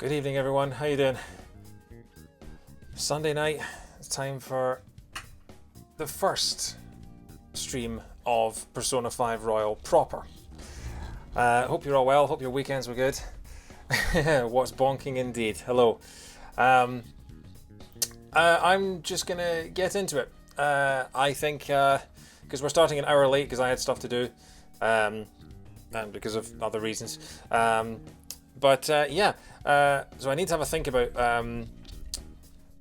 Good evening, everyone. How you doing? Sunday night. It's time for the first stream of Persona 5 Royal proper. Hope you're all well. Hope your weekends were good. What's bonking indeed. Hello. I'm just gonna get into it. I think because we're starting an hour late because I had stuff to do, and because of other reasons. So I need to have a think about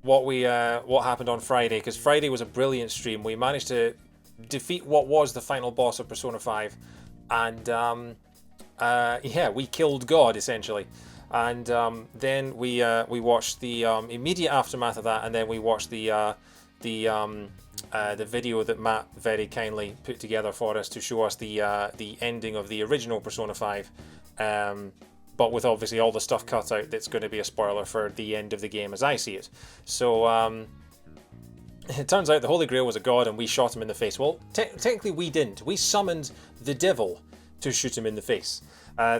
what happened on Friday, because Friday was a brilliant stream. We managed to defeat what was the final boss of Persona 5, and we killed God essentially. And then we watched the immediate aftermath of that, and then we watched the video that Matt very kindly put together for us to show us the ending of the original Persona 5. But with obviously all the stuff cut out that's going to be a spoiler for the end of the game as I see it. So it turns out the Holy Grail was a god and we shot him in the face. Well, technically we didn't. We summoned the devil to shoot him in the face.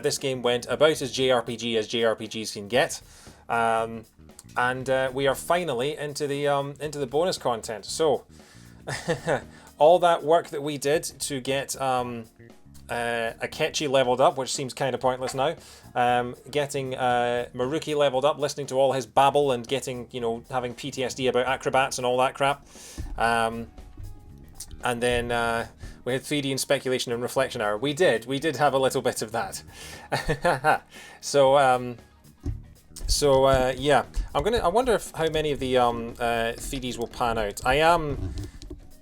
This game went about as JRPG as JRPGs can get. And we are finally into the bonus content. So all that work that we did to get Akechi leveled up, which seems kind of pointless now. Getting Maruki leveled up, listening to all his babble and getting, having PTSD about acrobats and all that crap. And then we had 3D and speculation and reflection hour. We did have a little bit of that. I wonder how many of the 3Ds will pan out.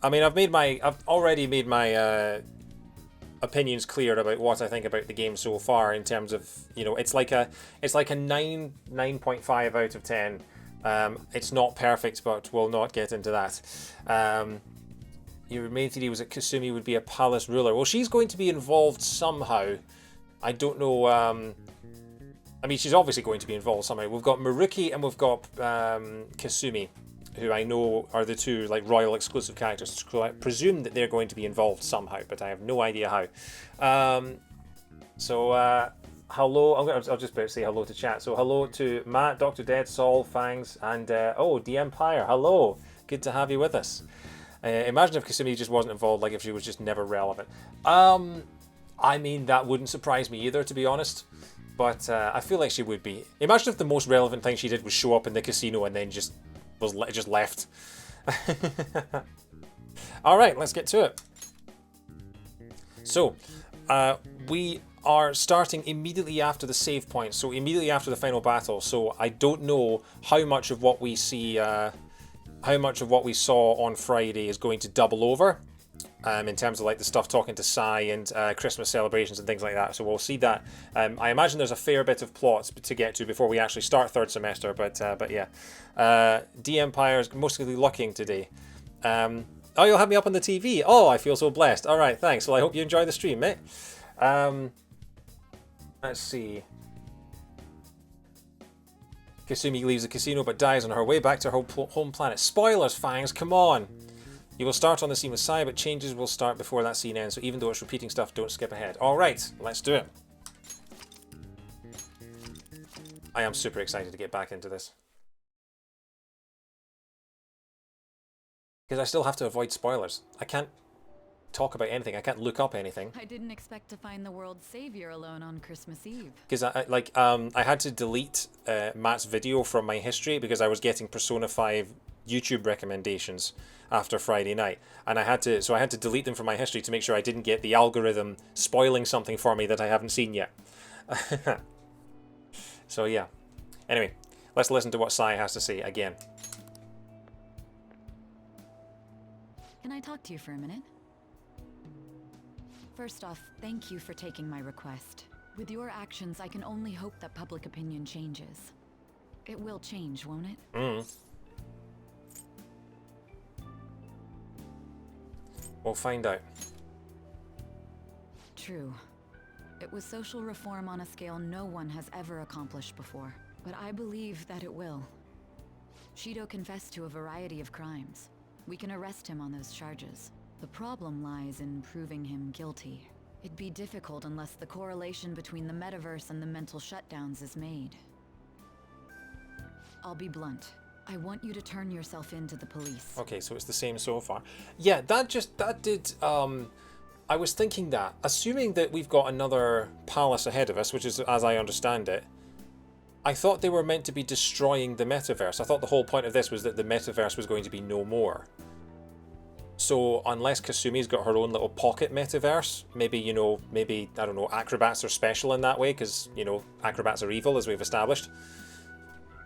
I've already made my opinions clear about what I think about the game so far, in terms of, it's like a 9.5 out of 10. It's not perfect, but we'll not get into that. Your main theory was that Kasumi would be a palace ruler. Well, she's going to be involved somehow. I don't know. She's obviously going to be involved somehow. We've got Maruki and we've got Kasumi, who I know are the two royal exclusive characters. So I presume that they're going to be involved somehow, but I have no idea how. Hello. I'll just about to say hello to chat. So hello to Matt, Dr. Dead, Saul, Fangs, and the Empire. Hello, good to have you with us. Imagine if Kasumi just wasn't involved, if she was just never relevant. That wouldn't surprise me either, to be honest. But I feel like she would be. Imagine if the most relevant thing she did was show up in the casino and then just left. All right, let's get to it. So, we are starting immediately after the save point, so immediately after the final battle. So I don't know how much of what we see, how much of what we saw on Friday is going to double over, in terms of the stuff talking to Sai and Christmas celebrations and things like that. So we'll see that. I imagine there's a fair bit of plot to get to before we actually start third semester, but yeah. D Empire is mostly looking today. Oh, you'll have me up on the TV. Oh, I feel so blessed. All right, thanks. Well, I hope you enjoy the stream, mate. Let's see. Kasumi leaves the casino but dies on her way back to her home planet. Spoilers, Fangs, come on. You will start on the scene with Sai, but changes will start before that scene ends, so even though it's repeating stuff, don't skip ahead. Alright, let's do it. I am super excited to get back into this. Because I still have to avoid spoilers. I can't talk about anything, I can't look up anything. I didn't expect to find the world's savior alone on Christmas Eve. Because I had to delete Matt's video from my history because I was getting Persona 5 YouTube recommendations after Friday night, and I had to delete them from my history to make sure I didn't get the algorithm spoiling something for me that I haven't seen yet. So yeah. Anyway, let's listen to what Sai has to say again. Can I talk to you for a minute? First off, thank you for taking my request. With your actions, I can only hope that public opinion changes. It will change, won't it? We'll find out. True. It was social reform on a scale no one has ever accomplished before. But I believe that it will. Shido confessed to a variety of crimes. We can arrest him on those charges. The problem lies in proving him guilty. It'd be difficult unless the correlation between the metaverse and the mental shutdowns is made. I'll be blunt. I want you to turn yourself in to the police. Okay, so it's the same so far. Yeah, that did, I was thinking that, assuming that we've got another palace ahead of us, which is, as I understand it, I thought they were meant to be destroying the metaverse. I thought the whole point of this was that the metaverse was going to be no more. So unless Kasumi's got her own little pocket metaverse, maybe, you know, maybe, I don't know, acrobats are special in that way, because, you know, acrobats are evil, as we've established.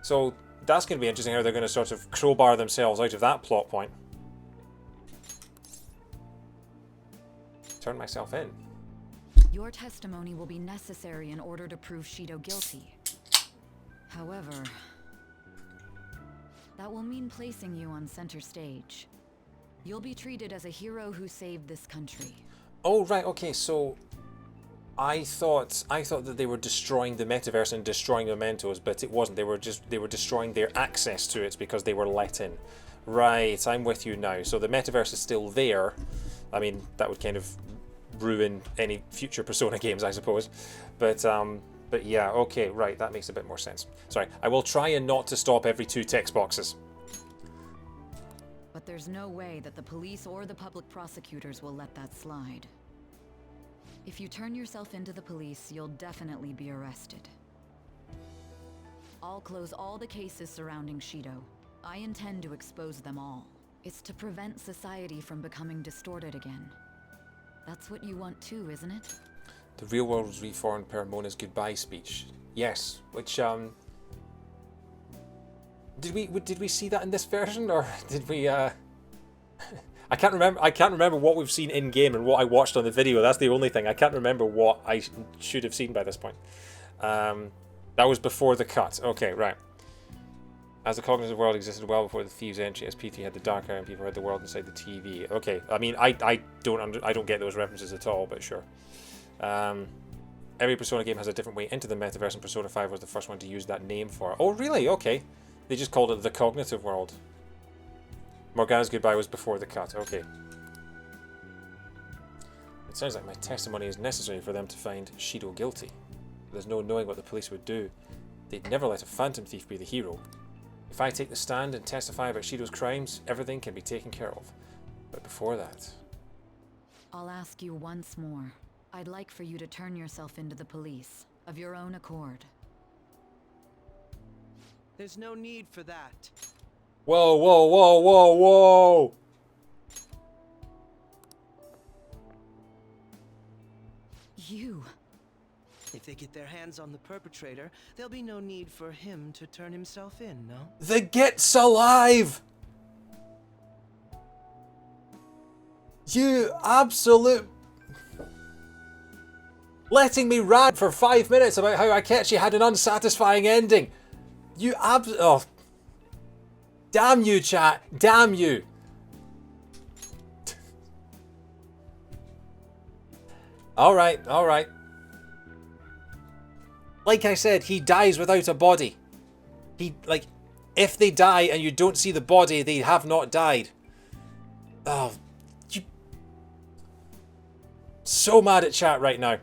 So that's going to be interesting how they're going to sort of crowbar themselves out of that plot point. Turn myself in. Your testimony will be necessary in order to prove Shido guilty. However, that will mean placing you on center stage. You'll be treated as a hero who saved this country. Oh, right, okay, so I thought that they were destroying the metaverse and destroying mementos, but it wasn't. They were destroying their access to it because they were let in. Right, I'm with you now. So the metaverse is still there. I mean, that would kind of ruin any future Persona games, I suppose. But yeah, okay, right, that makes a bit more sense. Sorry, I will try and not to stop every 2 text boxes. But there's no way that the police or the public prosecutors will let that slide. If you turn yourself into the police, you'll definitely be arrested. I'll close all the cases surrounding Shido. I intend to expose them all. It's to prevent society from becoming distorted again. That's what you want too, isn't it? The real world was reformed per Mona's goodbye speech. Yes, which did we see that in this version, or did we I can't remember what we've seen in game and what I watched on the video. That's the only thing. I can't remember what I should have seen by this point. That was before the cut. Okay, right. As the cognitive world existed well before the thieves' entry, as PT had the dark eye and people had the world inside the TV. Okay, I mean, I don't get those references at all, but sure. Every Persona game has a different way into the metaverse, and Persona 5 was the first one to use that name for it. Oh, really? Okay. They just called it the cognitive world. Morgana's goodbye was before the cut. Okay. It sounds like my testimony is necessary for them to find Shido guilty. There's no knowing what the police would do. They'd never let a phantom thief be the hero. If I take the stand and testify about Shido's crimes, everything can be taken care of. But before that... I'll ask you once more. I'd like for you to turn yourself into the police, of your own accord. There's no need for that. Whoa, whoa, whoa, whoa, whoa! You... If they get their hands on the perpetrator, there'll be no need for him to turn himself in, no? The Git's alive! You absolute... Letting me rant for 5 minutes about how Akechi had an unsatisfying ending. You oh. Damn you, chat. Damn you. Alright, alright. Like I said, he dies without a body. If they die and you don't see the body, they have not died. Oh, you... So mad at chat right now.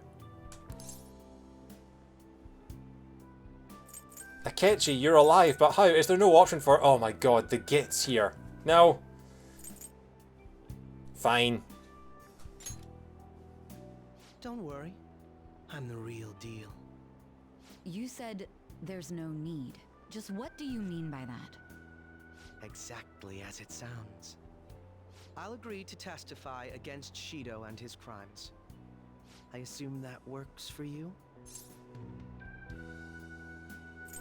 Akechi, you're alive, but how? Is there no option for... Oh my god, the Git's here. No. Fine. Don't worry. I'm the real deal. You said there's no need. Just what do you mean by that? Exactly as it sounds. I'll agree to testify against Shido and his crimes. I assume that works for you?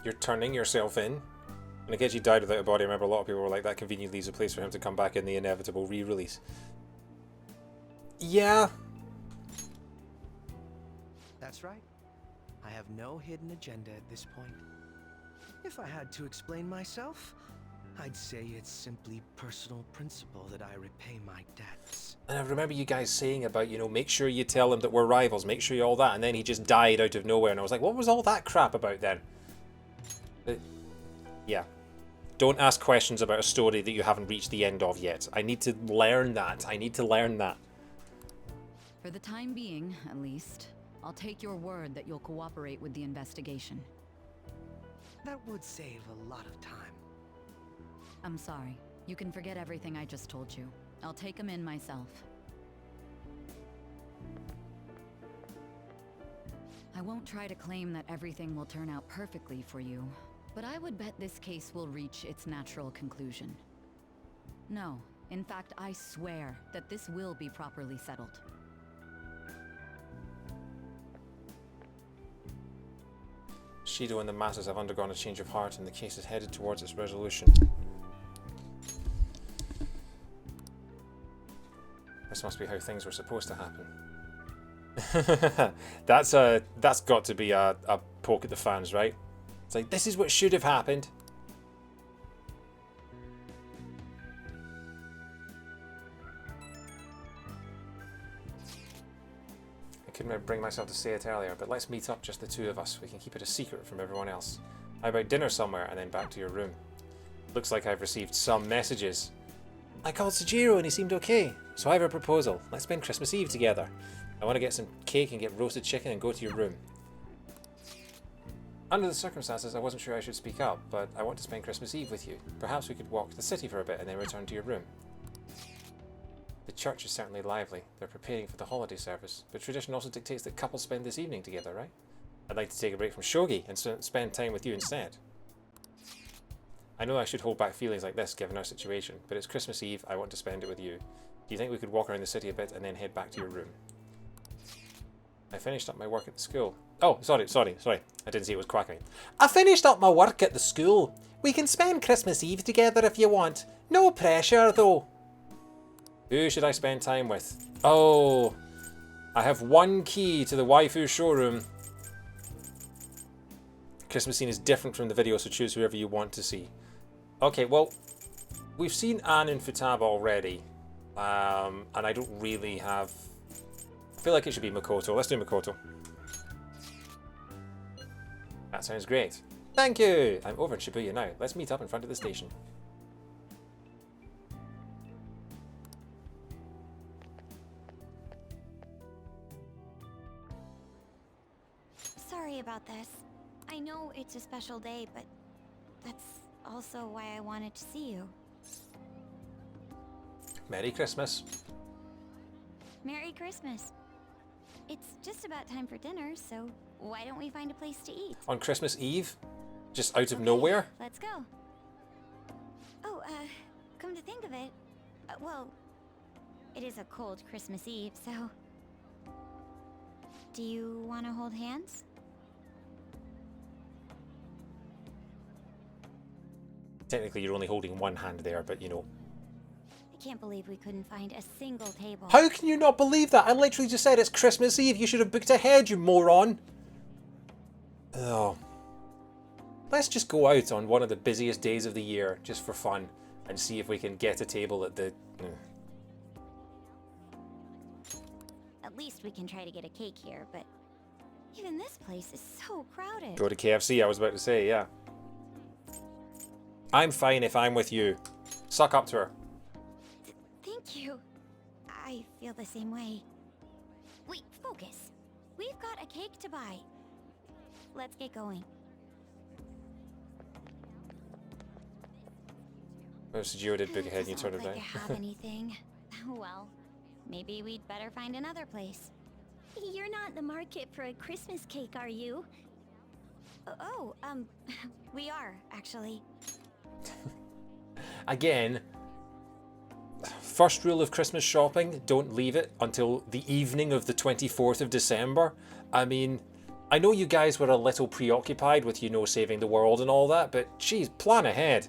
You're turning yourself in? And Akechi died without a body. I remember a lot of people were like, that conveniently leaves a place for him to come back in the inevitable re-release. Yeah. That's right. I have no hidden agenda at this point. If I had to explain myself, I'd say it's simply personal principle that I repay my debts. And I remember you guys saying about, you know, make sure you tell him that we're rivals, make sure you all that, and then he just died out of nowhere, and I was like, what was all that crap about then? But, yeah. Don't ask questions about a story that you haven't reached the end of yet. I need to learn that. I need to learn that. For the time being, at least, I'll take your word that you'll cooperate with the investigation. That would save a lot of time. I'm sorry. You can forget everything I just told you. I'll take him in myself. I won't try to claim that everything will turn out perfectly for you, but I would bet this case will reach its natural conclusion. No, in fact, I swear that this will be properly settled. Shido and the masses have undergone a change of heart and the case is headed towards its resolution. This must be how things were supposed to happen. That's got to be a poke at the fans, right? It's like, this is what should have happened. I couldn't bring myself to say it earlier, but let's meet up, just the two of us. We can keep it a secret from everyone else. How about dinner somewhere and then back to your room? Looks like I've received some messages. I called Sujiro and he seemed okay, so I have a proposal. Let's spend Christmas Eve together. I want to get some cake and get roasted chicken and go to your room. Under the circumstances, I wasn't sure I should speak up, but I want to spend Christmas Eve with you. Perhaps we could walk the city for a bit and then return to your room. The church is certainly lively. They're preparing for the holiday service, but tradition also dictates that couples spend this evening together, right? I'd like to take a break from shogi and spend time with you instead. I know I should hold back feelings like this given our situation, but it's Christmas Eve, I want to spend it with you. Do you think we could walk around the city a bit and then head back to your room? I finished up my work at the school. Oh, sorry. I didn't see it was quacking. I finished up my work at the school. We can spend Christmas Eve together if you want. No pressure, though. Who should I spend time with? Oh, I have one key to the waifu showroom. Christmas scene is different from the video, so choose whoever you want to see. Okay, well, we've seen Anne and Futaba already, and I don't really have... I feel like it should be Makoto. Let's do Makoto. That sounds great. Thank you! I'm over in Shibuya now. Let's meet up in front of the station. Sorry about this. I know it's a special day, but that's also why I wanted to see you. Merry Christmas. Merry Christmas. It's just about time for dinner, so why don't we find a place to eat? On Christmas Eve? Just out of nowhere? Let's go. Oh, come to think of it, well, it is a cold Christmas Eve, so... Do you want to hold hands? Technically, you're only holding one hand there, but you know. I can't believe we couldn't find a single table. How can you not believe that? I literally just said it's Christmas Eve. You should have booked ahead, you moron. Oh. Let's just go out on one of the busiest days of the year, just for fun, and see if we can get a table at the... At least we can try to get a cake here, but even this place is so crowded. Go to KFC, I was about to say, yeah. I'm fine if I'm with you. Suck up to her. Thank you. I feel the same way. Wait, focus. We've got a cake to buy. Let's get going. Well, Sujiro did book ahead and you turned it Doesn't down. look like they have anything. Well, maybe we'd better find another place. You're not in the market for a Christmas cake, are you? We are, actually. Again, first rule of Christmas shopping, don't leave it until the evening of the 24th of December. I mean, I know you guys were a little preoccupied with, you know, saving the world and all that, but geez, plan ahead.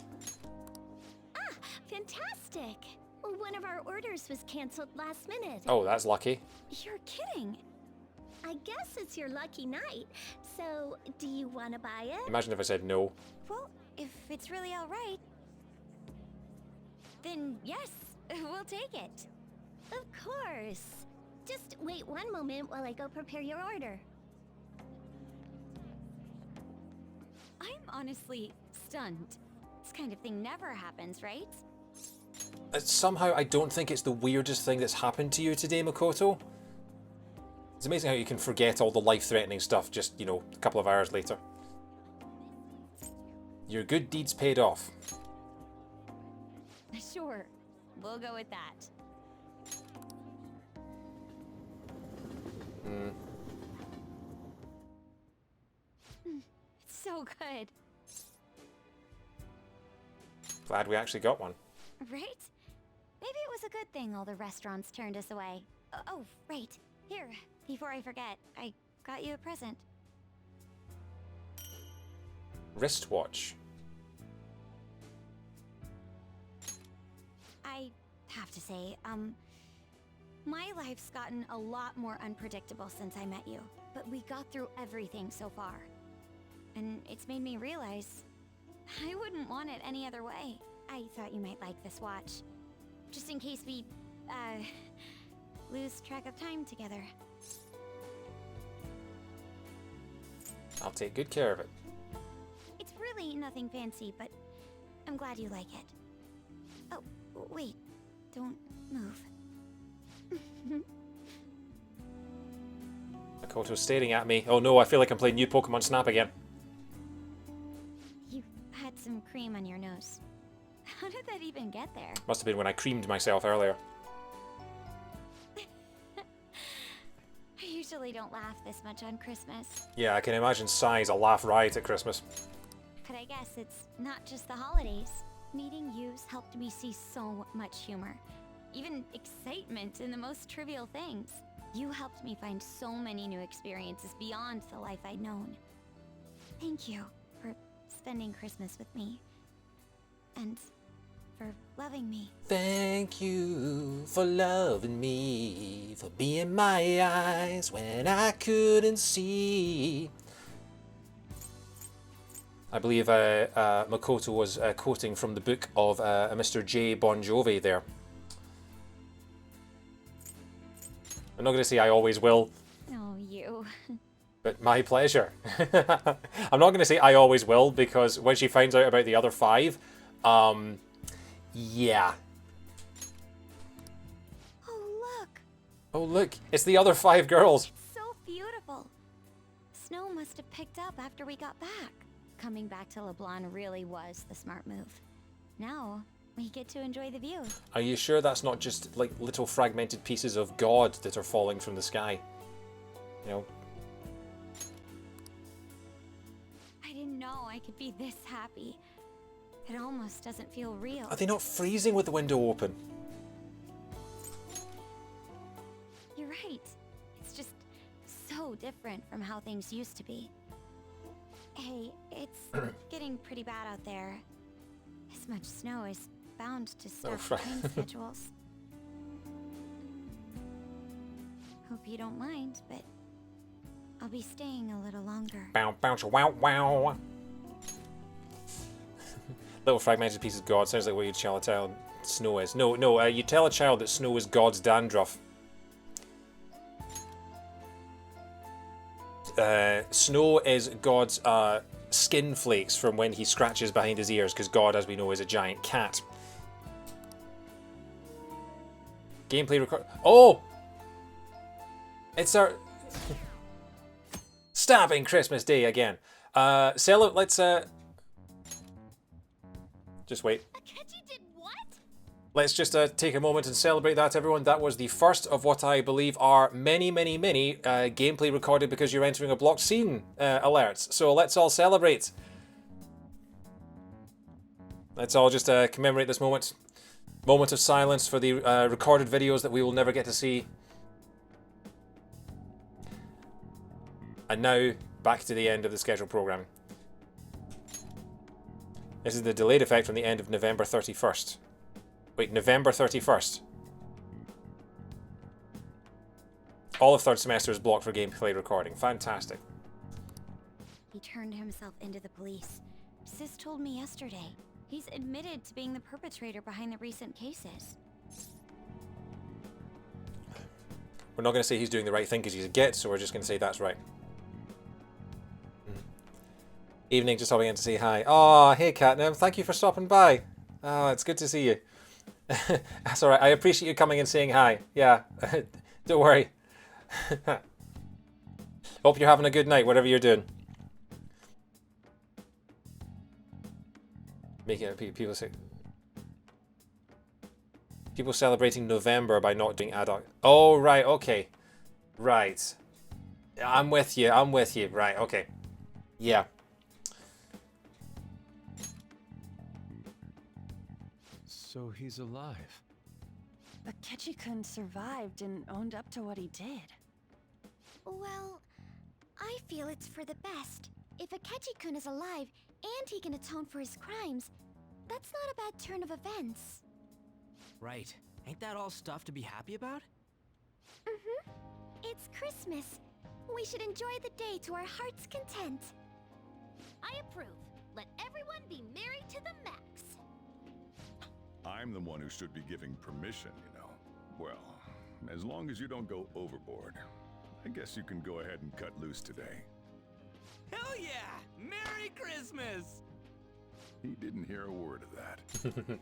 Ah, fantastic! One of our orders was canceled last minute. Oh, that's lucky. You're kidding. I guess it's your lucky night. So, do you want to buy it? Imagine if I said no. Well, if it's really all right, then yes, we'll take it. Of course. Just wait one moment while I go prepare your order. I'm honestly stunned. This kind of thing never happens, right? Somehow, I don't think it's the weirdest thing that's happened to you today, Makoto. It's amazing how you can forget all the life-threatening stuff just, you know, a couple of hours later. Your good deeds paid off. Sure, we'll go with that. It's so good. Glad we actually got one. Right? Maybe it was a good thing all the restaurants turned us away. Oh, right. Here, before I forget, I got you a present. Wristwatch. I have to say, my life's gotten a lot more unpredictable since I met you, but we got through everything so far. And it's made me realize I wouldn't want it any other way. I thought you might like this watch. Just in case we, lose track of time together. I'll take good care of it. It's really nothing fancy, but I'm glad you like it. Oh, wait. Don't move. Makoto's staring at me. Oh no, I feel like I'm playing new Pokemon Snap again. You had some cream on your nose. How did that even get there? Must have been when I creamed myself earlier. I usually don't laugh this much on Christmas, Yeah, I can imagine Sai's a laugh riot at Christmas. but I guess it's not just the holidays. Meeting you's helped me see so much humor, even excitement in the most trivial things. You helped me find so many new experiences beyond the life I'd known. Thank you for spending Christmas with me, and for loving me. Thank you for loving me, for being my eyes when I couldn't see. I believe Makoto was quoting from the book of a Mr. J. Bon Jovi there. I'm not going to say I always will, Oh, you. but my pleasure. I'm not going to say I always will, because when she finds out about the other 5, yeah. Oh, look. Oh look, it's the other 5 girls. So beautiful. Snow must have picked up after we got back. Coming back to LeBlanc really was the smart move. Now, we get to enjoy the view. Are you sure that's not just like little fragmented pieces of God that are falling from the sky? You know? I didn't know I could be this happy. It almost doesn't feel real. Are they not freezing with the window open? You're right. It's just so different from how things used to be. Hey, it's getting pretty bad out there. This much snow is bound to stop right. train schedules. Hope you don't mind, but I'll be staying a little longer. Bow, bounce, wow, wow. Little fragmented pieces of God. Sounds like what you'd tell a child snow is. No, you tell a child that snow is God's dandruff. Snow is God's skin flakes from when he scratches behind his ears, because God, as we know, is a giant cat. Gameplay record. Oh! It's our stabbing Christmas Day again. Let's just wait. Akechi did what? Let's just take a moment and celebrate that, everyone. That was the first of what I believe are many gameplay recorded because you're entering a blocked scene alerts. So let's all celebrate. Let's all just commemorate this moment. Moment of silence for the recorded videos that we will never get to see. And now, back to the end of the scheduled programming. This is the delayed effect from the end of November 31st. Wait, November 31st. All of third semester is blocked for gameplay recording. Fantastic. He turned himself into the police. Sis told me yesterday. He's admitted to being the perpetrator behind the recent cases. We're not going to say he's doing the right thing because he's a git, so we're just going to say that's right. Evening, just hopping in to say hi. Oh, hey Catnip, thank you for stopping by. Oh, it's good to see you. That's alright, I appreciate you coming and saying hi. Yeah, don't worry. Hope you're having a good night, whatever you're doing. Making it people say. People celebrating November by not doing adult. Oh, right, okay. Right. I'm with you, I'm with you. Right, okay. Yeah. So he's alive. But Ketchikun survived and owned up to what he did. Well, I feel it's for the best. If Akechi-kun is alive and he can atone for his crimes, that's not a bad turn of events. Right. Ain't that all stuff to be happy about? Mm-hmm. It's Christmas. We should enjoy the day to our heart's content. I approve. Let everyone be merry to the max. I'm the one who should be giving permission, you know. Well, as long as you don't go overboard, I guess you can go ahead and cut loose today. Hell yeah! Merry Christmas! He didn't hear a word of that.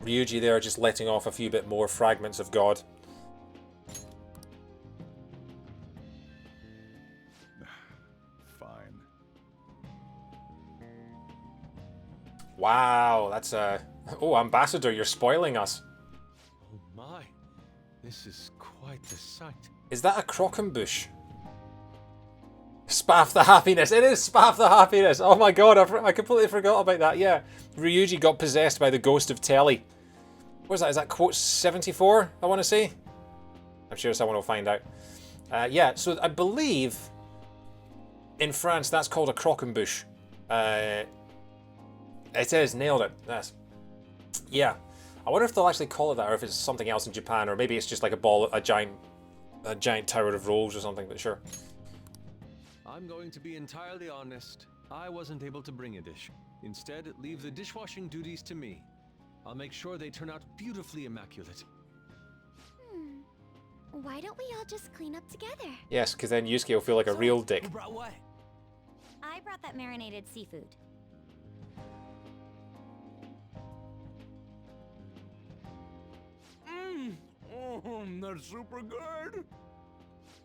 Ryuji there just letting off a few bit more fragments of God. Fine. Wow, that's a... Oh, Ambassador, you're spoiling us. Oh my. This is quite the sight. Is that a crockenbush? Spaff the happiness. It is Spaff the happiness. Oh my god, I completely forgot about that. Yeah, Ryuji got possessed by the ghost of Telly. What is that? Is that quote 74, I want to say? I'm sure someone will find out. Yeah, so I believe in France that's called a crockenbush. It is, nailed it. Yes. Yeah. I wonder if they'll actually call it that, or if it's something else in Japan, or maybe it's just like a giant tower of rolls or something, but sure. I'm going to be entirely honest. I wasn't able to bring a dish. Instead, leave the dishwashing duties to me. I'll make sure they turn out beautifully immaculate. Why don't we all just clean up together? Yes, because then Yusuke will feel like a real dick. Who brought what? I brought that marinated seafood. That's super good!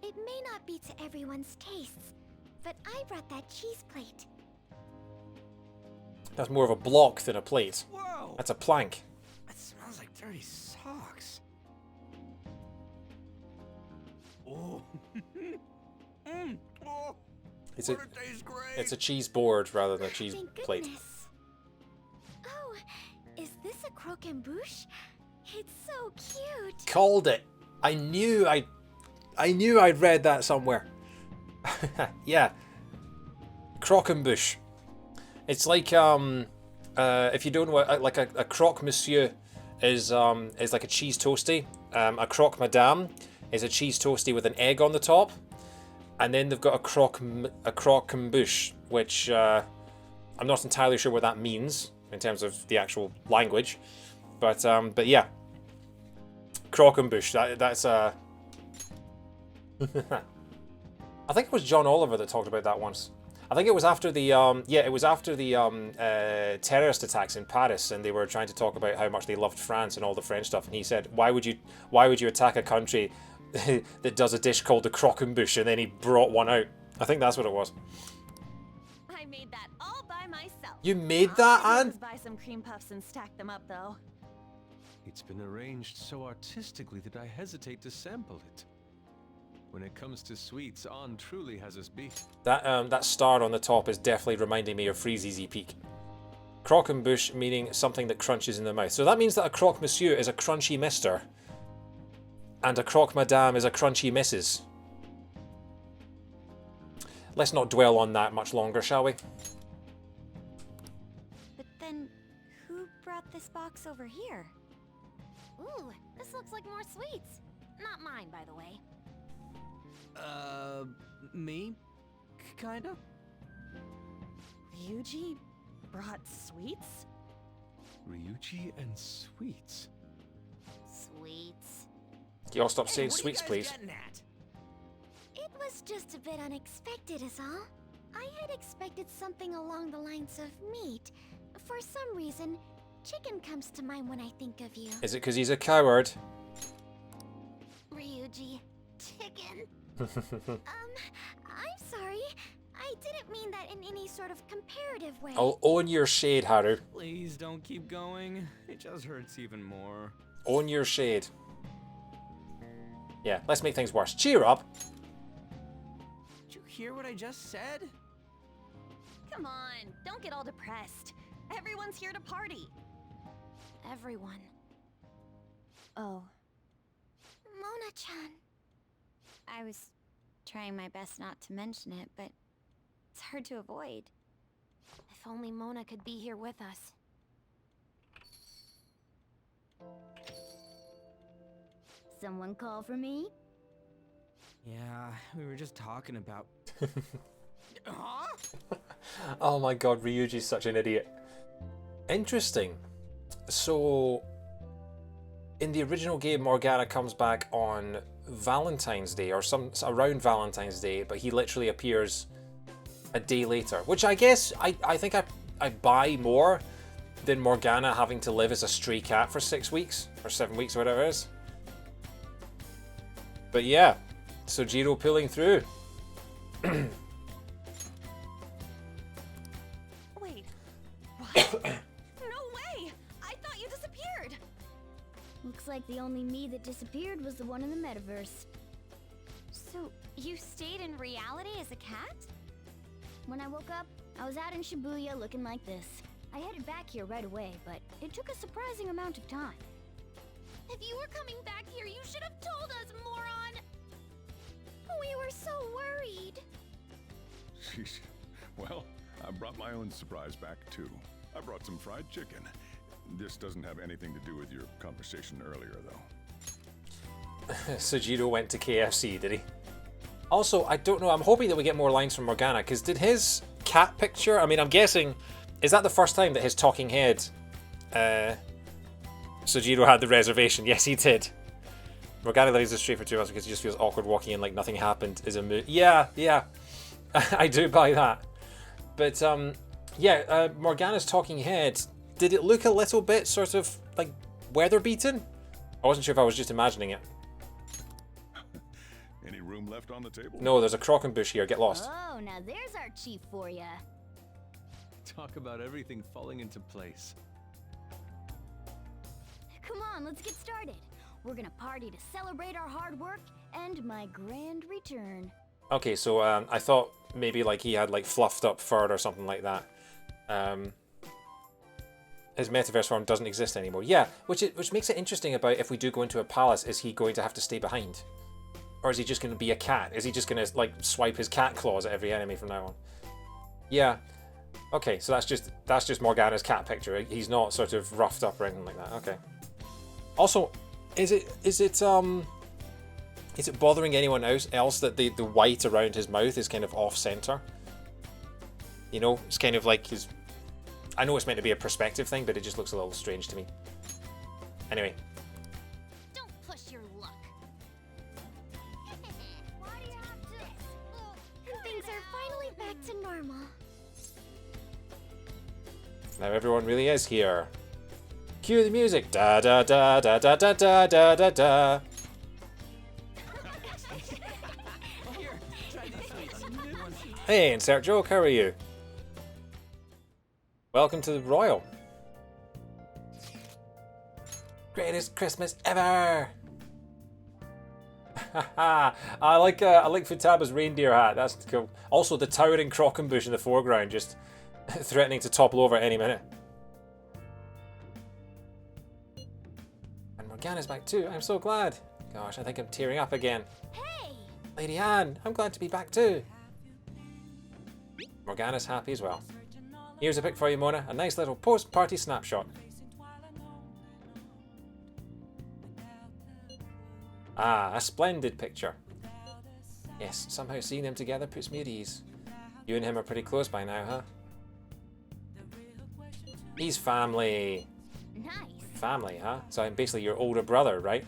It may not be to everyone's tastes, but I brought that cheese plate. That's more of a block than a plate. Whoa! That's a plank. That smells like dirty socks. Oh. Oh. It's But it tastes great. It's a cheese board rather than a cheese Thank plate. goodness. Oh, is this a croquembouche? It's so cute. Called it. I knew I'd read that somewhere. Yeah. Croquembouche. It's like if you don't know what like a croque monsieur is like a cheese toasty. A croque madame is a cheese toasty with an egg on the top. And then they've got a croquembouche, which I'm not entirely sure what that means in terms of the actual language. But yeah. Croquembouche, that's I think it was John Oliver that talked about that once. I think it was after the terrorist attacks in Paris, and they were trying to talk about how much they loved France and all the French stuff. And he said, "Why would you attack a country that does a dish called the croquembouche?" And then he brought one out. I think that's what it was. I made that all by myself. You made that, All I did Anne? was buy some cream puffs and stack them up, though. It's been arranged so artistically that I hesitate to sample it. When it comes to sweets, Anne truly has us beat. That star on the top is definitely reminding me of Freezeezy Peak. Croquembouche meaning something that crunches in the mouth. So that means that a croque monsieur is a crunchy mister. And a croque madame is a crunchy missus. Let's not dwell on that much longer, shall we? But then, who brought this box over here? Ooh, this looks like more sweets. Not mine, by the way. Me? Kinda? Ryuji brought sweets? Ryuji and sweets. Sweets. You all stop Hey, saying what are you sweets, guys please. getting at? It was just a bit unexpected is all. I had expected something along the lines of meat. For some reason, chicken comes to mind when I think of you. Is it because he's a coward? Ryuji. Chicken. I'm sorry. I I didn't mean that in any sort of comparative way. I'll own your shade, Haru. Please don't keep going. It just hurts even more. Own your shade. Yeah, let's make things worse. Cheer up. Did you hear what I just said? Come on, don't get all depressed. Everyone's here to party. Everyone. Oh. Mona-chan. I was trying my best not to mention it, but it's hard to avoid. If only Mona could be here with us. Someone call for me? Yeah, we were just talking about... Huh? Oh my god, Ryuji's such an idiot. Interesting. So, in the original game, Morgana comes back on Valentine's Day, or around Valentine's Day, but he literally appears a day later, which I guess I think I buy more than Morgana having to live as a stray cat for 6 weeks, or 7 weeks, or whatever it is. But yeah, Sojiro pulling through. Wait, what? No way! I thought you disappeared! Looks like the only me that disappeared was the one in the metaverse. So, you stayed in reality as a cat? When I woke up, I was out in Shibuya looking like this. I headed back here right away, but it took a surprising amount of time. If you were coming back here, you should have told us, moron! We were so worried. Sheesh. Well, I brought my own surprise back too. I brought some fried chicken. This doesn't have anything to do with your conversation earlier, though. Sojiro went to KFC, did he? Also, I don't know, I'm hoping that we get more lines from Morgana, because did his cat picture, I mean, I'm guessing, is that the first time that his talking head, Sojiro had the reservation? Yes, he did. Morgana leaves us straight for 2 months because he just feels awkward walking in like nothing happened is a mood. Yeah, I do buy that. But, yeah, Morgana's talking head, did it look a little bit sort of like weather beaten? I wasn't sure if I was just imagining it. Any room left on the table? No, there's a Crockenbush here. Get lost. Oh, now there's our chief for ya. Talk about everything falling into place. Come on, let's get started. We're gonna party to celebrate our hard work and my grand return. Okay, so I thought maybe like he had like fluffed up fur or something like that. His metaverse form doesn't exist anymore. Yeah, which makes it interesting about if we do go into a palace, is he going to have to stay behind? Or is he just going to be a cat? Is he just going to like swipe his cat claws at every enemy from now on? Yeah. Okay, so that's just Morgana's cat picture. He's not sort of roughed up or anything like that. Okay. Also, is it bothering anyone else that the white around his mouth is kind of off center? You know, it's kind of like his. I know it's meant to be a perspective thing, but it just looks a little strange to me. Anyway. Don't push your luck. Things are finally back to normal. Now everyone really is here. Cue the music. Da da da da da da da da da da. Hey, insert joke. How are you? Welcome to the Royal. Greatest Christmas ever. I like Futaba's reindeer hat. That's cool. Also, the towering Crockenbush in the foreground, just threatening to topple over at any minute. And Morgana's back too. I'm so glad. Gosh, I think I'm tearing up again. Hey! Lady Anne, I'm glad to be back too. Morgana's happy as well. Here's a pic for you, Mona. A nice little post-party snapshot. Ah, a splendid picture. Yes, somehow seeing them together puts me at ease. You and him are pretty close by now, huh? He's family. Nice. Family, huh? So I'm basically your older brother, right?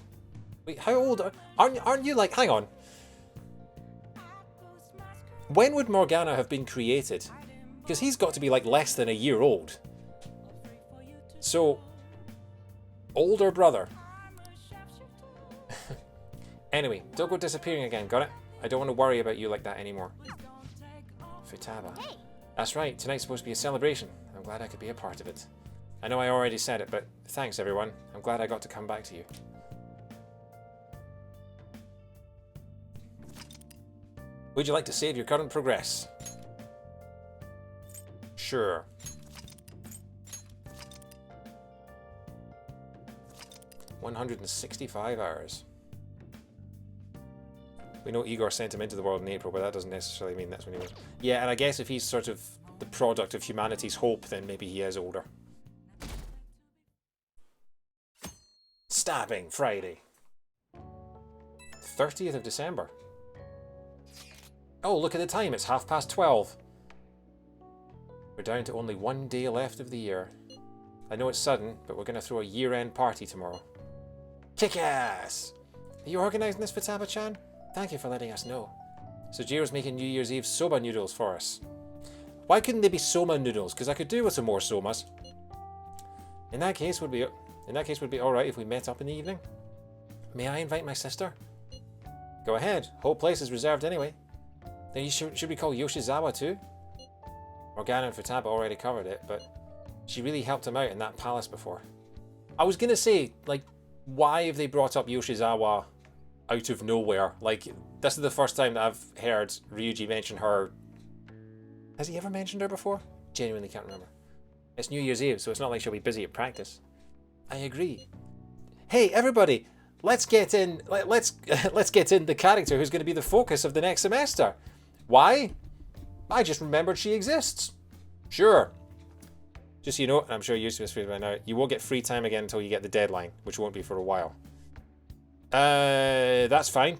Wait, how old aren't you like, hang on. When would Morgana have been created? Because he's got to be like less than a year old. So, older brother. Anyway, don't go disappearing again, got it? I don't want to worry about you like that anymore. Futaba. Hey! That's right, tonight's supposed to be a celebration. I'm glad I could be a part of it. I know I already said it, but thanks everyone. I'm glad I got to come back to you. Would you like to save your current progress? Sure. $165 hours. We know Igor sent him into the world in April, but that doesn't necessarily mean that's when he was. Yeah, and I guess if he's sort of the product of humanity's hope, then maybe he is older. Stabbing Friday. 30th of December. Oh, look at the time, it's 12:30. We're down to only 1 day left of the year. I know it's sudden, but we're going to throw a year-end party tomorrow. Kick-ass! Are you organising this, Futaba-chan? Thank you for letting us know. So Jiro's making New Year's Eve soba noodles for us. Why couldn't they be soma noodles? Because I could do with some more somas. In that case, would be alright if we met up in the evening. May I invite my sister? Go ahead. Whole place is reserved anyway. Then should we call Yoshizawa too? Morgana and Futaba already covered it, but she really helped him out in that palace before. I was gonna say, like, why have they brought up Yoshizawa out of nowhere? Like, this is the first time that I've heard Ryuji mention her. Has he ever mentioned her before? Genuinely can't remember. It's New Year's Eve, so it's not like she'll be busy at practice. I agree. Hey, everybody, let's get in. Let's get in the character who's going to be the focus of the next semester. Why? I just remembered she exists. Sure. Just so you know, and I'm sure you're used to this by now, you won't get free time again until you get the deadline, which won't be for a while. That's fine.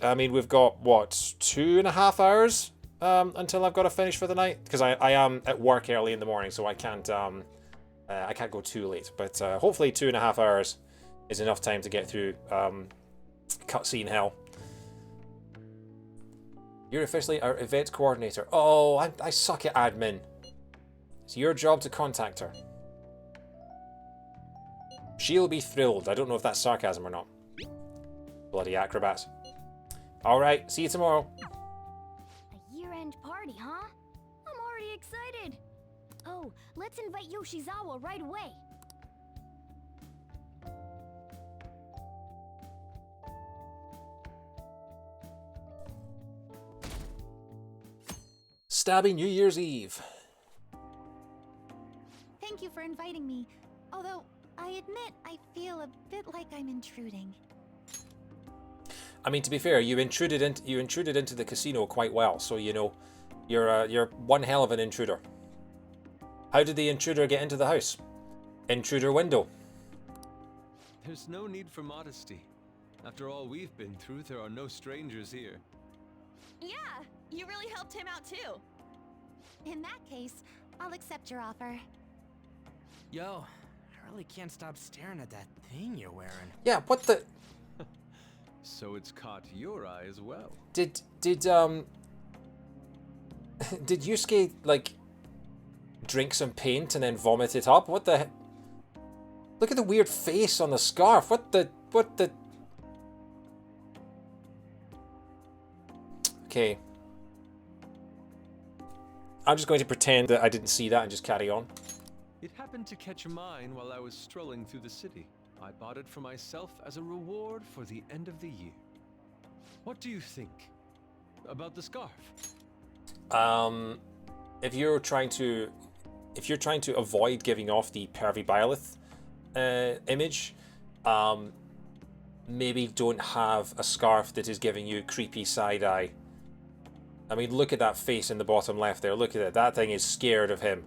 I mean, we've got, what, 2.5 hours until I've got to finish for the night? Because I am at work early in the morning, so I can't go too late. But hopefully 2.5 hours is enough time to get through cutscene hell. You're officially our event coordinator. Oh, I suck at admin. It's your job to contact her. She'll be thrilled. I don't know if that's sarcasm or not. Bloody acrobats. Alright, see you tomorrow. A year-end party, huh? I'm already excited. Oh, let's invite Yoshizawa right away. Stabbing New Year's Eve. Thank you for inviting me. Although, I admit I feel a bit like I'm intruding. I mean, to be fair, you intruded into the casino quite well, so you know, you're one hell of an intruder. How did the intruder get into the house? Intruder window. There's no need for modesty. After all we've been through, there are no strangers here. Yeah, you really helped him out too. In that case, I'll accept your offer. Yo, I really can't stop staring at that thing you're wearing. Yeah, what the... So it's caught your eye as well. Did Yusuke, like, drink some paint and then vomit it up? What the... Look at the weird face on the scarf. What the... Okay. I'm just going to pretend that I didn't see that and just carry on. It happened to catch mine while I was strolling through the city. I bought it for myself as a reward for the end of the year. What do you think about the scarf? If you're trying to avoid giving off the pervy Byleth image, maybe don't have a scarf that is giving you creepy side eye. I mean, look at that face in the bottom left there. Look at it. That thing is scared of him.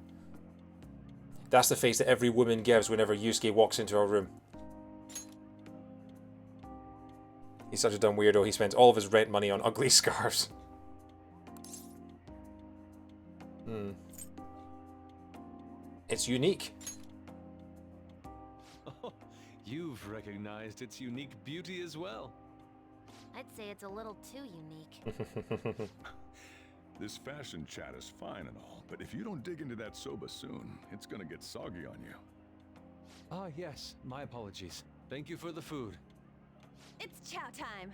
That's the face that every woman gives whenever Yusuke walks into her room. He's such a dumb weirdo. He spends all of his rent money on ugly scarves. It's unique. Oh, you've recognized its unique beauty as well. I'd say it's a little too unique. This fashion chat is fine and all, but if you don't dig into that soba soon, it's gonna get soggy on you. Ah, yes. My apologies. Thank you for the food. It's chow time.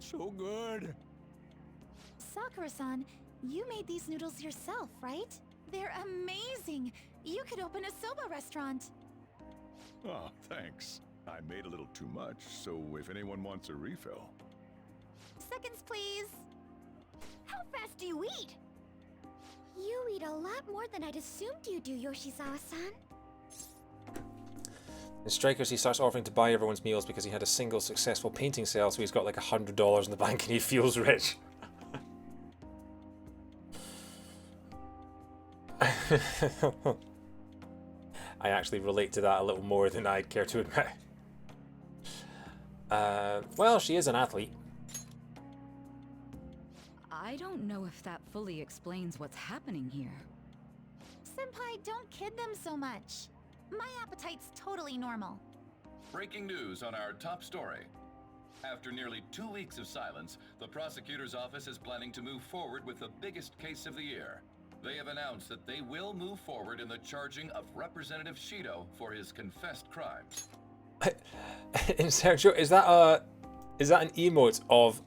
So good. Sakura-san, you made these noodles yourself, right? They're amazing! You could open a soba restaurant! Oh, thanks. I made a little too much, so if anyone wants a refill. Seconds, please! How fast do you eat? You eat a lot more than I'd assumed you do, Yoshizawa-san. In Strikers, he starts offering to buy everyone's meals because he had a single successful painting sale, so he's got like $100 in the bank and he feels rich. I actually relate to that a little more than I'd care to admit. Well, she is an athlete. I don't know if that fully explains what's happening here. Senpai, don't kid them so much. My appetite's totally normal. Breaking news on our top story. After nearly 2 weeks of silence, the prosecutor's office is planning to move forward with the biggest case of the year. They have announced that they will move forward in the charging of Representative Shido for his confessed crimes. In Sergio, is that an emote of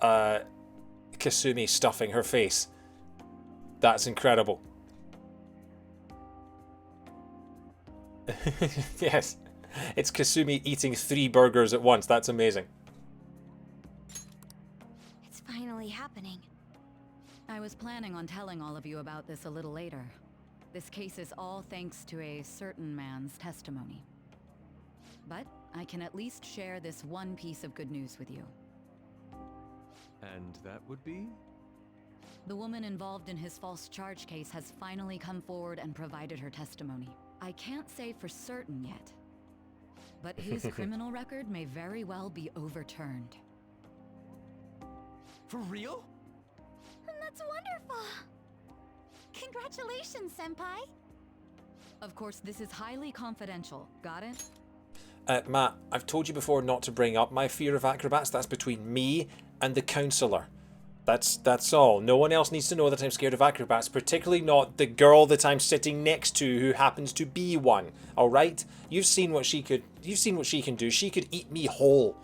Kasumi stuffing her face? That's incredible. Yes, it's Kasumi eating 3 burgers at once. That's amazing. It's finally happening. I was planning on telling all of you about this a little later. This case is all thanks to a certain man's testimony. But I can at least share this one piece of good news with you. And that would be? The woman involved in his false charge case has finally come forward and provided her testimony. I can't say for certain yet, but his criminal record may very well be overturned. For real? That's wonderful! Congratulations, Senpai! Of course, this is highly confidential. Got it? Matt, I've told you before not to bring up my fear of acrobats. That's between me and the counselor. That's all. No one else needs to know that I'm scared of acrobats, particularly not the girl that I'm sitting next to who happens to be one. All right? You've seen what she can do. She could eat me whole.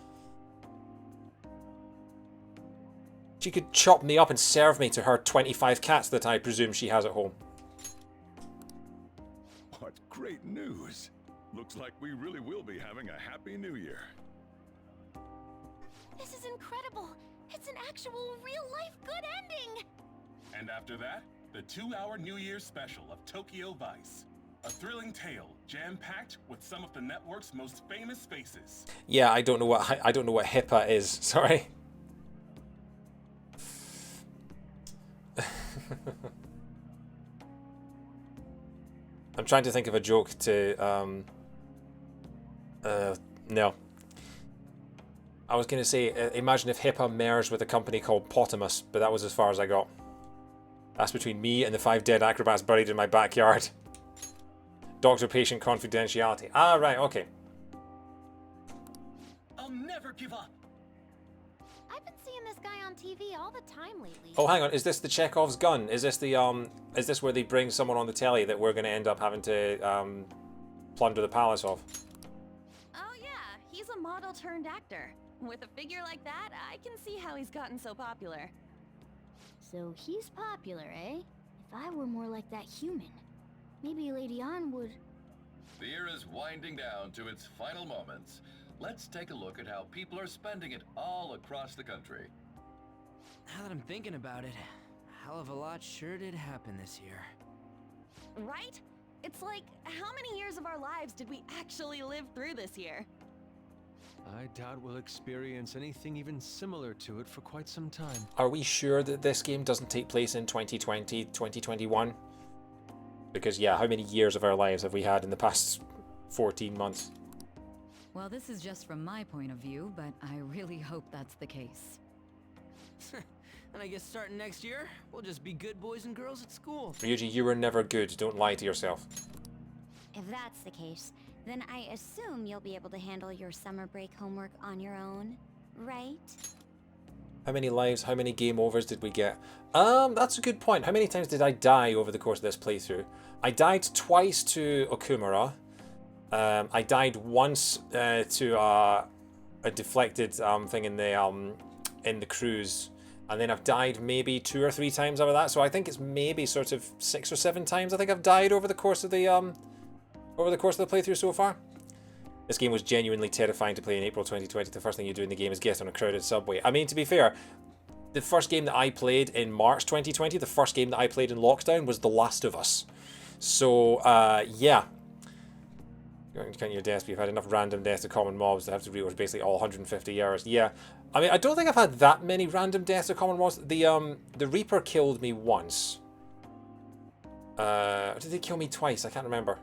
She could chop me up and serve me to her 25 cats that I presume she has at home. What great news. Looks like we really will be having a happy new year. This is incredible! It's an actual, real-life good ending! And after that, the 2-hour New Year's special of Tokyo Vice. A thrilling tale, jam-packed with some of the network's most famous faces. Yeah, I don't know what HIPAA is. Sorry. I'm trying to think of a joke to no. I was going to say, imagine if HIPAA merged with a company called Potamus, but that was as far as I got. That's between me and the 5 dead acrobats buried in my backyard. Doctor-patient confidentiality. Ah, right, okay. I'll never give up. I've been seeing this guy on TV all the time lately. Oh, hang on, is this the Chekhov's gun? Is this the, is this where they bring someone on the telly that we're going to end up having to, plunder the palace of? Oh yeah, he's a model turned actor. With a figure like that, I can see how he's gotten so popular. So he's popular, eh? If I were more like that human, maybe Lady Ann would... The year is winding down to its final moments. Let's take a look at how people are spending it all across the country. Now that I'm thinking about it, a hell of a lot sure did happen this year. Right? It's like, how many years of our lives did we actually live through this year? I doubt we'll experience anything even similar to it for quite some time. Are we sure that this game doesn't take place in 2020, 2021? Because, yeah, how many years of our lives have we had in the past 14 months? Well, this is just from my point of view, but I really hope that's the case. And I guess starting next year, we'll just be good boys and girls at school. Ryuji, you were never good. Don't lie to yourself. If that's the case, then I assume you'll be able to handle your summer break homework on your own, right? How many lives, how many game overs did we get? That's a good point. How many times did I die over the course of this playthrough? I died twice to Okumura. I died once to a deflected thing in the cruise. And then I've died maybe 2 or 3 times out of that. So I think it's maybe sort of 6 or 7 times I think I've died over the course of the playthrough so far. This game was genuinely terrifying to play in April 2020. The first thing you do in the game is get on a crowded subway. I mean, to be fair, the first game that I played in March 2020, the first game that I played in lockdown was The Last of Us. So, yeah. Count your deaths, but you've had enough random deaths to common mobs to have to reload basically all 150 hours. Yeah. I mean, I don't think I've had that many random deaths to common mobs. The Reaper killed me once. Or did they kill me twice? I can't remember.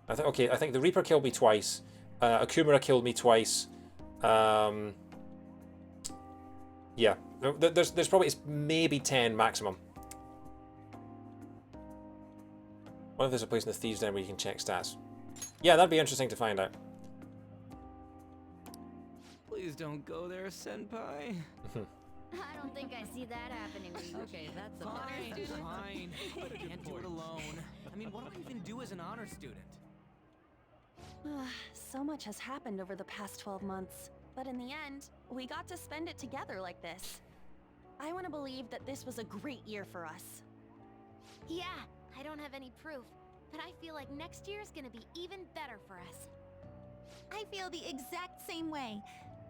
I think the Reaper killed me twice. Akumura killed me twice. Yeah. There's probably maybe 10 maximum. What if there's a place in the Thieves' Den where you can check stats? Yeah, that'd be interesting to find out. Please don't go there, Senpai. I don't think I see that happening. Okay, that's a Fine. But I can't do it alone. I mean, what do I even do as an honor student? So much has happened over the past 12 months, but in the end, we got to spend it together like this. I want to believe that this was a great year for us. Yeah, I don't have any proof, but I feel like next year is gonna be even better for us. I feel the exact same way.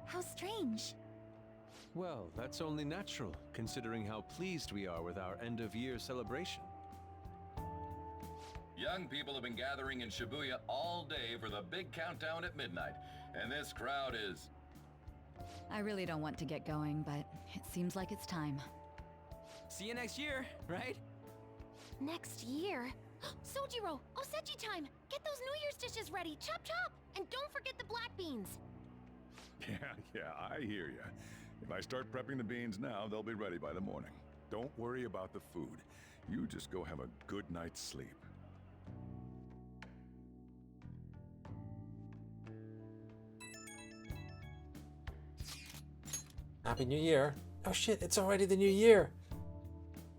How strange. Well, that's only natural, considering how pleased we are with our end-of-year celebration. Young people have been gathering in Shibuya all day for the big countdown at midnight, and this crowd is... I really don't want to get going, but it seems like it's time. See you next year, right? Next year? Sojiro, Osechi time! Get those New Year's dishes ready, chop chop! And don't forget the black beans! Yeah, I hear ya. If I start prepping the beans now, they'll be ready by the morning. Don't worry about the food. You just go have a good night's sleep. Happy New Year. Oh shit, it's already the new year.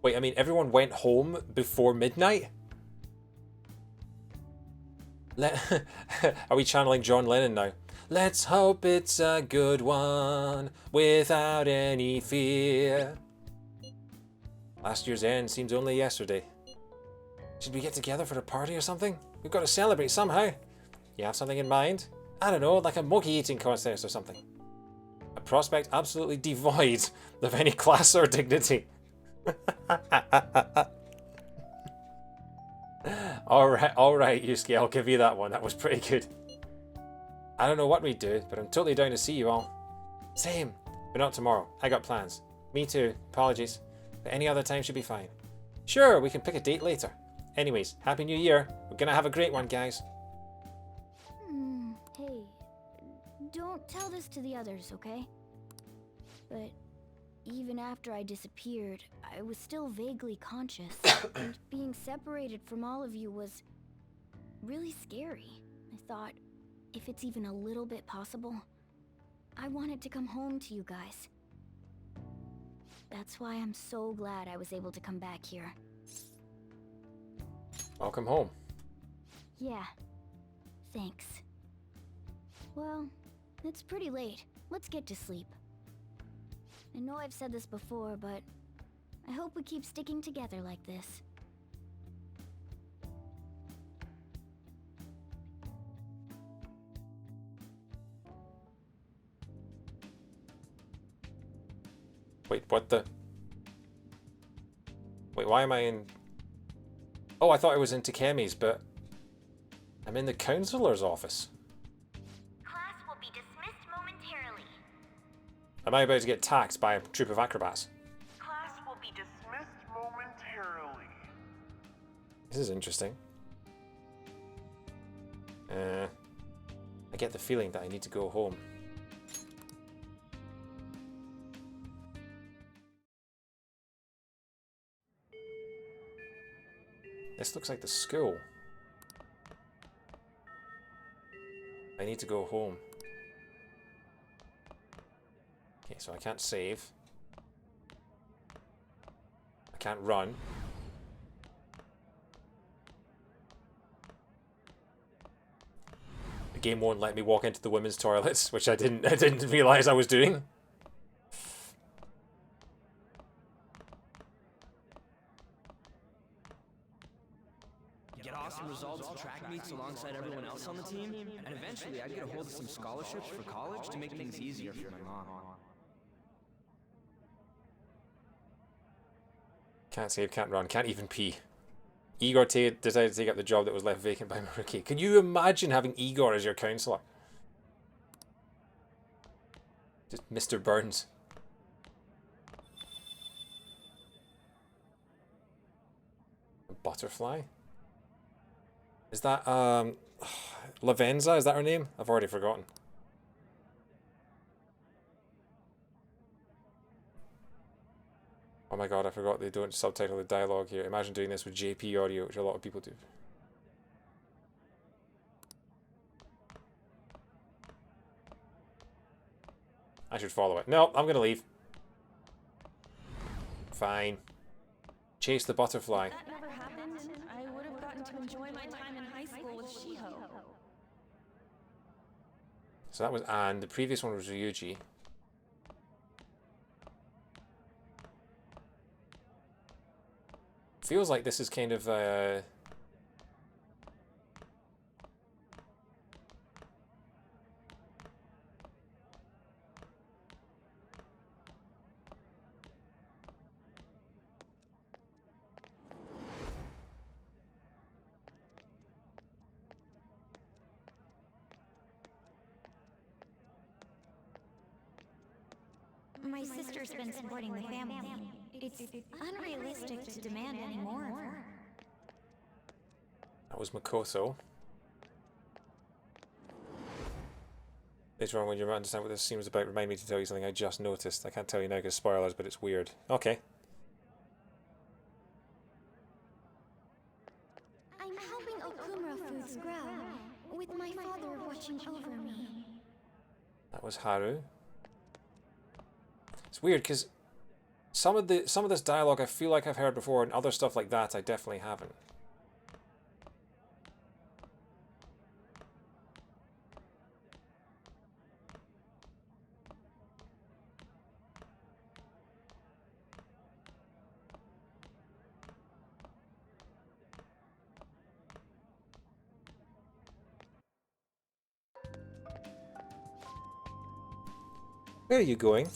Wait, I mean, everyone went home before midnight? Are we channeling John Lennon now? Let's hope it's a good one, without any fear. Last year's end seems only yesterday. Should we get together for a party or something? We've got to celebrate somehow. You have something in mind? I don't know, like a monkey eating contest or something. A prospect absolutely devoid of any class or dignity. Alright, Yusuke, I'll give you that one. That was pretty good. I don't know what we'd do, but I'm totally down to see you all. Same, but not tomorrow. I got plans. Me too, apologies. But any other time should be fine. Sure, we can pick a date later. Anyways, Happy New Year. We're gonna have a great one, guys. Hey, don't tell this to the others, okay? But even after I disappeared, I was still vaguely conscious, and being separated from all of you was really scary. I thought, if it's even a little bit possible, I wanted to come home to you guys. That's why I'm so glad I was able to come back here. Welcome home. Yeah, thanks. Well, it's pretty late. Let's get to sleep. I know I've said this before, but I hope we keep sticking together like this. Wait, what the... Wait, why am I in... Oh, I thought I was in Takemi's, but... I'm in the counselor's office. Class will be dismissed momentarily. Am I about to get taxed by a troop of acrobats? Class will be dismissed momentarily. This is interesting. I get the feeling that I need to go home. This looks like the school. I need to go home. Okay, so I can't save. I can't run. The game won't let me walk into the women's toilets, which I didn't realize I was doing. get awesome results at track meets alongside everyone else on the team, and eventually I'd get a hold of some scholarships for college to make things easier for my mom. Can't save, can't run, can't even pee. Igor decided to take up the job that was left vacant by Maruki. Can you imagine having Igor as your counselor? Just Mr. Burns. A butterfly? Is that, Lavenza? Is that her name? I've already forgotten. Oh my god, I forgot they don't subtitle the dialogue here. Imagine doing this with JP audio, which a lot of people do. I should follow it. No, I'm gonna leave. Fine. Chase the butterfly. If that never happened, I would have gotten to enjoy my time in high school with Shiho. So that was Anne. The previous one was Ryuji. Feels like this is kind of My sister's been supporting the family. It's unrealistic to demand any more of her. that was Makoto. Later on, when you understand what this scene was about, remind me to tell you something I just noticed. I can't tell you now because spoilers, but it's weird. Okay. I'm helping Okumura Foods grow, with my father watching over me. That was Haru. It's weird because some of this dialogue I feel like I've heard before, and other stuff like that I definitely haven't. Where are you going?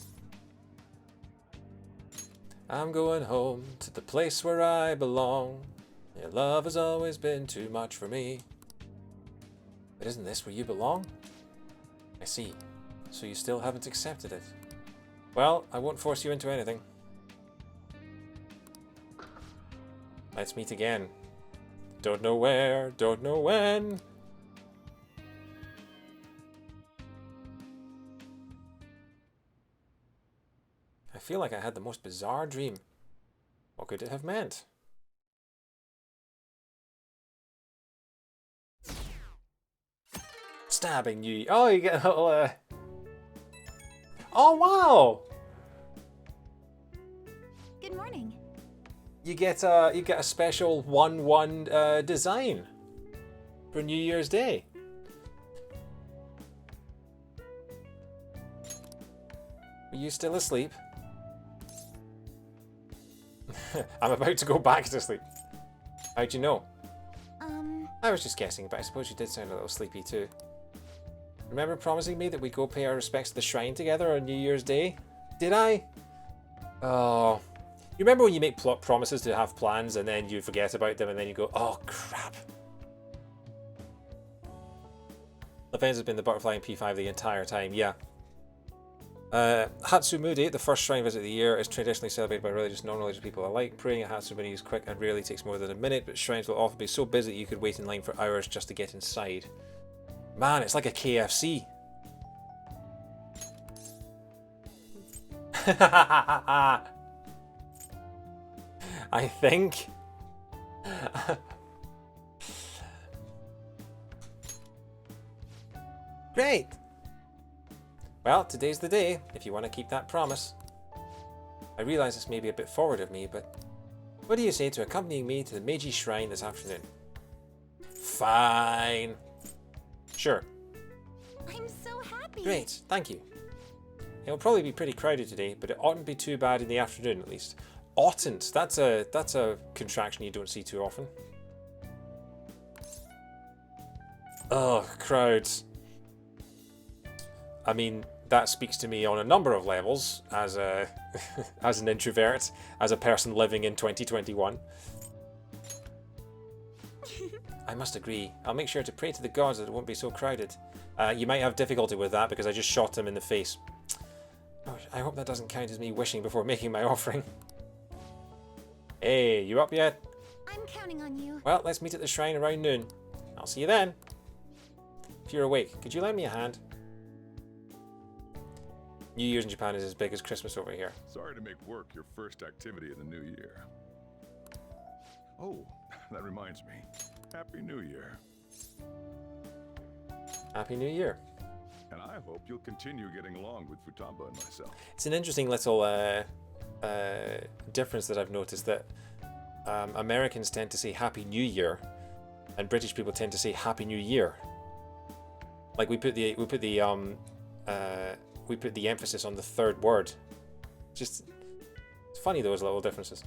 I'm going home to the place where I belong. Your love has always been too much for me. But isn't this where you belong? I see. So you still haven't accepted it. Well, I won't force you into anything. Let's meet again. Don't know where, don't know when. I feel like I had the most bizarre dream. What could it have meant? Stabbing you. Oh, you get a little, Oh, wow! Good morning. You get a special 1-1 design for New Year's Day. Are you still asleep? I'm about to go back to sleep. How'd you know? I was just guessing, but I suppose you did sound a little sleepy too. Remember promising me that we'd go pay our respects to the shrine together on New Year's Day? Did I? Oh. You remember when you make promises to have plans and then you forget about them and then you go, oh crap. Lavenza has been the butterfly in P5 the entire time, yeah. Hatsumudi, the first shrine visit of the year, is traditionally celebrated by religious and non-religious people alike. Praying at Hatsumudi is quick and rarely takes more than a minute, but shrines will often be so busy that you could wait in line for hours just to get inside. Man, it's like a KFC. I think. Great! Well, today's the day, if you want to keep that promise. I realise this may be a bit forward of me, but what do you say to accompanying me to the Meiji Shrine this afternoon? Fine. Sure. I'm so happy. Great, thank you. It'll probably be pretty crowded today, but it oughtn't be too bad in the afternoon at least. Oughtn't, that's a contraction you don't see too often. Ugh, crowds. I mean, that speaks to me on a number of levels as a as an introvert, as a person living in 2021. I must agree. I'll make sure to pray to the gods that it won't be so crowded. You might have difficulty with that because I just shot him in the face. Oh, I hope that doesn't count as me wishing before making my offering. Hey, you up yet? I'm counting on you. Well, let's meet at the shrine around noon. I'll see you then. If you're awake, could you lend me a hand? New Year's in Japan is as big as Christmas over here. Sorry to make work your first activity of the new year. Oh, that reminds me. Happy New Year. Happy New Year. And I hope you'll continue getting along with Futaba and myself. It's an interesting little difference that I've noticed, that Americans tend to say Happy New Year, and British people tend to say Happy New Year. Like we put the emphasis on the third word. Just it's funny, those little differences.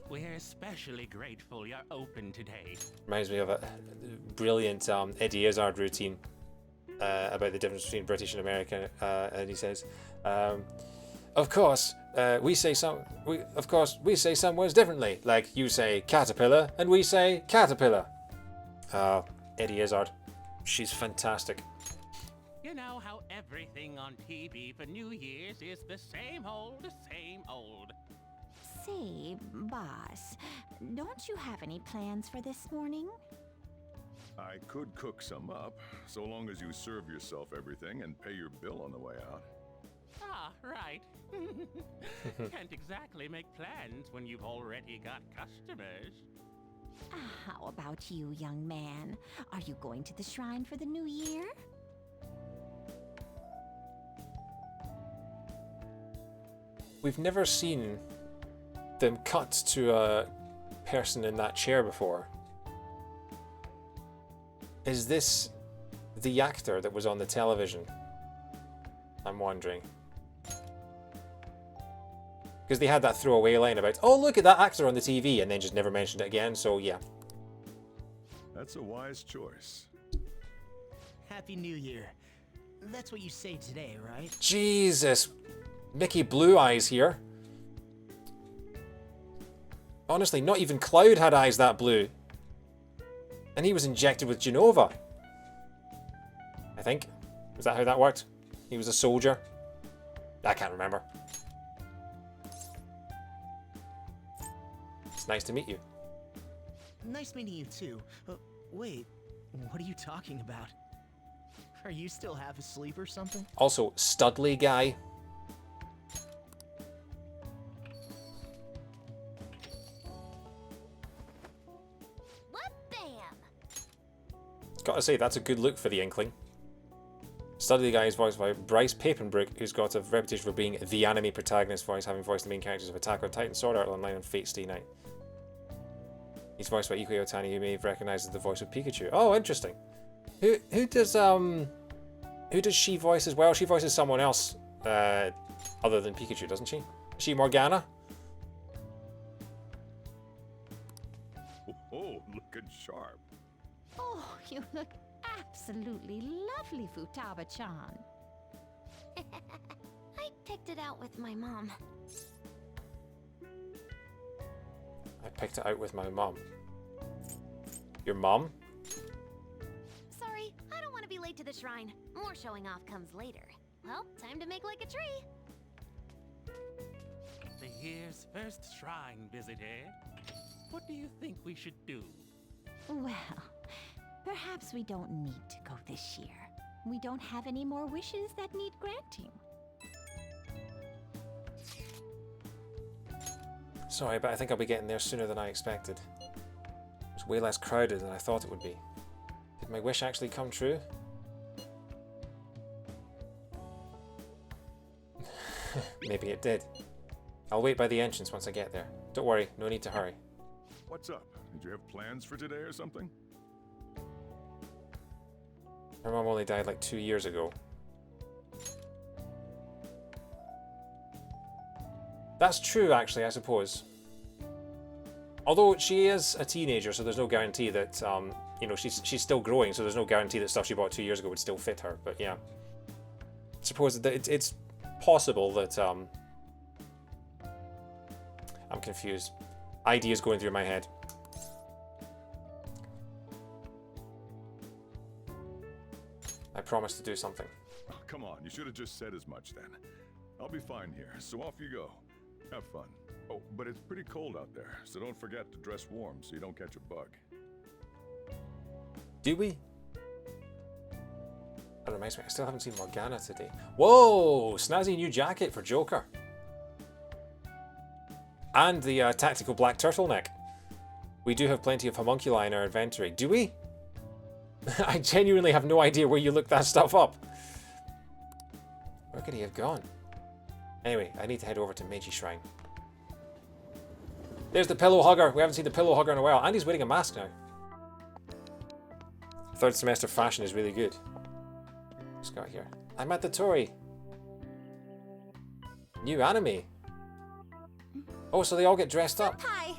We're especially grateful you're open today. Reminds me of a brilliant Eddie Izzard routine about the difference between British and American, and he says, "Of course, we say some words differently. Like you say caterpillar, and we say caterpillar." Eddie Izzard, she's fantastic. You know how everything on TV for New Year's is the same old, same old. Say, boss, don't you have any plans for this morning? I could cook some up, so long as you serve yourself everything and pay your bill on the way out. Ah, right. Can't exactly make plans when you've already got customers. How about you, young man? Are you going to the shrine for the new year? We've never seen them cut to a person in that chair before. Is this the actor that was on the television? I'm wondering. Because they had that throwaway line about, oh, look at that actor on the TV, and then just never mentioned it again, so yeah. That's a wise choice. Happy New Year. That's what you say today, right? Jesus. Mickey Blue Eyes here. Honestly, not even Cloud had eyes that blue. And he was injected with Genova. I think. Is that how that worked? He was a soldier? I can't remember. It's nice to meet you. Nice meeting you too. Wait, what are you talking about? Are you still half asleep or something? Also, Studley guy. Gotta say, that's a good look for the Inkling. Studley guy is voiced by Bryce Papenbrook, who's got a reputation for being the anime protagonist voice, having voiced the main characters of Attack on Titan, Sword Art Online, and Fate Stay Night. He's voiced by Iko Otani, who may have recognised as the voice of Pikachu. Oh, interesting. Who does she voice as well? She voices someone else other than Pikachu, doesn't she? Is she Morgana? Oh, looking sharp. Oh, you look absolutely lovely, Futaba-chan. I picked it out with my mom. I picked it out with my mom. Your mom? Sorry, I don't want to be late to the shrine. More showing off comes later. Well, time to make like a tree. The year's first shrine visit, eh? What do you think we should do? Well, perhaps we don't need to go this year. We don't have any more wishes that need granting. Sorry, but I think I'll be getting there sooner than I expected. It's way less crowded than I thought it would be. Did my wish actually come true? Maybe it did. I'll wait by the entrance once I get there. Don't worry, no need to hurry. What's up? Did you have plans for today or something? Her mom only died like 2 years ago. That's true, actually, I suppose. Although she is a teenager, so there's no guarantee that you know, she's still growing, so there's no guarantee that stuff she bought 2 years ago would still fit her. But yeah, I suppose that it's possible that I'm confused. Ideas going through my head. I promised to do something. Oh, come on, you should have just said as much then. I'll be fine here, so off you go. Have fun. Oh, but it's pretty cold out there, so don't forget to dress warm so you don't catch a bug. Do we? That reminds me, I still haven't seen Morgana today. Whoa! Snazzy new jacket for Joker. And the tactical black turtleneck. We do have plenty of homunculi in our inventory. Do we? I genuinely have no idea where you looked that stuff up. Where could he have gone? Anyway, I need to head over to Meiji Shrine. There's the pillow hugger. We haven't seen the pillow hugger in a while. And he's wearing a mask now. Third semester fashion is really good. What's got here? I'm at the Tory. New anime. Oh, so they all get dressed up. Hi.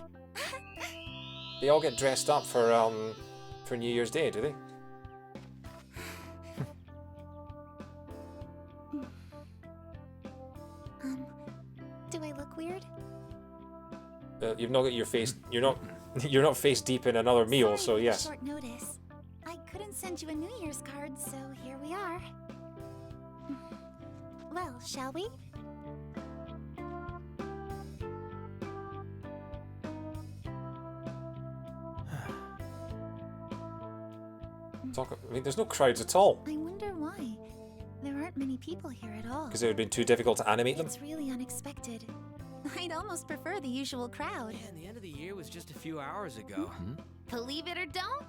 They all get dressed up for New Year's Day, do they? Do I look weird? You've not got your face. You're not face deep in another meal, so yes. Short notice. I couldn't send you a New Year's card, so here we are. Well, shall we? I mean, there's no crowds at all. I wonder why. There aren't many people here at all. Because it would have been too difficult to animate them. It's really unexpected. I'd almost prefer the usual crowd. Yeah, and the end of the year was just a few hours ago. Believe it or don't,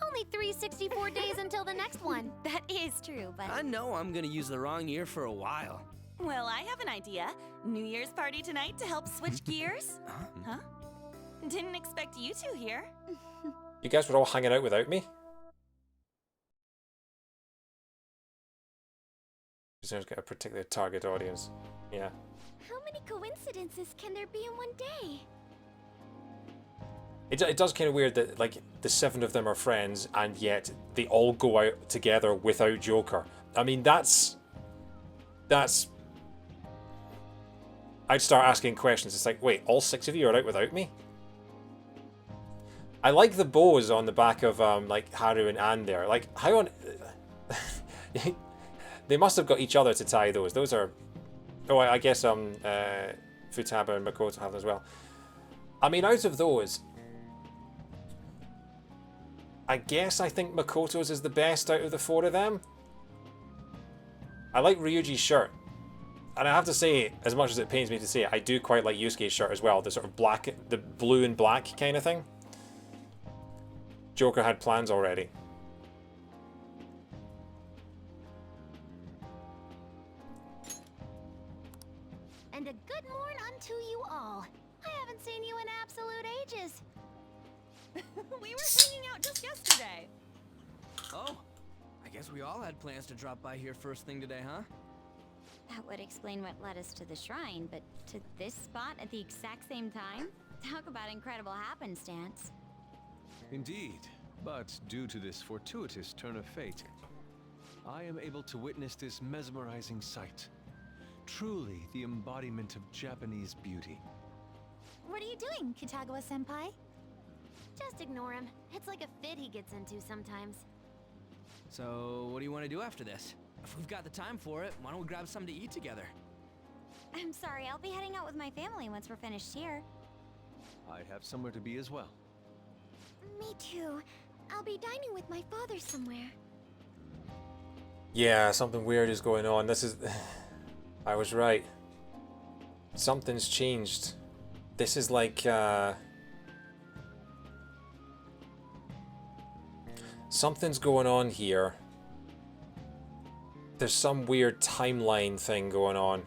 only 364 days until the next one. That is true, but... I know I'm gonna use the wrong year for a while. Well, I have an idea. New Year's party tonight to help switch gears? Huh? Didn't expect you two here. You guys were all hanging out without me? Presumes get a particular target audience. Yeah. How many coincidences can there be in one day? It does kind of weird that like the 7 of them are friends and yet they all go out together without Joker. I mean that's I'd start asking questions. It's like, wait, all 6 of you are out without me? I like the bows on the back of like Haru and Anne there. Like how on they must have got each other to tie those. Those are oh I guess Futaba and Makoto have them as well. I mean out of those I guess I think Makoto's is the best out of the 4 of them. I like Ryuji's shirt. And I have to say, as much as it pains me to say it, I do quite like Yusuke's shirt as well. The sort of black, the blue and black kind of thing. Joker had plans already. And a good morn unto you all. I haven't seen you in absolute ages. We were hanging out just yesterday. Oh, I guess we all had plans to drop by here first thing today, huh? That would explain what led us to the shrine, but to this spot at the exact same time? Talk about incredible happenstance. Indeed, but due to this fortuitous turn of fate, I am able to witness this mesmerizing sight. Truly the embodiment of Japanese beauty. What are you doing, Kitagawa-senpai? Just ignore him. It's like a fit he gets into sometimes. So, what do you want to do after this? If we've got the time for it, why don't we grab something to eat together? I'm sorry, I'll be heading out with my family once we're finished here. I have somewhere to be as well. Me too. I'll be dining with my father somewhere. Yeah, something weird is going on. This is... I was right. Something's changed. This is like, something's going on here. There's some weird timeline thing going on.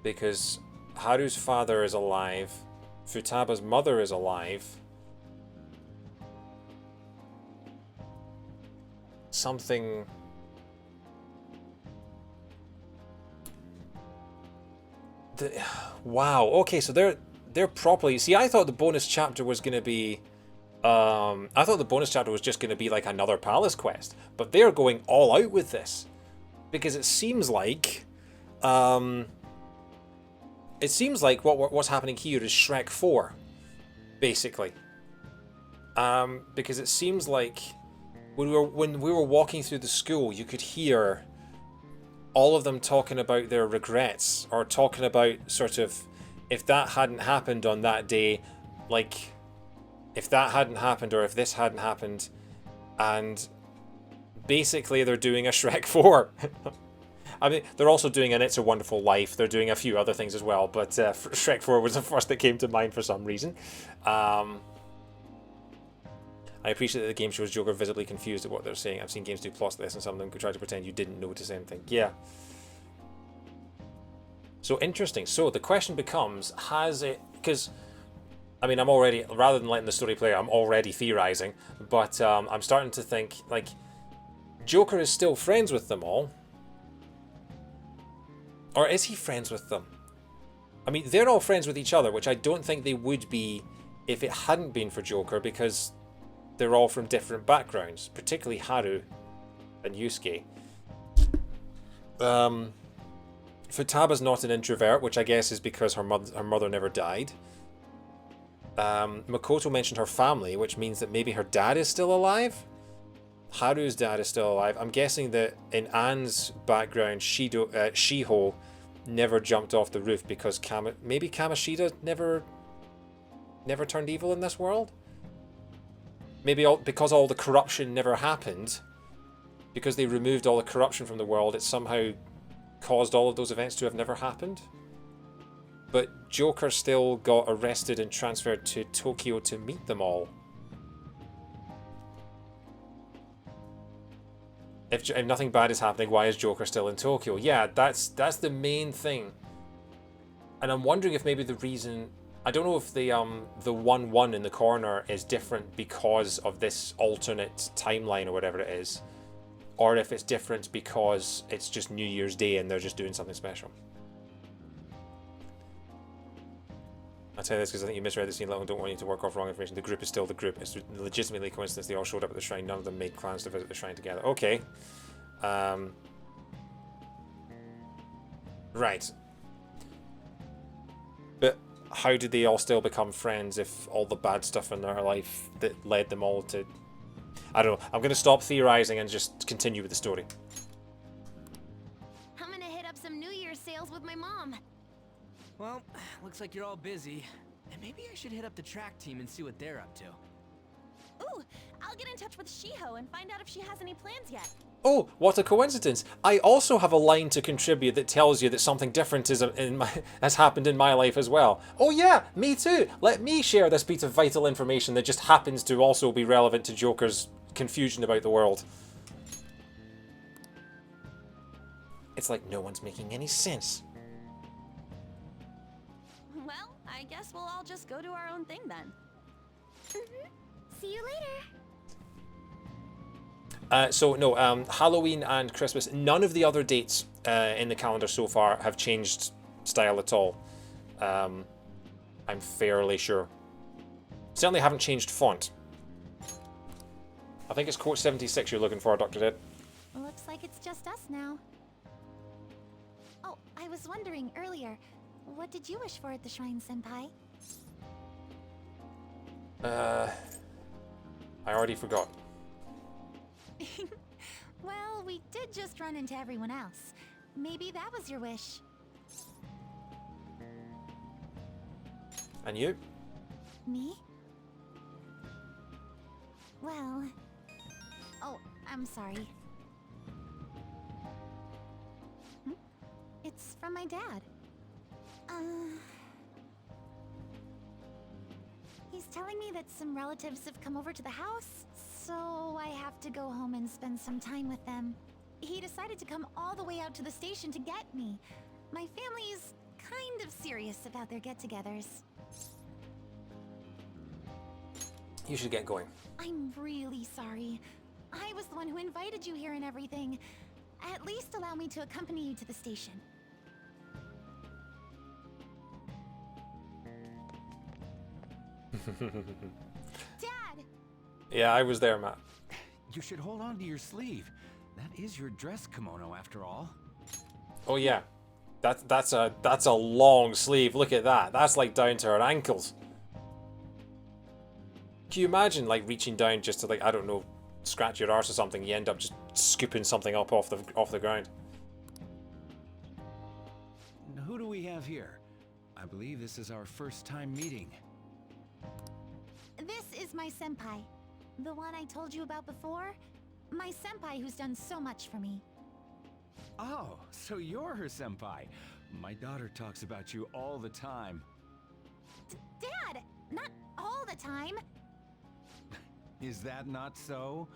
Because Haru's father is alive. Futaba's mother is alive. Something... Wow, okay, so they're properly... See, I thought the bonus chapter was going to be I thought the bonus chapter was just going to be like another palace quest, but they're going all out with this because it seems like what's happening here is Shrek 4, basically. Because it seems like when we were walking through the school, you could hear all of them talking about their regrets, or talking about sort of if that hadn't happened on that day, like if that hadn't happened or if this hadn't happened, and basically they're doing a Shrek 4. I mean, they're also doing an It's a Wonderful Life. They're doing a few other things as well, but Shrek 4 was the first that came to mind for some reason. I appreciate that the game shows Joker visibly confused at what they're saying. I've seen games do plots like this, and some of them could try to pretend you didn't notice anything. Yeah. So interesting. So the question becomes, has it... Because, I mean, I'm already... Rather than letting the story play, I'm already theorizing. But I'm starting to think, like, Joker is still friends with them all. Or is he friends with them? I mean, they're all friends with each other, which I don't think they would be if it hadn't been for Joker, because they're all from different backgrounds, particularly Haru and Yusuke. Futaba's not an introvert, which I guess is because her mother never died. Makoto mentioned her family, which means that maybe her dad is still alive? Haru's dad is still alive. I'm guessing that in Anne's background, Shiho never jumped off the roof because maybe Kamoshida never turned evil in this world? Maybe because all the corruption never happened, because they removed all the corruption from the world, it somehow caused all of those events to have never happened. But Joker still got arrested and transferred to Tokyo to meet them all. If nothing bad is happening, why is Joker still in Tokyo? Yeah, that's the main thing. And I'm wondering if maybe the reason... I don't know if the 1-1 in the corner is different because of this alternate timeline or whatever it is, or if it's different because it's just New Year's Day and they're just doing something special. I'll tell you this because I think you misread the scene. I don't want you to work off wrong information. The group is still the group. It's legitimately a coincidence they all showed up at the shrine. None of them made plans to visit the shrine together. Okay. Right. But how did they all still become friends if all the bad stuff in their life that led them all to... I don't know. I'm going to stop theorizing and just continue with the story. I'm gonna hit up some New Year's sales with my mom. Well, looks like you're all busy. And maybe I should hit up the track team and see what they're up to. Ooh, I'll get in touch with Shiho and find out if she has any plans yet. Oh, what a coincidence. I also have a line to contribute that tells you that something different has happened in my life as well. Oh yeah, me too. Let me share this piece of vital information that just happens to also be relevant to Joker's confusion about the world. It's like no one's making any sense. Well, I guess we'll all just go do our own thing then. See you later. Halloween and Christmas, none of the other dates in the calendar so far have changed style at all. I'm fairly sure. Certainly haven't changed font. I think it's quote 76 you're looking for, Dr. Dead. Looks like it's just us now. Oh, I was wondering earlier, what did you wish for at the shrine, Senpai? I already forgot. Well, we did just run into everyone else. Maybe that was your wish. And you? Me? Well... Oh, I'm sorry. It's from my dad. He's telling me that some relatives have come over to the house, so I have to go home and spend some time with them. He decided to come all the way out to the station to get me. My family's kind of serious about their get-togethers. You should get going. I'm really sorry. I was the one who invited you here and everything. At least allow me to accompany you to the station. Dad! Yeah, I was there, Matt. You should hold on to your sleeve. That is your dress kimono, after all. Oh yeah, that's a long sleeve. Look at that. That's like down to her ankles. Can you imagine like reaching down just to like, I don't know, scratch your arse or something? You end up just scooping something up off the ground. Who do we have here? I believe this is our first time meeting. This is my senpai. The one I told you about before. My senpai who's done so much for me. Oh, so you're her senpai. My daughter talks about you all the time. Dad! Not all the time. Is that not so?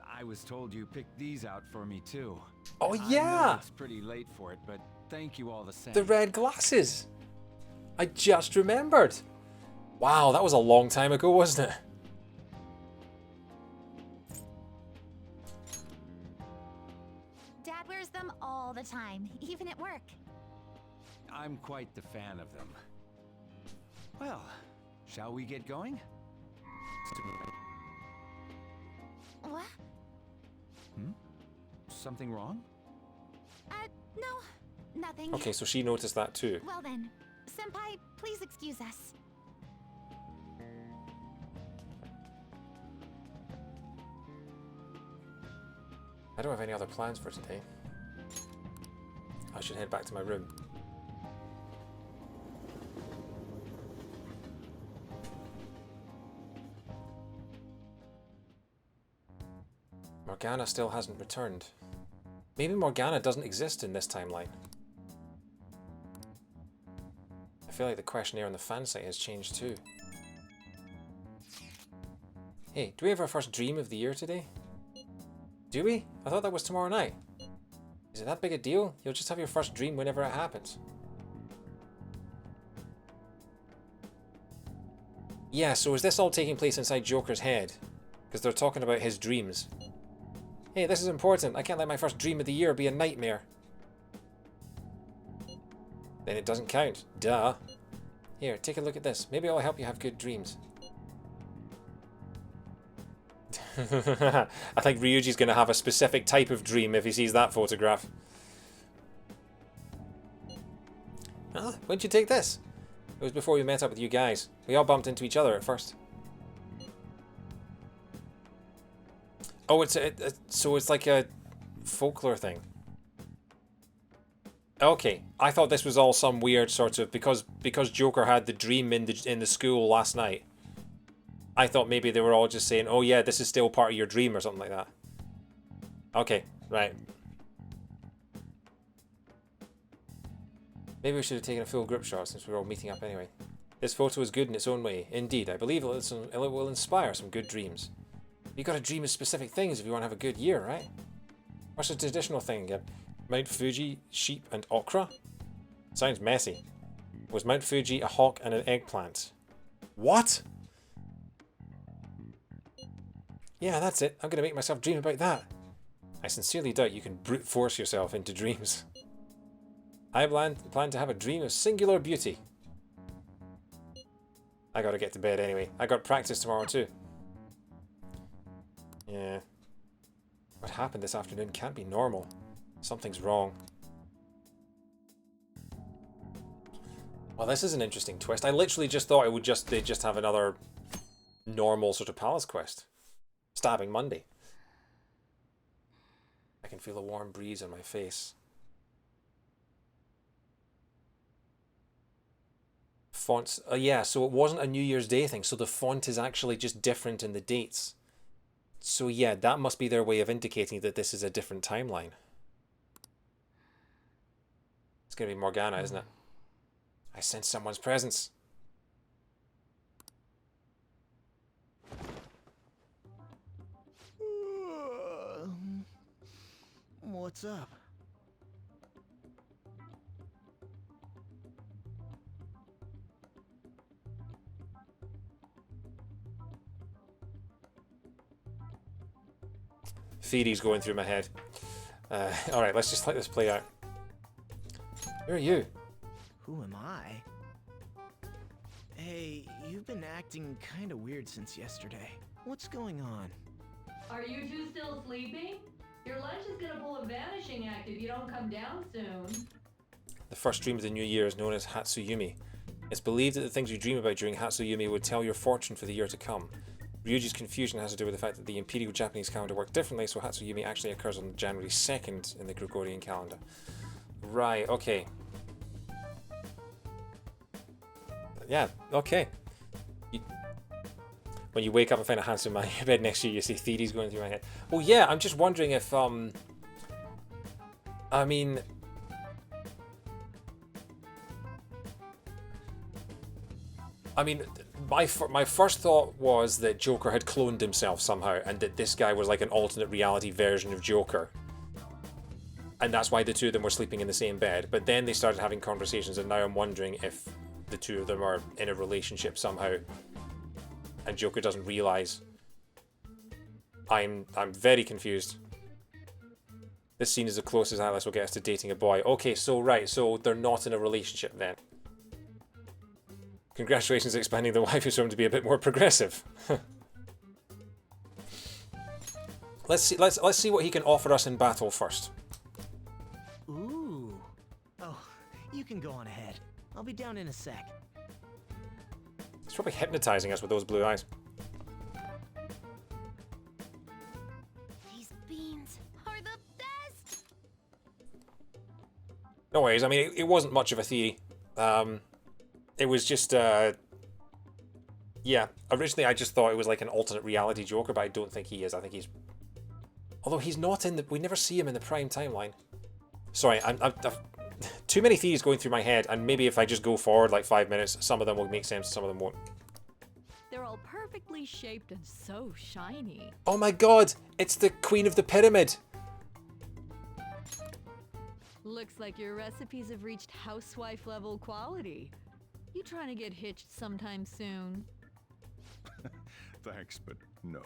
I was told you picked these out for me too. Oh I know yeah! it's pretty late for it, but thank you all the same. The red glasses! I just remembered! Wow, that was a long time ago, wasn't it? Dad wears them all the time, even at work. I'm quite the fan of them. Well, shall we get going? What? Something wrong? No, nothing. Okay, so she noticed that too. Well then, senpai, please excuse us. I don't have any other plans for today. I should head back to my room. Morgana still hasn't returned. Maybe Morgana doesn't exist in this timeline. I feel like the questionnaire on the fan site has changed too. Hey, do we have our first dream of the year today? Do we? I thought that was tomorrow night. Is it that big a deal? You'll just have your first dream whenever it happens. Yeah, so is this all taking place inside Joker's head? Because they're talking about his dreams. Hey, this is important. I can't let my first dream of the year be a nightmare. Then it doesn't count. Duh. Here, take a look at this. Maybe it'll help you have good dreams. I think Ryuji's going to have a specific type of dream if he sees that photograph. Ah, when'd you take this? It was before we met up with you guys. We all bumped into each other at first. Oh, so it's like a folklore thing. Okay, I thought this was all some weird sort of because Joker had the dream in the school last night. I thought maybe they were all just saying, "Oh yeah, this is still part of your dream" or something like that. Okay, right. Maybe we should have taken a full group shot since we're all meeting up anyway. This photo is good in its own way. Indeed, I believe it will inspire some good dreams. You gotta dream of specific things if you want to have a good year, right? What's the traditional thing again? Mount Fuji, sheep, and okra? Sounds messy. Was Mount Fuji a hawk and an eggplant? What? Yeah, that's it. I'm gonna make myself dream about that. I sincerely doubt you can brute force yourself into dreams. I plan to have a dream of singular beauty. I gotta get to bed anyway. I got practice tomorrow too. Yeah. What happened this afternoon can't be normal. Something's wrong. Well, this is an interesting twist. I literally just thought they'd just have another normal sort of palace quest. Stabbing Monday. I can feel a warm breeze on my face. Fonts, yeah, so it wasn't a New Year's Day thing, so the font is actually just different in the dates. So yeah, that must be their way of indicating that this is a different timeline. It's gonna be Morgana, isn't it? I sense someone's presence. What's up? Theories going through my head. Alright, let's just let this play out. Who are you? Who am I? Hey, you You've been acting kind of weird since yesterday. What's going on? Are you two still sleeping? Your lunch is gonna pull a vanishing act if you don't come down soon. The first dream of the new year is known as Hatsuyumi. It's believed that the things you dream about during Hatsuyumi would tell your fortune for the year to come. Ryuji's confusion has to do with the fact that the Imperial Japanese calendar worked differently, so Hatsuyumi actually occurs on January 2nd in the Gregorian calendar. Right, okay. Yeah, okay. When you wake up and find a handsome man in your bed next to you, you see theories going through my head. Well, yeah, I'm just wondering if, I mean... my first thought was that Joker had cloned himself somehow, and that this guy was like an alternate reality version of Joker. And that's why the two of them were sleeping in the same bed. But then they started having conversations, and now I'm wondering if the two of them are in a relationship somehow. And Joker doesn't realise. I'm very confused. This scene is the closest Alice will get us to dating a boy. Okay, so right, so they're not in a relationship then. Congratulations expanding the waifu zone to be a bit more progressive. Let's see what he can offer us in battle first. Ooh. Oh, you can go on ahead. I'll be down in a sec. He's probably hypnotizing us with those blue eyes. These beans are the best! No worries, I mean, it wasn't much of a theory. It was just, yeah, originally I just thought it was like an alternate reality Joker, but I don't think he is. I think he's... Although he's not in the... We never see him in the Prime timeline. Sorry, I've too many theories going through my head, and maybe if I just go forward like 5 minutes, some of them will make sense, some of them won't. They're all perfectly shaped and so shiny. Oh my god! It's the Queen of the Pyramid! Looks like your recipes have reached housewife level quality. You trying to get hitched sometime soon? Thanks, but no.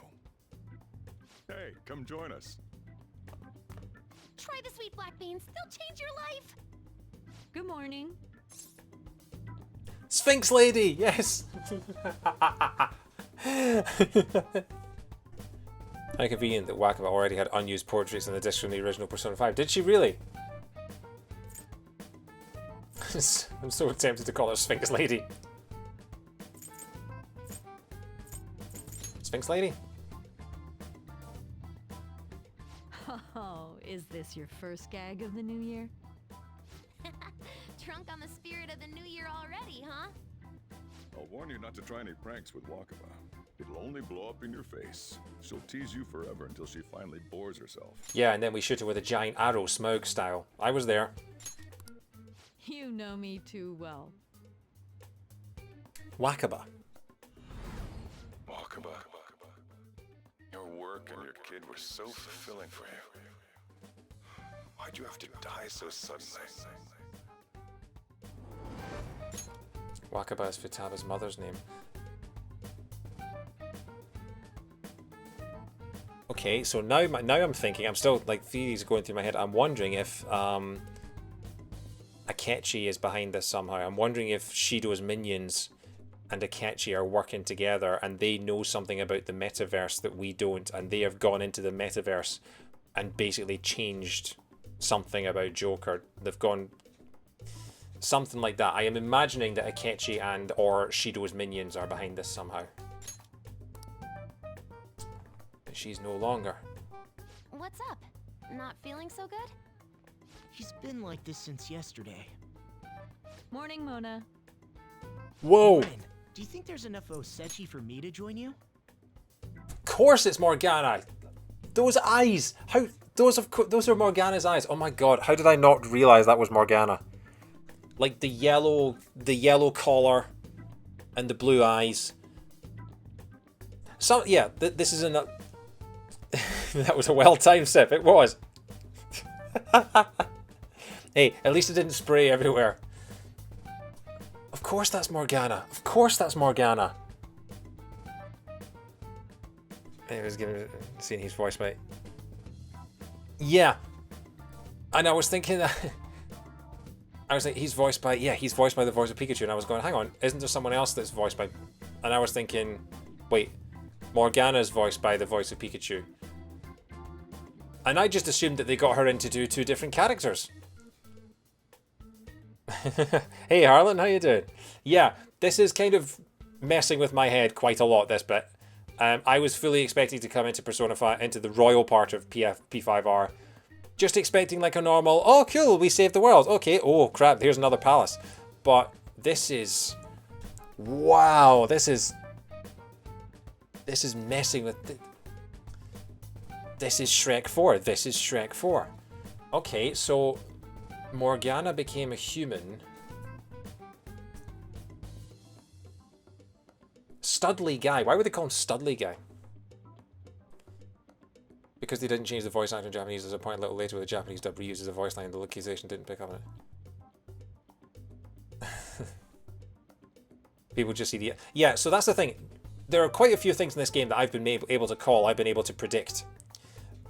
Hey, come join us. Try the sweet black beans. They'll change your life. Good morning. Sphinx Lady! Yes! How convenient that Wakaba already had unused portraits in the disc from the original Persona 5. Did she really? I'm so tempted to call her Sphinx Lady. Sphinx Lady? Oh, is this your first gag of the new year? Drunk on the spirit of the new year already, huh? I'll warn you not to try any pranks with Wakaba. It'll only blow up in your face. She'll tease you forever until she finally bores herself. Yeah, and then we shoot her with a giant arrow, Smaug style. I was there. You know me too well. Wakaba. Wakaba. Your work and your kid were so fulfilling for you. Why'd you have to die so suddenly? Wakaba is Futaba's mother's name. Okay, so now I'm thinking, I'm still, like, theories going through my head. I'm wondering if Akechi is behind this somehow. I'm wondering if Shido's minions and Akechi are working together and they know something about the metaverse that we don't, and they have gone into the metaverse and basically changed something about Joker. They've gone... something like that. I am imagining that Akechi and or Shido's minions are behind this somehow. But she's no longer. What's up? Not feeling so good? He's been like this since yesterday. Morning, Mona. Whoa! Ryan, do you think there's enough Osechi for me to join you? Of course it's Morgana! Those eyes! How... Those are Morgana's eyes. Oh my god, how did I not realise that was Morgana? Like the yellow collar and the blue eyes. So yeah, this is an... That was a well-timed sip, it was. Hey, at least it didn't spray everywhere. Of course that's Morgana. Of course that's Morgana. He was seeing his voice, mate. Yeah. And I was thinking that... I was like, he's voiced by the voice of Pikachu. And I was going, hang on, isn't there someone else that's voiced by And I was thinking, wait, Morgana's voiced by the voice of Pikachu. And I just assumed that they got her in to do 2 different characters. Hey Harlan, how you doing? Yeah, this is kind of messing with my head quite a lot, this bit. I was fully expecting to come into Persona 5, into the royal part of P5R. Just expecting like a normal, oh cool, we saved the world. Okay, oh crap, here's another palace. But this is... Wow, this is messing with... This is Shrek 4. This is Shrek 4. Okay, so Morgana became a human. Studley Guy. Why would they call him Studley Guy? Because they didn't change the voice actor in Japanese. There's a point a little later where the Japanese dub reuses a voice line the localization didn't pick up on it. People just see the... Yeah, so that's the thing. There are quite a few things in this game that I've been able to call, I've been able to predict.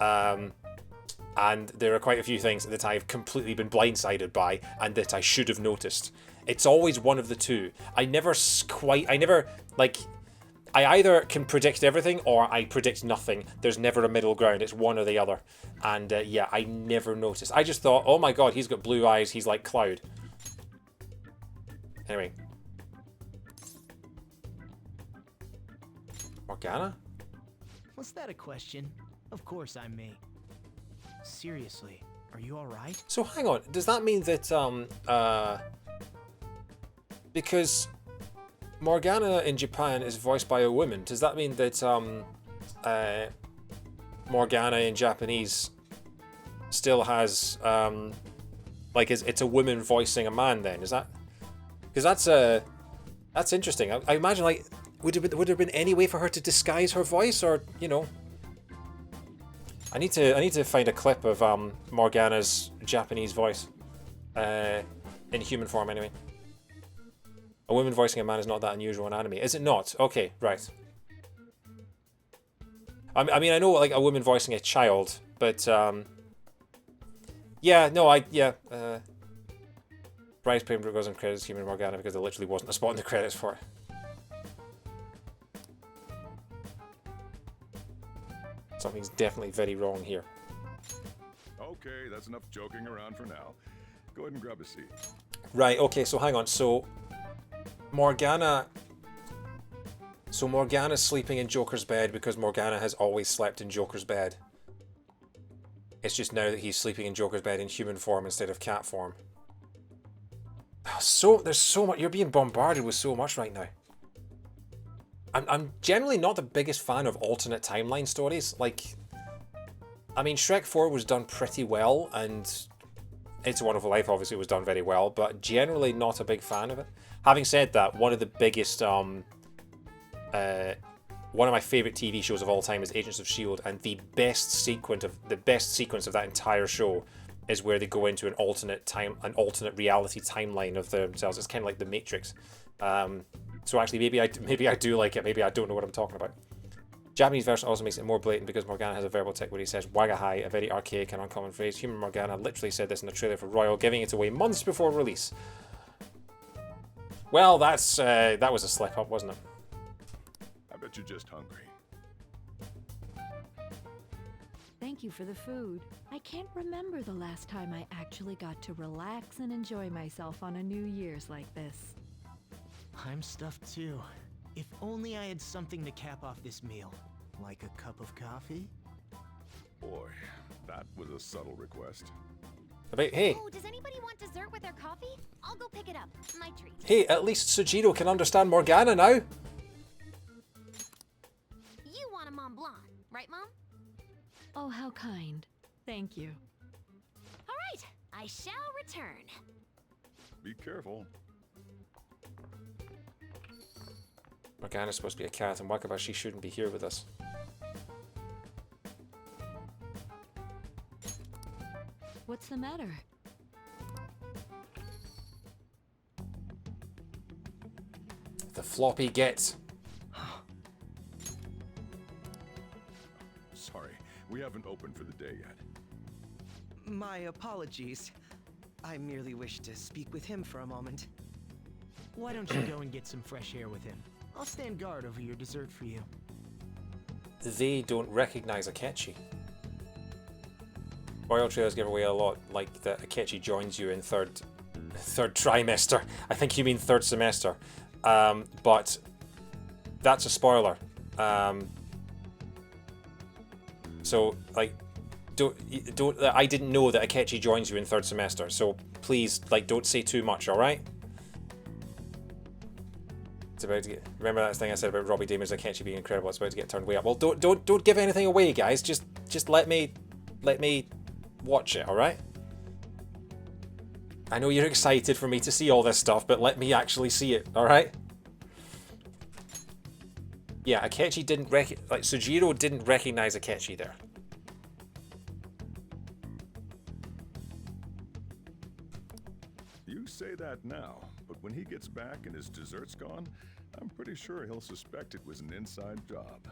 And there are quite a few things that I've completely been blindsided by and that I should have noticed. It's always one of the two. I never, like... I either can predict everything or I predict nothing. There's never a middle ground. It's one or the other. And yeah, I never noticed. I just thought, oh my god, he's got blue eyes. He's like Cloud. Anyway. Morgana? Was that a question? Of course I'm me. Seriously, are you alright? So hang on, does that mean that, because Morgana in Japan is voiced by a woman, does that mean that, Morgana in Japanese still has, like, it's a woman voicing a man then? Is that... Because that's interesting. I imagine, like, would there have been any way for her to disguise her voice, or, you know... I need to find a clip of Morgana's Japanese voice, in human form anyway. A woman voicing a man is not that unusual in anime, is it not? Okay, right. I mean, I know like a woman voicing a child, but yeah, no, Bryce Pembroke goes in credits human Morgana because there literally wasn't a spot in the credits for it. Something's definitely very wrong here. Okay, that's enough joking around for now. Go ahead and grab a seat. Right, okay, so hang on. So Morgana's sleeping in Joker's bed because Morgana has always slept in Joker's bed. It's just now that he's sleeping in Joker's bed in human form instead of cat form. There's so much. You're being bombarded with so much right now. I'm generally not the biggest fan of alternate timeline stories. Like, I mean, Shrek 4 was done pretty well, and It's a Wonderful Life obviously was done very well, but generally not a big fan of it. Having said that, one of the biggest, one of my favorite TV shows of all time is Agents of S.H.I.E.L.D., and the best sequence of that entire show is where they go into an alternate reality timeline of themselves. It's kind of like The Matrix. So actually, maybe I do like it. Maybe I don't know what I'm talking about. Japanese version also makes it more blatant because Morgana has a verbal tick where he says "wagahai," a very archaic and uncommon phrase. Human Morgana literally said this in the trailer for Royal, giving it away months before release. Well, that was a slip up, wasn't it? I bet you're just hungry. Thank you for the food. I can't remember the last time I actually got to relax and enjoy myself on a New Year's like this. I'm stuffed too. If only I had something to cap off this meal. Like a cup of coffee? Boy, that was a subtle request. Hey. Oh, does anybody want dessert with their coffee? I'll go pick it up. My treat. Hey, at least Sujiro can understand Morgana now. You want a Mont Blanc, right, Mom? Oh, how kind. Thank you. All right, I shall return. Be careful. Morgana's supposed to be a cat, and Wakabashi shouldn't be here with us. What's the matter? The floppy gets. Sorry, we haven't opened for the day yet. My apologies. I merely wish to speak with him for a moment. Why don't you go and get some fresh air with him? I'll stand guard over your dessert for you. They don't recognize Akechi. Royal trailers give away a lot, like that Akechi joins you in third trimester. I think you mean third semester. But that's a spoiler. So like, don't. I didn't know that Akechi joins you in third semester. So please, like, don't say too much. All right. It's about to get. Remember that thing I said about Robbie Damon's Akechi being incredible. It's about to get turned way up. Well, don't give anything away, guys. Just let me watch it. All right. I know you're excited for me to see all this stuff, but let me actually see it. All right. Yeah, Akechi didn't Sujiro didn't recognize Akechi there. You say that now, but when he gets back and his dessert's gone, I'm pretty sure he'll suspect it was an inside job.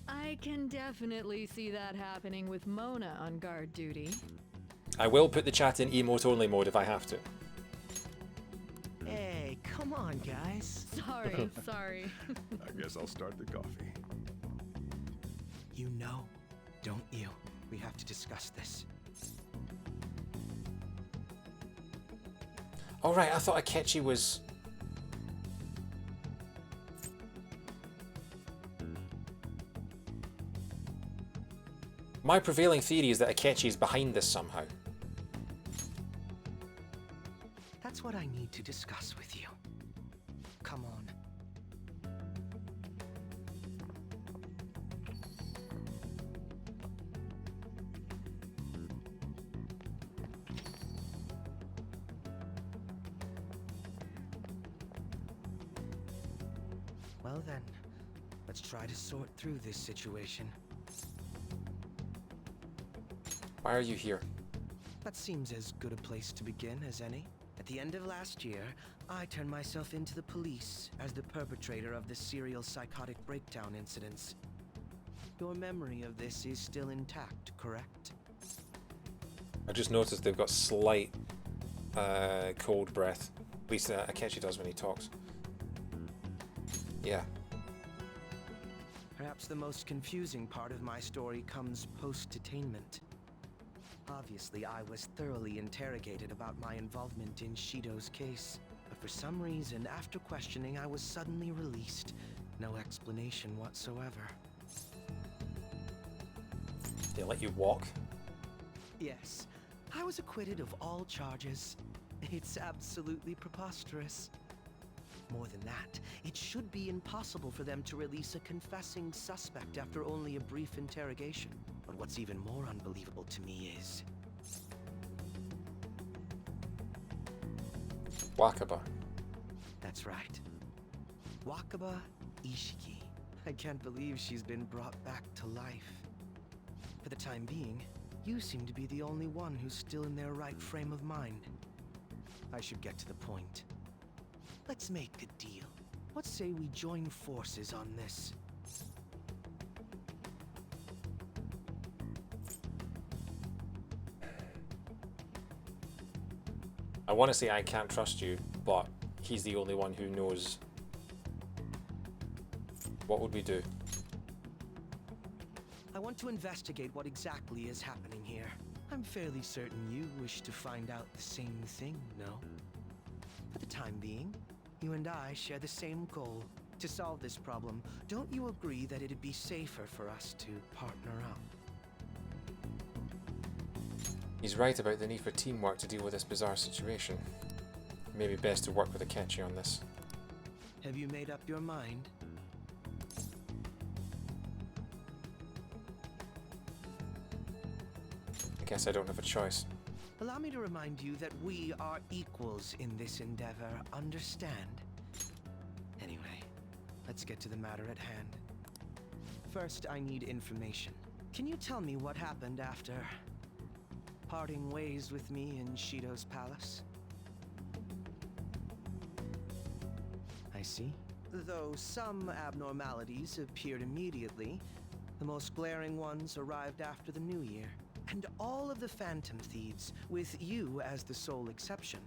I can definitely see that happening with Mona on guard duty. I will put the chat in emote only mode if I have to. Hey, come on, guys. Sorry. I guess I'll start the coffee. You know, don't you? We have to discuss this. All right, I thought Akechi was. My prevailing theory is that Akechi is behind this somehow. That's what I need to discuss with you. Come on. Well then, let's try to sort through this situation. Why are you here? That seems as good a place to begin as any. At the end of last year, I turned myself into the police as the perpetrator of the serial psychotic breakdown incidents. Your memory of this is still intact, correct? I just noticed they've got slight cold breath. At least Akechi does when he talks. Yeah. Perhaps the most confusing part of my story comes post-detainment. Obviously, I was thoroughly interrogated about my involvement in Shido's case, but for some reason, after questioning, I was suddenly released. No explanation whatsoever. They let you walk? Yes, I was acquitted of all charges. It's absolutely preposterous. More than that, it should be impossible for them to release a confessing suspect after only a brief interrogation. But what's even more unbelievable to me is... Wakaba. That's right. Wakaba Ishiki. I can't believe she's been brought back to life. For the time being, you seem to be the only one who's still in their right frame of mind. I should get to the point. Let's make a deal. What say we join forces on this? I want to say I can't trust you, but he's the only one who knows. What would we do? I want to investigate what exactly is happening here. I'm fairly certain you wish to find out the same thing, no? For the time being, you and I share the same goal. To solve this problem, don't you agree that it'd be safer for us to partner up? He's right about the need for teamwork to deal with this bizarre situation. Maybe best to work with Akechi on this. Have you made up your mind? I guess I don't have a choice. Allow me to remind you that we are equals in this endeavor, understand? Anyway, let's get to the matter at hand. First, I need information. Can you tell me what happened after parting ways with me in Shido's palace? I see. Though some abnormalities appeared immediately, the most glaring ones arrived after the new year. And all of the Phantom Thieves, with you as the sole exception,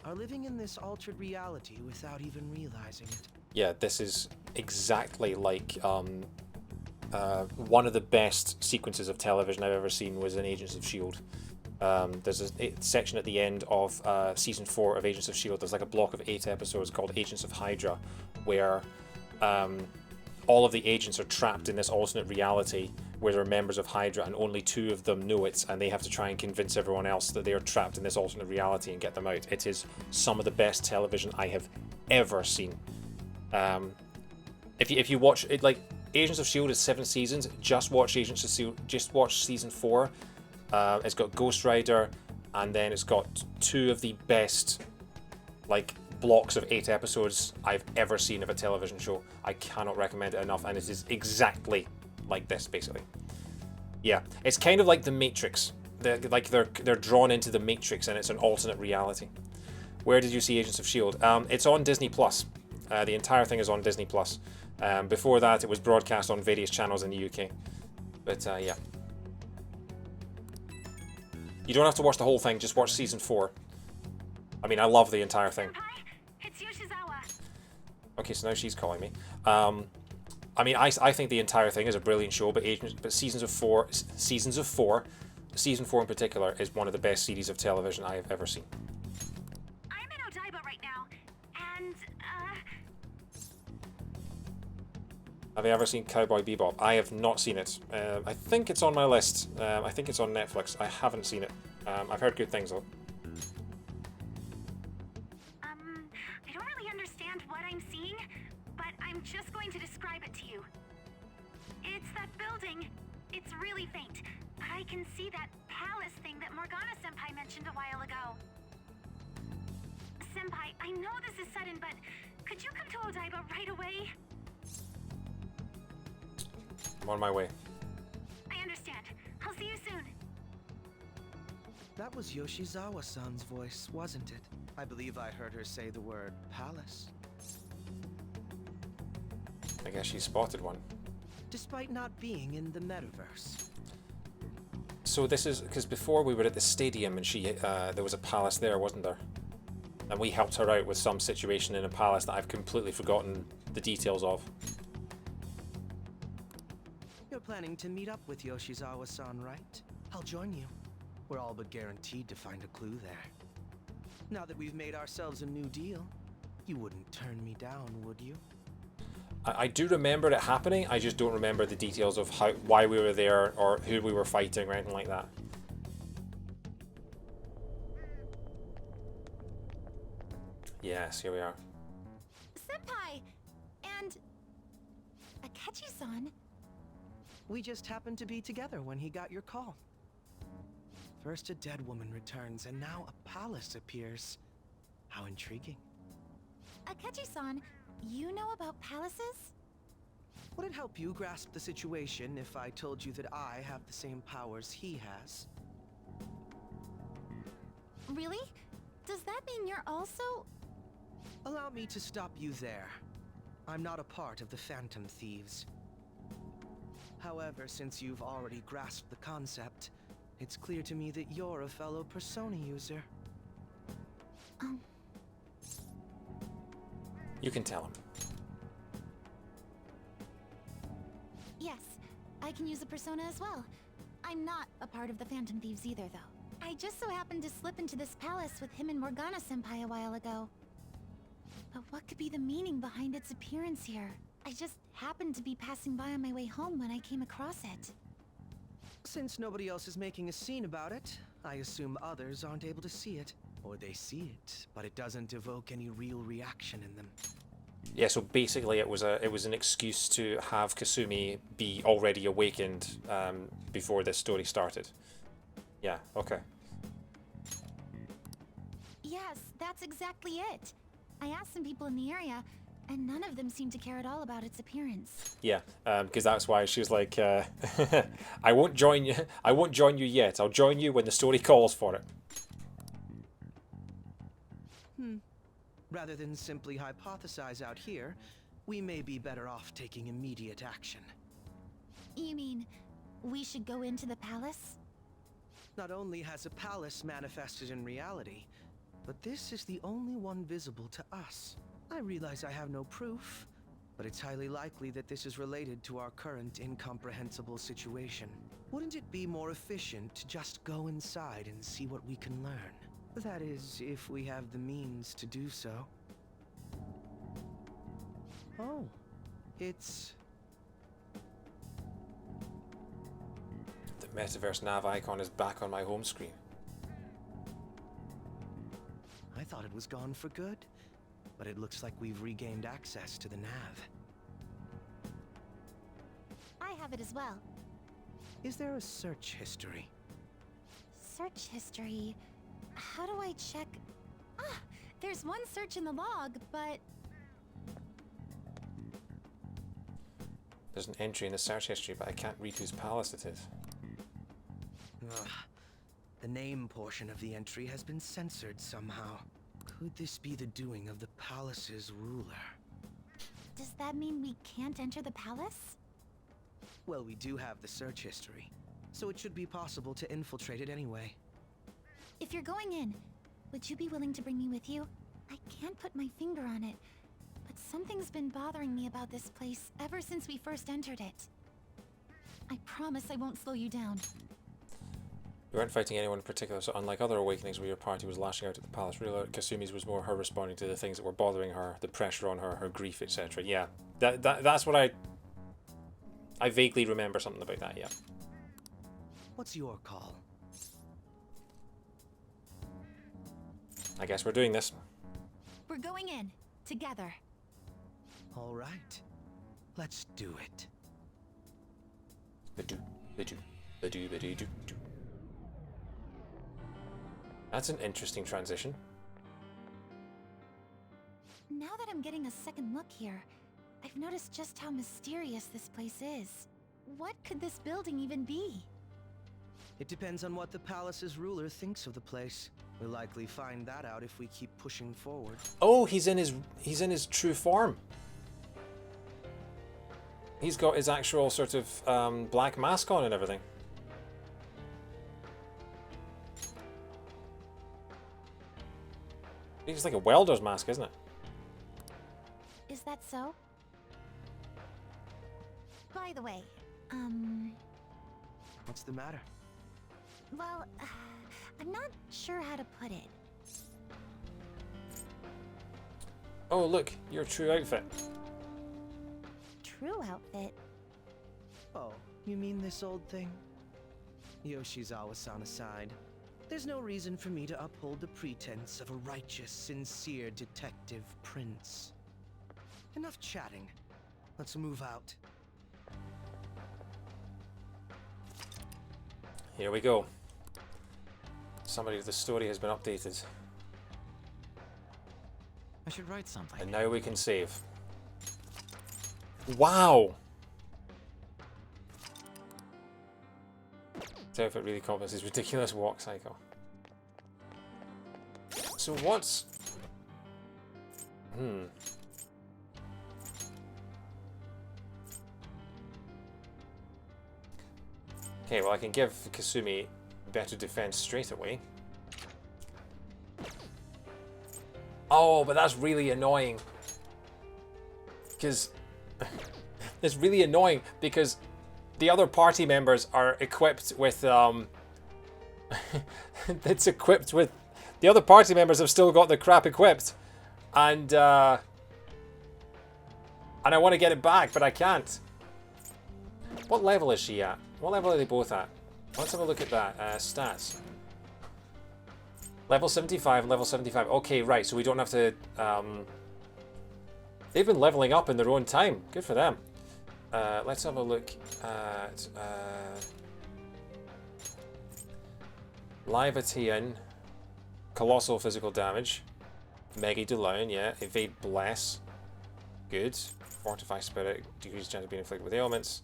are living in this altered reality without even realizing it. Yeah, this is exactly like one of the best sequences of television I've ever seen was in Agents of S.H.I.E.L.D. There's a section at the end of season 4 of Agents of S.H.I.E.L.D. There's like a block of 8 episodes called Agents of Hydra, where all of the agents are trapped in this alternate reality where they're members of Hydra and only 2 of them know it, and they have to try and convince everyone else that they are trapped in this alternate reality and get them out. It is some of the best television I have ever seen. If you watch it, like Agents of S.H.I.E.L.D. is 7 seasons, just watch Agents of S.H.I.E.L.D., just watch season 4. It's got Ghost Rider, and then it's got 2 of the best like blocks of 8 episodes I've ever seen of a television show. I cannot recommend it enough, and it is exactly like this, basically. Yeah, it's kind of like The Matrix. They're drawn into The Matrix, and it's an alternate reality. Where did you see Agents of S.H.I.E.L.D.? It's on Disney+. The entire thing is on Disney+. Before that, it was broadcast on various channels in the UK. But yeah. You don't have to watch the whole thing, just watch season 4. I mean, I love the entire thing. It's Yoshizawa. Okay, so now she's calling me. I mean, I think the entire thing is a brilliant show, but season 4 in particular is one of the best series of television I have ever seen. I'm in Odaiba right now, and Have you ever seen Cowboy Bebop? I have not seen it. I think it's on my list. I think it's on Netflix. I haven't seen it. I've heard good things though. I don't really understand what I'm seeing, but I'm just going to describe it to you. It's that building. It's really faint, but I can see that palace thing that Morgana-senpai mentioned a while ago. Senpai, I know this is sudden, but could you come to Odaiba right away? I'm on my way. I understand. I'll see you soon. That was Yoshizawa-san's voice, wasn't it? I believe I heard her say the word palace. I guess she spotted one. Despite not being in the metaverse. So this is because before we were at the stadium and there was a palace there, wasn't there? And we helped her out with some situation in a palace that I've completely forgotten the details of. You're planning to meet up with Yoshizawa-san, right? I'll join you. We're all but guaranteed to find a clue there. Now that we've made ourselves a new deal, you wouldn't turn me down, would you? I do remember it happening, I just don't remember the details of why we were there or who we were fighting or anything like that. Yes, here we are. Senpai! And... Akechi-san? We just happened to be together when he got your call. First a dead woman returns, and now a palace appears. How intriguing. Akechi-san, you know about palaces? Would it help you grasp the situation if I told you that I have the same powers he has? Really? Does that mean you're also... Allow me to stop you there. I'm not a part of the Phantom Thieves. However, since you've already grasped the concept, it's clear to me that you're a fellow Persona user. You can tell him. Yes, I can use a persona as well. I'm not a part of the Phantom Thieves either, though. I just so happened to slip into this palace with him and Morgana-senpai a while ago. But what could be the meaning behind its appearance here? I just happened to be passing by on my way home when I came across it. Since nobody else is making a scene about it, I assume others aren't able to see it. Or they see it, but it doesn't evoke any real reaction in them. Yeah, so basically it was an excuse to have Kasumi be already awakened before this story started. Yeah, okay. Yes, that's exactly it. I asked some people in the area, and none of them seemed to care at all about its appearance. Yeah, because that's why she was like, I won't join you. I won't join you yet. I'll join you when the story calls for it. Rather than simply hypothesize out here, we may be better off taking immediate action. You mean, we should go into the palace? Not only has a palace manifested in reality, but this is the only one visible to us. I realize I have no proof, but it's highly likely that this is related to our current incomprehensible situation. Wouldn't it be more efficient to just go inside and see what we can learn? That is, if we have the means to do so. Oh, it's... The metaverse nav icon is back on my home screen. I thought it was gone for good, but it looks like we've regained access to the nav. I have it as well. Is there a search history? Search history. How do I check? Ah, there's one search in the log, but There's an entry in the search history, but I can't read whose palace it is. Ugh. The name portion of the entry has been censored somehow. Could this be the doing of the palace's ruler? does that mean we can't enter the palace? Well, we do have the search history, so it should be possible to infiltrate it anyway. If you're going in, would you be willing to bring me with you? I can't put my finger on it, but something's been bothering me about this place ever since we first entered it. I promise I won't slow you down. We weren't fighting anyone in particular, so unlike other awakenings where your party was lashing out at the palace ruler, Kasumi's was more her responding to the things that were bothering her, the pressure on her, her grief, etc. Yeah, that's what I vaguely remember something about that, yeah. What's your call? I guess we're doing this. We're going in, together. All right, let's do it. Ba-do, ba-do, ba-do, ba-do, do, do. That's an interesting transition. Now that I'm getting a second look here, I've noticed just how mysterious this place is. What could this building even be? It depends on what the palace's ruler thinks of the place. We'll likely find that out if we keep pushing forward. Oh, he's in his true form. He's got his actual sort of black mask on and everything. It's like a welder's mask, isn't it? Is that so? By the way, What's the matter? well, I'm not sure how to put it. Oh, look, your true outfit. True outfit? Oh, you mean this old thing? Yoshizawa-san aside, there's no reason for me to uphold the pretense of a righteous, sincere detective prince. Enough chatting. Let's move out. Here we go. Somebody, the story has been updated. I should write something. And now we can save. Wow! This outfit really complements his ridiculous walk cycle. So what's... Okay, well I can give Kasumi better defense straight away. Oh, but that's really annoying. Because... it's really annoying because the other party members are equipped with... it's equipped with... The other party members have still got the crap equipped. And I want to get it back, but I can't. What level is she at? What level are they both at? Let's have a look at that. Stats. Level 75 and level 75. Okay, right, so we don't have to... they've been leveling up in their own time. Good for them. Let's have a look at... Leviathan. Colossal physical damage. Mega Delion, yeah. Evade Bless. Good. Fortify Spirit. Decrease chance of being inflicted with ailments.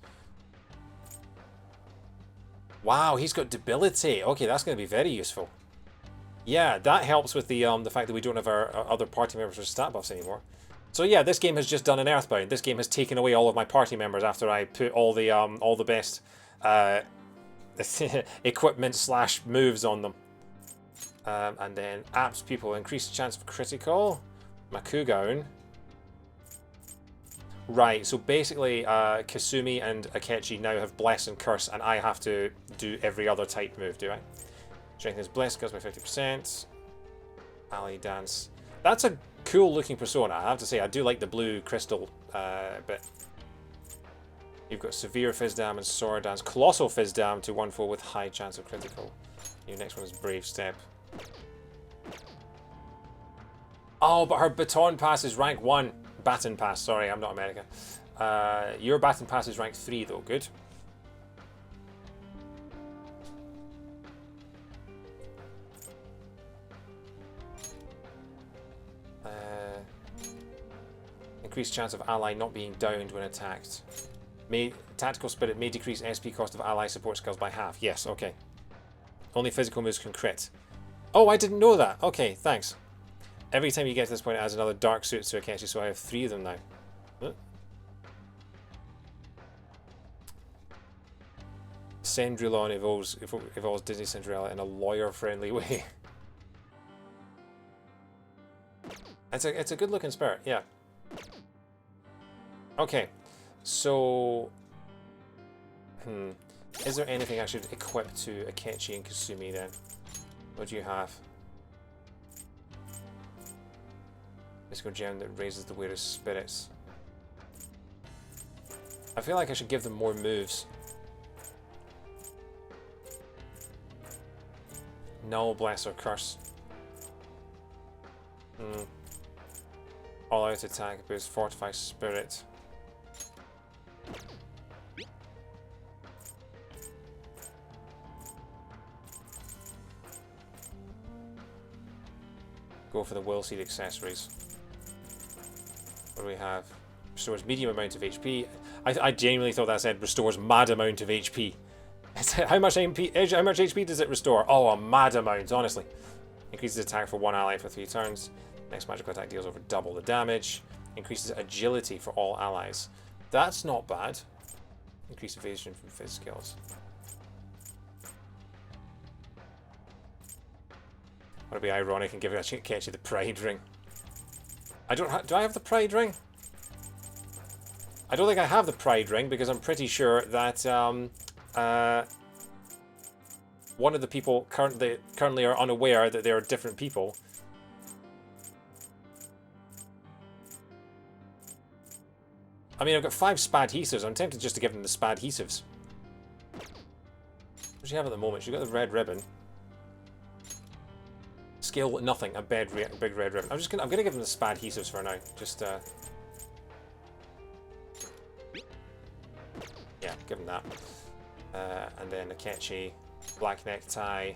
Wow, he's got debility. Okay, that's going to be very useful. Yeah, that helps with the fact that we don't have our other party members with stat buffs anymore. So yeah, this game has just done an Earthbound. This game has taken away all of my party members after I put all the best equipment / moves on them. And then Apps Pupil, increased chance of critical. Makugaon. Right, so basically Kasumi and Akechi now have Bless and Curse, and I have to do every other type move, do I? Strength is Bless, goes by 50%. Alley Dance. That's a cool looking persona, I have to say. I do like the blue crystal bit. You've got Severe Fizdam and Sword Dance. Colossal Fizdam to 1-4 with high chance of critical. Your next one is Brave Step. Oh, but her baton pass is rank 1. Baton pass, sorry, I'm not America. Your baton pass is rank 3 though, good. Increased chance of ally not being downed when attacked. Tactical Spirit may decrease SP cost of ally support skills by half. Yes, okay. Only physical moves can crit. Oh, I didn't know that. Okay, thanks. Every time you get to this point, it adds another dark suit to Akechi, so I have 3 of them now. Huh? Cendrillon evolves Disney Cinderella in a lawyer-friendly way. It's a good-looking spirit, yeah. Okay, so... Is there anything I should equip to Akechi and Kasumi then? What do you have? Mystical gem that raises the wearer's spirits. I feel like I should give them more moves. Null, Bless, or Curse. All out attack, boost, Fortify Spirit. Go for the Will Seed accessories. What do we have? Restores medium amount of HP. I genuinely thought that said restores mad amount of HP. How much HP does it restore? Oh, a mad amount, honestly. Increases attack for 1 ally for 3 turns. Next magical attack deals over double the damage. Increases agility for all allies. That's not bad. Increase evasion from Fizz skills. Would it be ironic and give Akechi the Pride Ring? Do I have the Pride Ring? I don't think I have the Pride Ring because I'm pretty sure that one of the people currently are unaware that they are different people. I mean, I've got 5 Spadhesives. I'm tempted just to give them the Spadhesives. What does she have at the moment? She's got the red ribbon. Skill nothing. A big red ribbon. I'm gonna give them the Spadhesives for now. Just yeah, give them that. And then Akechi, black necktie,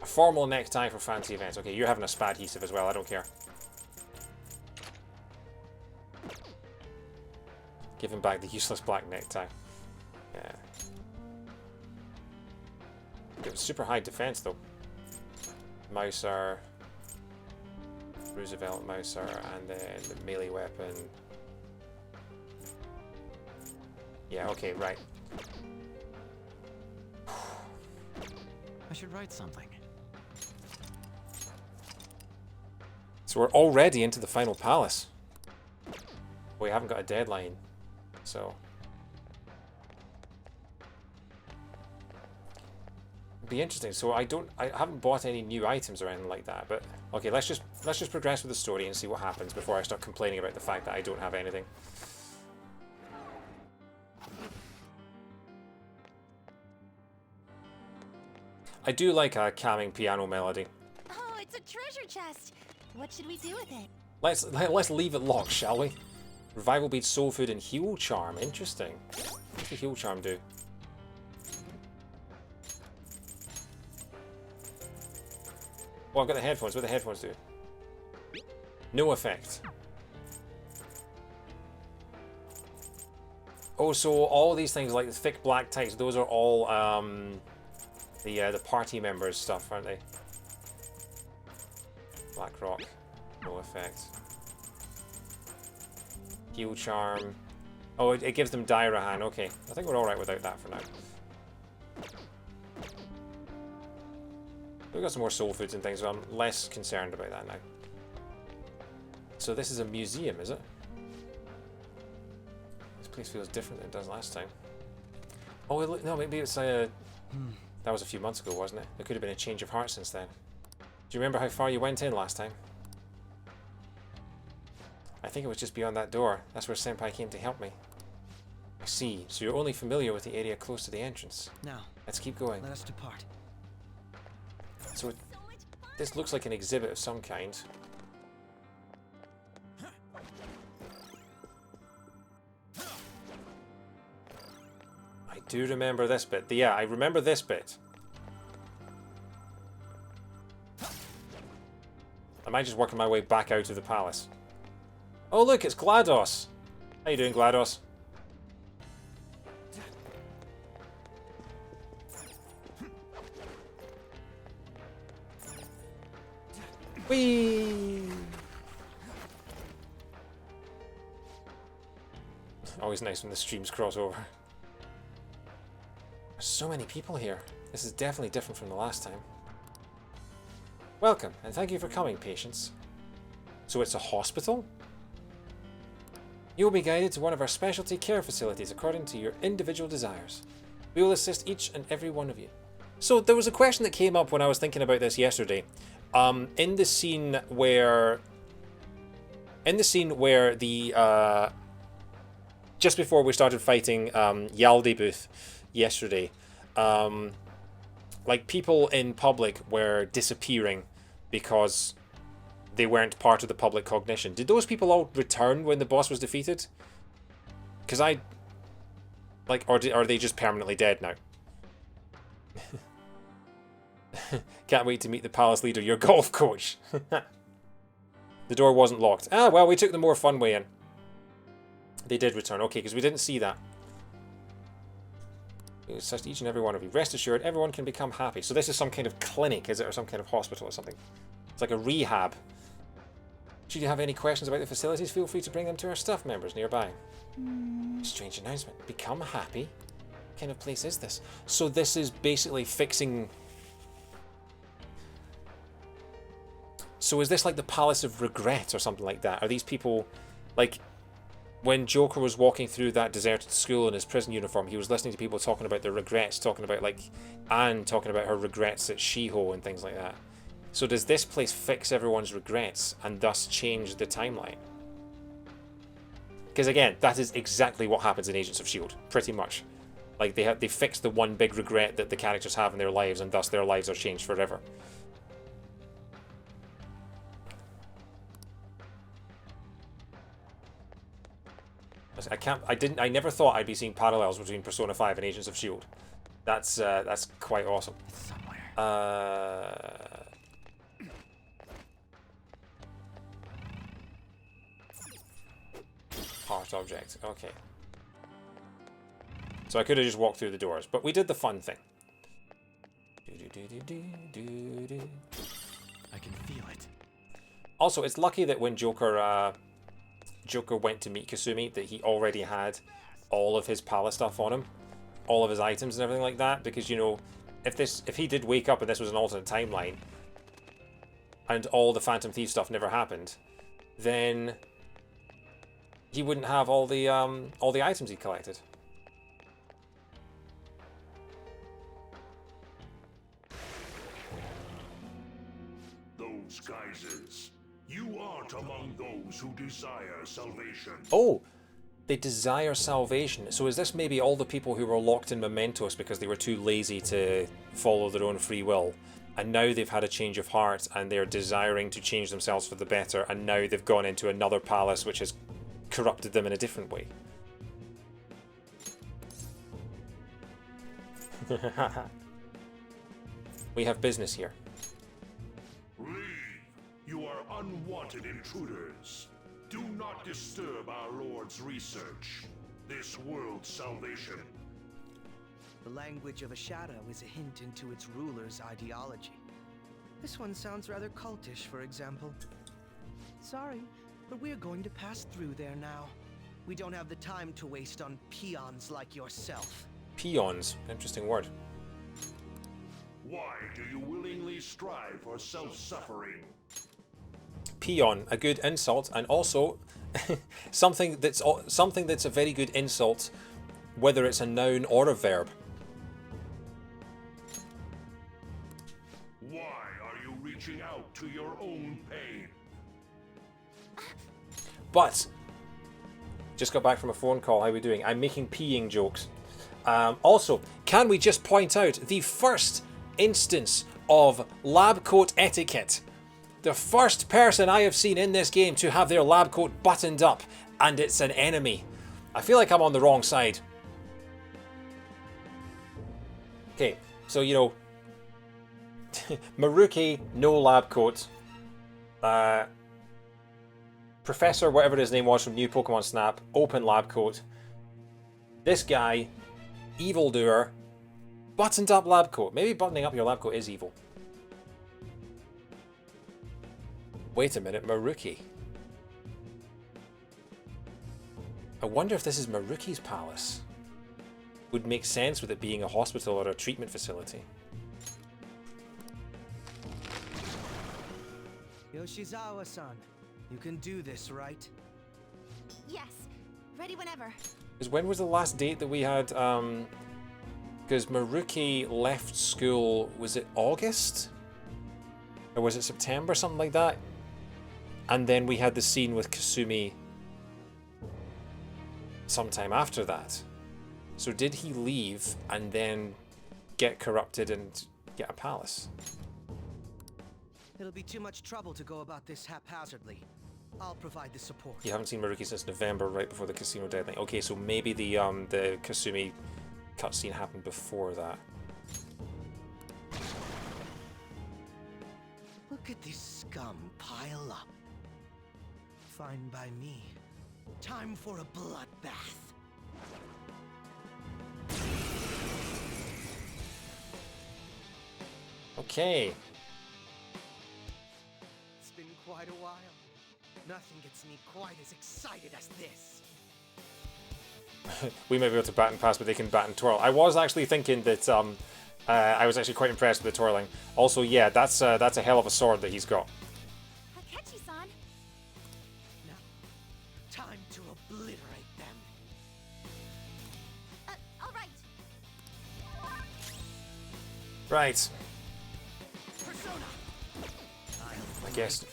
a formal necktie for fancy events. Okay, you're having a Spadhesive as well. I don't care. Give him back the useless black necktie. Yeah. Give him super high defense though. Mouser, Roosevelt Mouser, and then the melee weapon. Yeah, okay, right. I should write something. So we're already into the final palace. We haven't got a deadline, so be interesting. So I haven't bought any new items or anything like that, but okay, let's just progress with the story and see what happens before I start complaining about the fact that I don't have anything. I do like a calming piano melody. Oh, it's a treasure chest. What should we do with it? Let's leave it locked, shall we? Revival bead, soul food, and heal charm. Interesting. What's the heal charm do? Oh, I've got the headphones. What do the headphones do? No effect. Oh, so all these things like the thick black tights, those are all the party members stuff, aren't they? Black rock, no effect. Heal charm. Oh, it gives them Dairahan. Okay, I think we're all right without that for now. We've got some more soul foods and things, so I'm less concerned about that now. So this is a museum, is it? place feels different than it does last time. Oh, look, no, maybe it's that was a few months ago, wasn't it? There could have been a change of heart since then. Do you remember how far you went in last time? I think it was just beyond that door. That's where Senpai came to help me. I see. So you're only familiar with the area close to the entrance. Now, let's keep going. Let us depart. So this looks like an exhibit of some kind. I do remember this bit. Yeah, I remember this bit. Am I just working my way back out of the palace? Oh look, it's GLaDOS! How you doing, GLaDOS? Whee! Always nice when the streams cross over. There's so many people here. This is definitely different from the last time. Welcome, and thank you for coming, patients. So it's a hospital? You will be guided to one of our specialty care facilities according to your individual desires. We will assist each and every one of you. So there was a question that came up when I was thinking about this yesterday. In the scene where the just before we started fighting Yaldabaoth yesterday, like people in public were disappearing because they weren't part of the public cognition. Did those people all return when the boss was defeated? Because or are they just permanently dead now? Can't wait to meet the palace leader, your golf coach. The door wasn't locked. Ah, well, we took the more fun way in. They did return. Okay, because we didn't see that. It's just each and every one of you. Rest assured, everyone can become happy. So this is some kind of clinic, is it? Or some kind of hospital or something. It's like a rehab. Should you have any questions about the facilities, feel free to bring them to our staff members nearby. Strange announcement. Become happy? What kind of place is this? So this is basically fixing... So is this like the Palace of Regret or something like that? Are these people... Like, when Joker was walking through that deserted school in his prison uniform, he was listening to people talking about their regrets, talking about, like, Anne talking about her regrets at Shiho and things like that. So does this place fix everyone's regrets and thus change the timeline? Because again, that is exactly what happens in Agents of S.H.I.E.L.D., pretty much. Like, they fix the one big regret that the characters have in their lives, and thus their lives are changed forever. I never thought I'd be seeing parallels between Persona 5 and Agents of S.H.I.E.L.D. That's quite awesome. It's somewhere. Heart object, okay. So I could have just walked through the doors, but we did the fun thing. I can feel it. Also, it's lucky that when Joker went to meet Kasumi, that he already had all of his palace stuff on him, all of his items and everything like that, because, you know, if he did wake up and this was an alternate timeline, and all the Phantom Thief stuff never happened, then he wouldn't have all the items he collected. Those geysers. You aren't among those who desire salvation. Oh, they desire salvation. So is this maybe all the people who were locked in Mementos because they were too lazy to follow their own free will, and now they've had a change of heart and they're desiring to change themselves for the better, and now they've gone into another palace which has corrupted them in a different way? We have business here. Leave. You are unwanted intruders. Do not disturb our Lord's research. This world's salvation. The language of a shadow is a hint into its ruler's ideology. This one sounds rather cultish, for example. Sorry, but we're going to pass through there now. We don't have the time to waste on peons like yourself. Peons, interesting word. Why do you willingly strive for self-suffering? peon, a good insult, and also something that's a very good insult, whether it's a noun or a verb. Why are you reaching out to your own pain? But just got back from a phone call. How are we doing? I'm making peeing jokes. Also, can we just point out the first instance of lab coat etiquette? The first person I have seen in this game to have their lab coat buttoned up, and it's an enemy. I feel like I'm on the wrong side. Okay, so you know, Maruki, no lab coat. Professor, whatever his name was from New Pokemon Snap, open lab coat. This guy, evildoer, buttoned up lab coat. Maybe buttoning up your lab coat is evil. Wait a minute, Maruki. I wonder if this is Maruki's palace. Would make sense with it being a hospital or a treatment facility. Yoshizawa-san, you can do this, right? Yes, ready whenever. Because when was the last date that we had? Because Maruki left school, was it August? Or was it September, something like that? And then we had the scene with Kasumi sometime after that. So did he leave and then get corrupted and get a palace? It'll be too much trouble to go about this haphazardly. I'll provide the support. You haven't seen Maruki since November, right before the casino deadline. Okay, so maybe the Kasumi cutscene happened before that. Look at this scum pile up. Fine by me. Time for a bloodbath. Okay. It's been quite a while. Nothing gets me quite as excited as this. We may be able to bat and pass, but they can bat and twirl. I was actually thinking that I was actually quite impressed with the twirling. Also, yeah, that's a hell of a sword that he's got. Akechi-san. Now, time to obliterate them. All right. Right. Persona. I guess.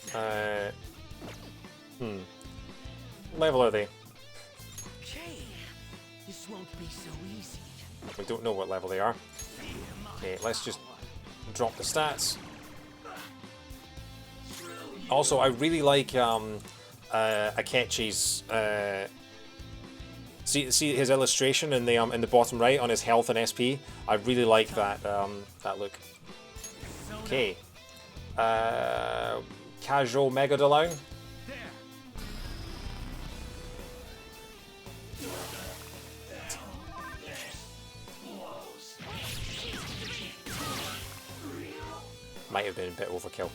Level are they? Okay, this won't be so easy. We don't know what level they are. Okay, let's just drop the stats. Also, I really like Akechi's. See his illustration in the bottom right on his health and SP. I really like that that look. Okay. Casual Mega Dolown. Might have been a bit overkill.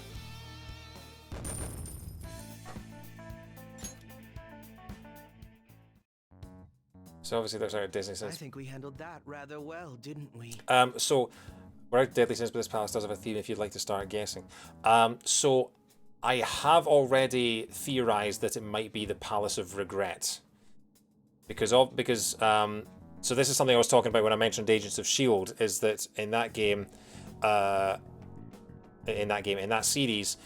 So obviously there's our Disney I Sins. think we handled that rather well, didn't we? So we're out Deadly Sins, but this palace does have a theme if you'd like to start guessing. So I have already theorized that it might be the Palace of Regret. So this is something I was talking about when I mentioned Agents of S.H.I.E.L.D. is that in that game, in that series,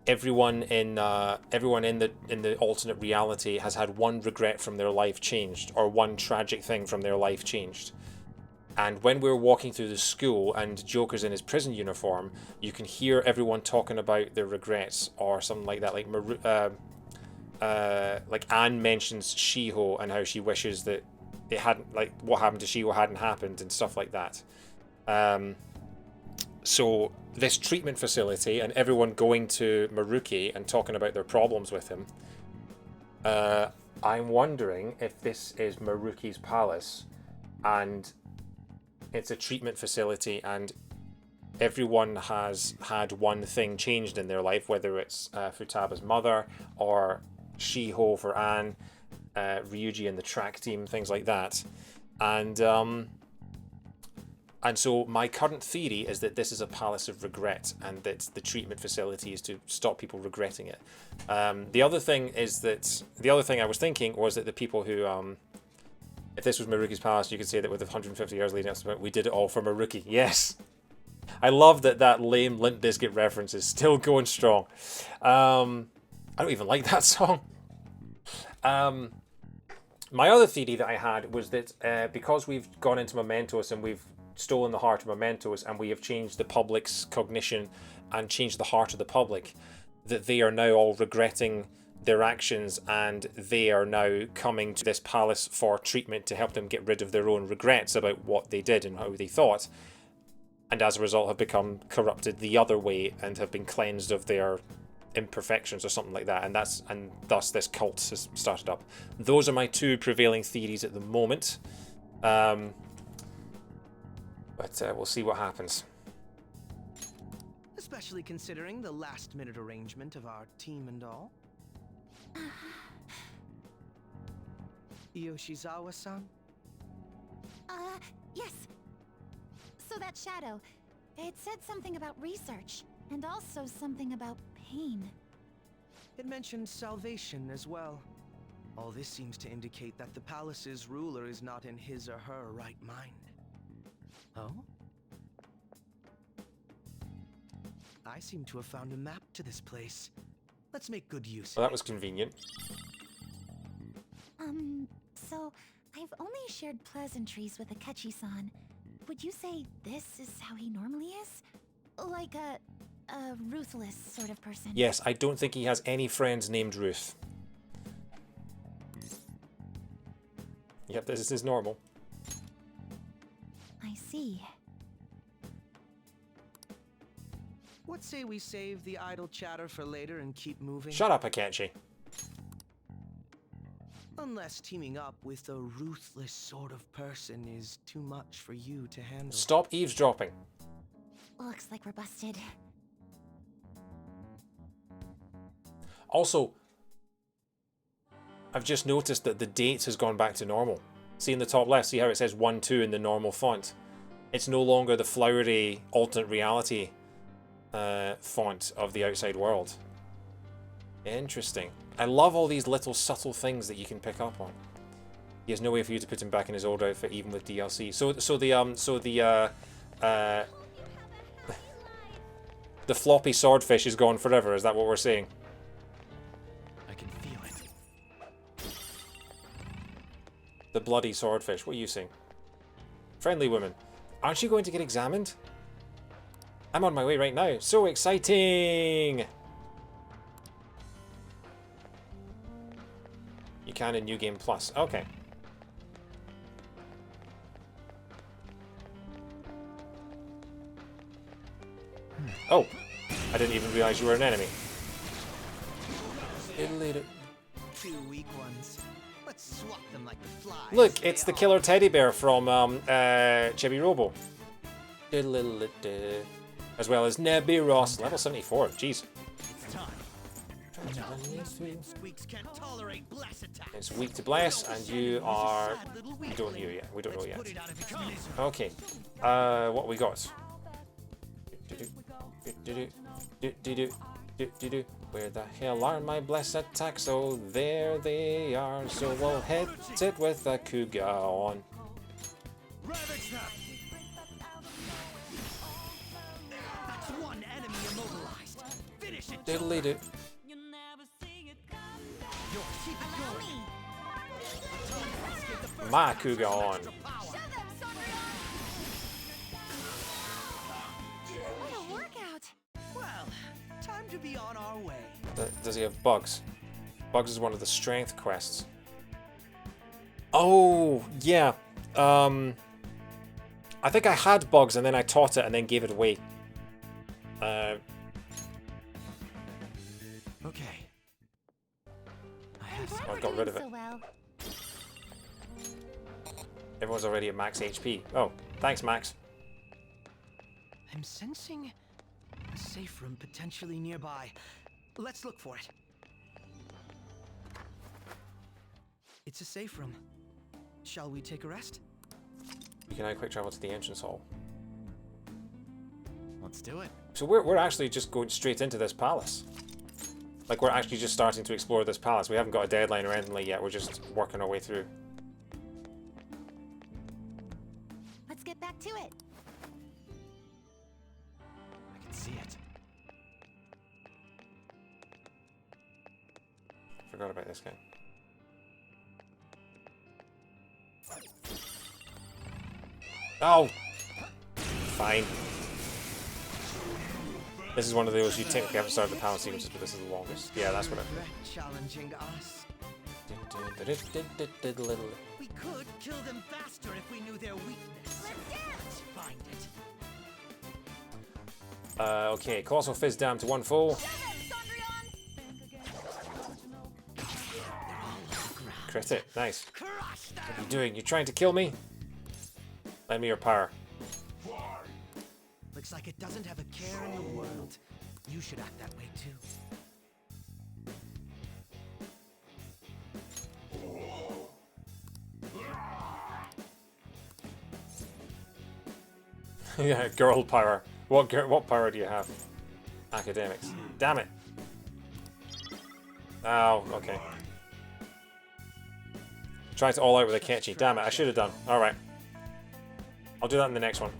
everyone in the alternate reality has had one regret from their life changed, or one tragic thing from their life changed. And when we're walking through the school and Joker's in his prison uniform, you can hear everyone talking about their regrets or something like that. Like Anne mentions Shiho and how she wishes that it hadn't, like what happened to Shiho hadn't happened and stuff like that. So this treatment facility and everyone going to Maruki and talking about their problems with him. I'm wondering if this is Maruki's palace and it's a treatment facility and everyone has had one thing changed in their life, whether it's Futaba's mother or Shiho for Anne, Ryuji and the track team, things like that. And And so my current theory is that this is a palace of regret, and that the treatment facility is to stop people regretting it. The other thing I was thinking was that the people who, if this was Maruki's palace, you could say that with 150 years leading up to it, we did it all for Maruki. Yes! I love that lame Limp Bizkit reference is still going strong. I don't even like that song. My other theory that I had was that because we've gone into Mementos and we've stolen the heart of Mementos and we have changed the public's cognition and changed the heart of the public, that they are now all regretting their actions and they are now coming to this palace for treatment to help them get rid of their own regrets about what they did and how they thought, and as a result have become corrupted the other way and have been cleansed of their imperfections or something like that, and thus this cult has started up. Those are my two prevailing theories at the moment. But we'll see what happens. Especially considering the last-minute arrangement of our team and all. Yoshizawa-san? Yes. So that shadow, it said something about research, and also something about pain. It mentioned salvation as well. All this seems to indicate that the palace's ruler is not in his or her right mind. Oh? I seem to have found a map to this place. Let's make good use of it. Well, that was convenient. So I've only shared pleasantries with Akechi-san. Would you say this is how he normally is? Like a ruthless sort of person? Yes, I don't think he has any friends named Ruth. Yep, this is normal. I see. What say we save the idle chatter for later and keep moving? Shut up, Akechi. Unless teaming up with a ruthless sort of person is too much for you to handle. Stop eavesdropping. Looks like we're busted. Also, I've just noticed that the date has gone back to normal. See in the top left, see how it says 1-2 in the normal font? It's no longer the flowery alternate reality font of the outside world. Interesting. I love all these little subtle things that you can pick up on. He has no way for you to put him back in his old outfit, even with DLC. The floppy swordfish is gone forever. Is that what we're saying? I can feel it. The bloody swordfish. What are you saying? Friendly woman. Aren't you going to get examined? I'm on my way right now. So exciting! You can in New Game Plus. Okay. Oh, I didn't even realize you were an enemy. Two weak ones. Let's swap them like the flies. Look, it's the killer teddy bear from Chibi Robo. As well as Nebiros, level 74. Jeez. It's time. Squeaks can't tolerate blast attacks. It's weak to bless, and you are. We don't know yet. We don't know yet. Okay. What we got? Where the hell are my blessed attacks? Oh, there they are. So we'll hit it with a Kuga on. That's one enemy immobilized. Finish it. Diddly do. My Kuga on. What a workout! Well, time to be on our way. Does he have bugs? Bugs is one of the strength quests. Oh, yeah. I think I had bugs and then I taught it and then gave it away. Okay. I've got rid of it. So well. Everyone's already at max HP. Oh, thanks, Max. I'm sensing a safe room potentially nearby. Let's look for it. It's a safe room. Shall we take a rest? You can now quick travel to the entrance hall. Let's do it. So we're actually just going straight into this palace. Like, we're actually just starting to explore this palace. We haven't got a deadline or anything like yet. We're just working our way through. Let's get back to it. I can see it. Forgot about this guy. Oh! Fine. This is one of those you technically haven't started the power sequences, but this is the longest. Yeah, that's what Challenging us. it. We could kill them faster if we knew their weakness. Let's find it. Okay, Colossal Fizz down to 1 full. Crit it, nice. What are you doing? You trying to kill me? Lend me your power. Looks like it doesn't have a care in the world. You should act that way too. Yeah, girl power. What power do you have? Academics. Damn it. Oh, okay. Try to all out with a catchy. Damn it, I should have done. Alright. I'll do that in the next one.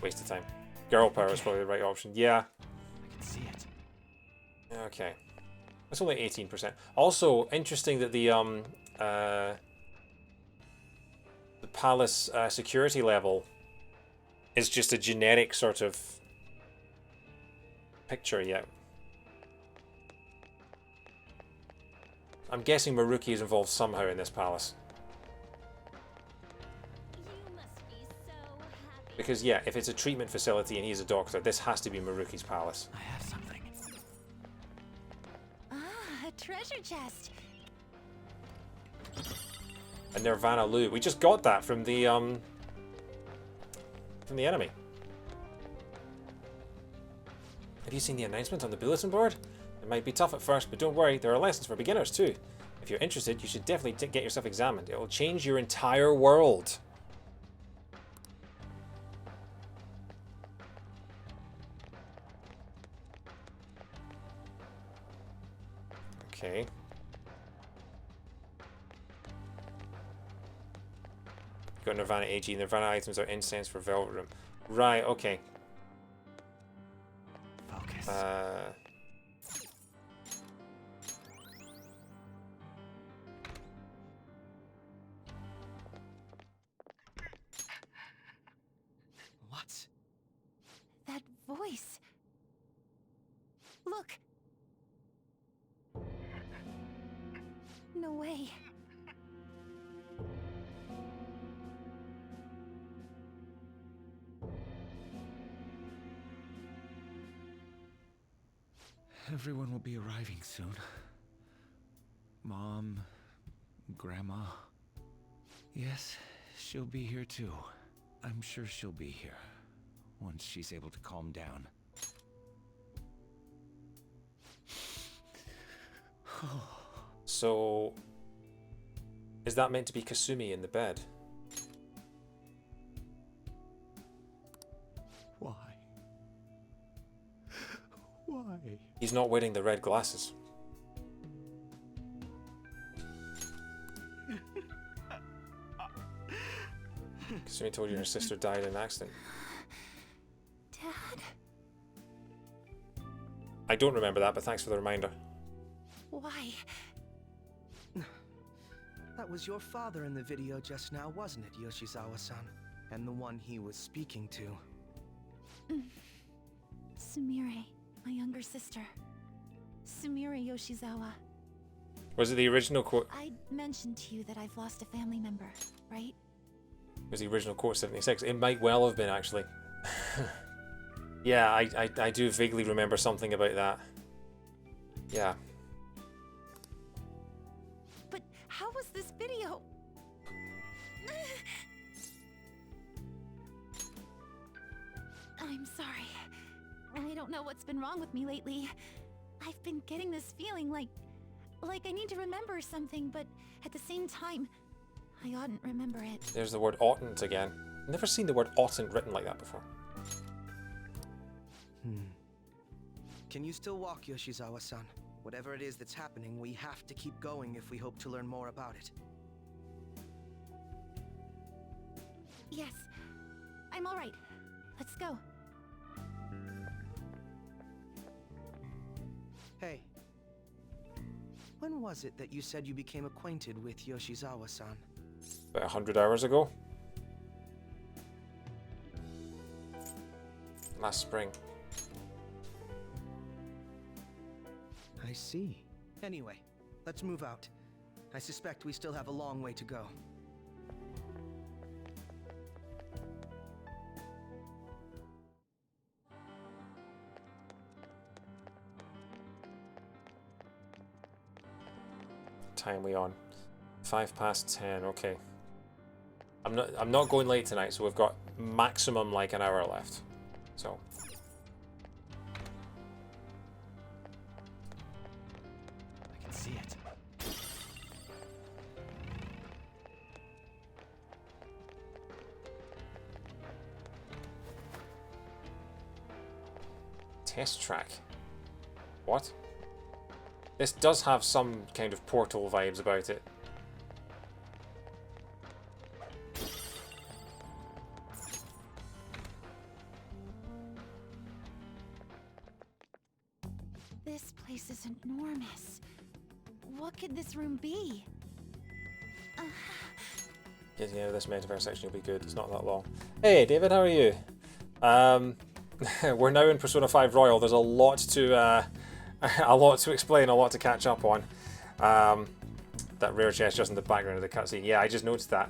Waste of time. Girl power is probably the right option. Yeah. I can see it. Okay. That's only 18%. Also, interesting that the palace security level is just a generic sort of picture yet. I'm guessing Maruki is involved somehow in this palace. Because yeah, if it's a treatment facility and he's a doctor, this has to be Maruki's palace. I have something. Ah, a treasure chest. A Nirvana loot. We just got that from the enemy. Have you seen the announcement on the bulletin board? It might be tough at first, but don't worry, there are lessons for beginners too. If you're interested, you should definitely get yourself examined. It will change your entire world. Okay. You got Nirvana AG. Nirvana items are incense for Velvet Room. Right, okay. Focus. What? That voice. Look. No way. Everyone will be arriving soon. Mom, Grandma. Yes, she'll be here too. I'm sure she'll be here once she's able to calm down. So, is that meant to be Kasumi in the bed? Why? Why? He's not wearing the red glasses. Kasumi told you her sister died in an accident. Dad? I don't remember that, but thanks for the reminder. Why? That was your father in the video just now, wasn't it, Yoshizawa-san? And the one he was speaking to. Sumire, my younger sister. Sumire Yoshizawa. Was it the original quote? I mentioned to you that I've lost a family member, right? Was the original quote 76? It might well have been, actually. Yeah, I do vaguely remember something about that. Yeah. But how was this video? I'm sorry. I don't know what's been wrong with me lately. I've been getting this feeling like I need to remember something, but at the same time, I oughtn't remember it. There's the word oughtn't again. Never seen the word oughtn't written like that before. Can you still walk, Yoshizawa-san? Whatever it is that's happening, we have to keep going if we hope to learn more about it. Yes. I'm all right. Let's go. Hey. When was it that you said you became acquainted with Yoshizawa-san? About 100 hours ago. Last spring. I see. Anyway, let's move out. I suspect we still have a long way to go. Time we on? 10:05. Okay. I'm not going late tonight, so we've got maximum like an hour left. So I can see it. test track. What? This does have some kind of Portal vibes about it. This place is enormous. What could this room be? Getting out of this metaverse section will be good. It's not that long. Hey, David, how are you? We're now in Persona 5 Royal. There's a lot to explain, a lot to catch up on. That rare chest just in the background of the cutscene. Yeah, I just noticed that.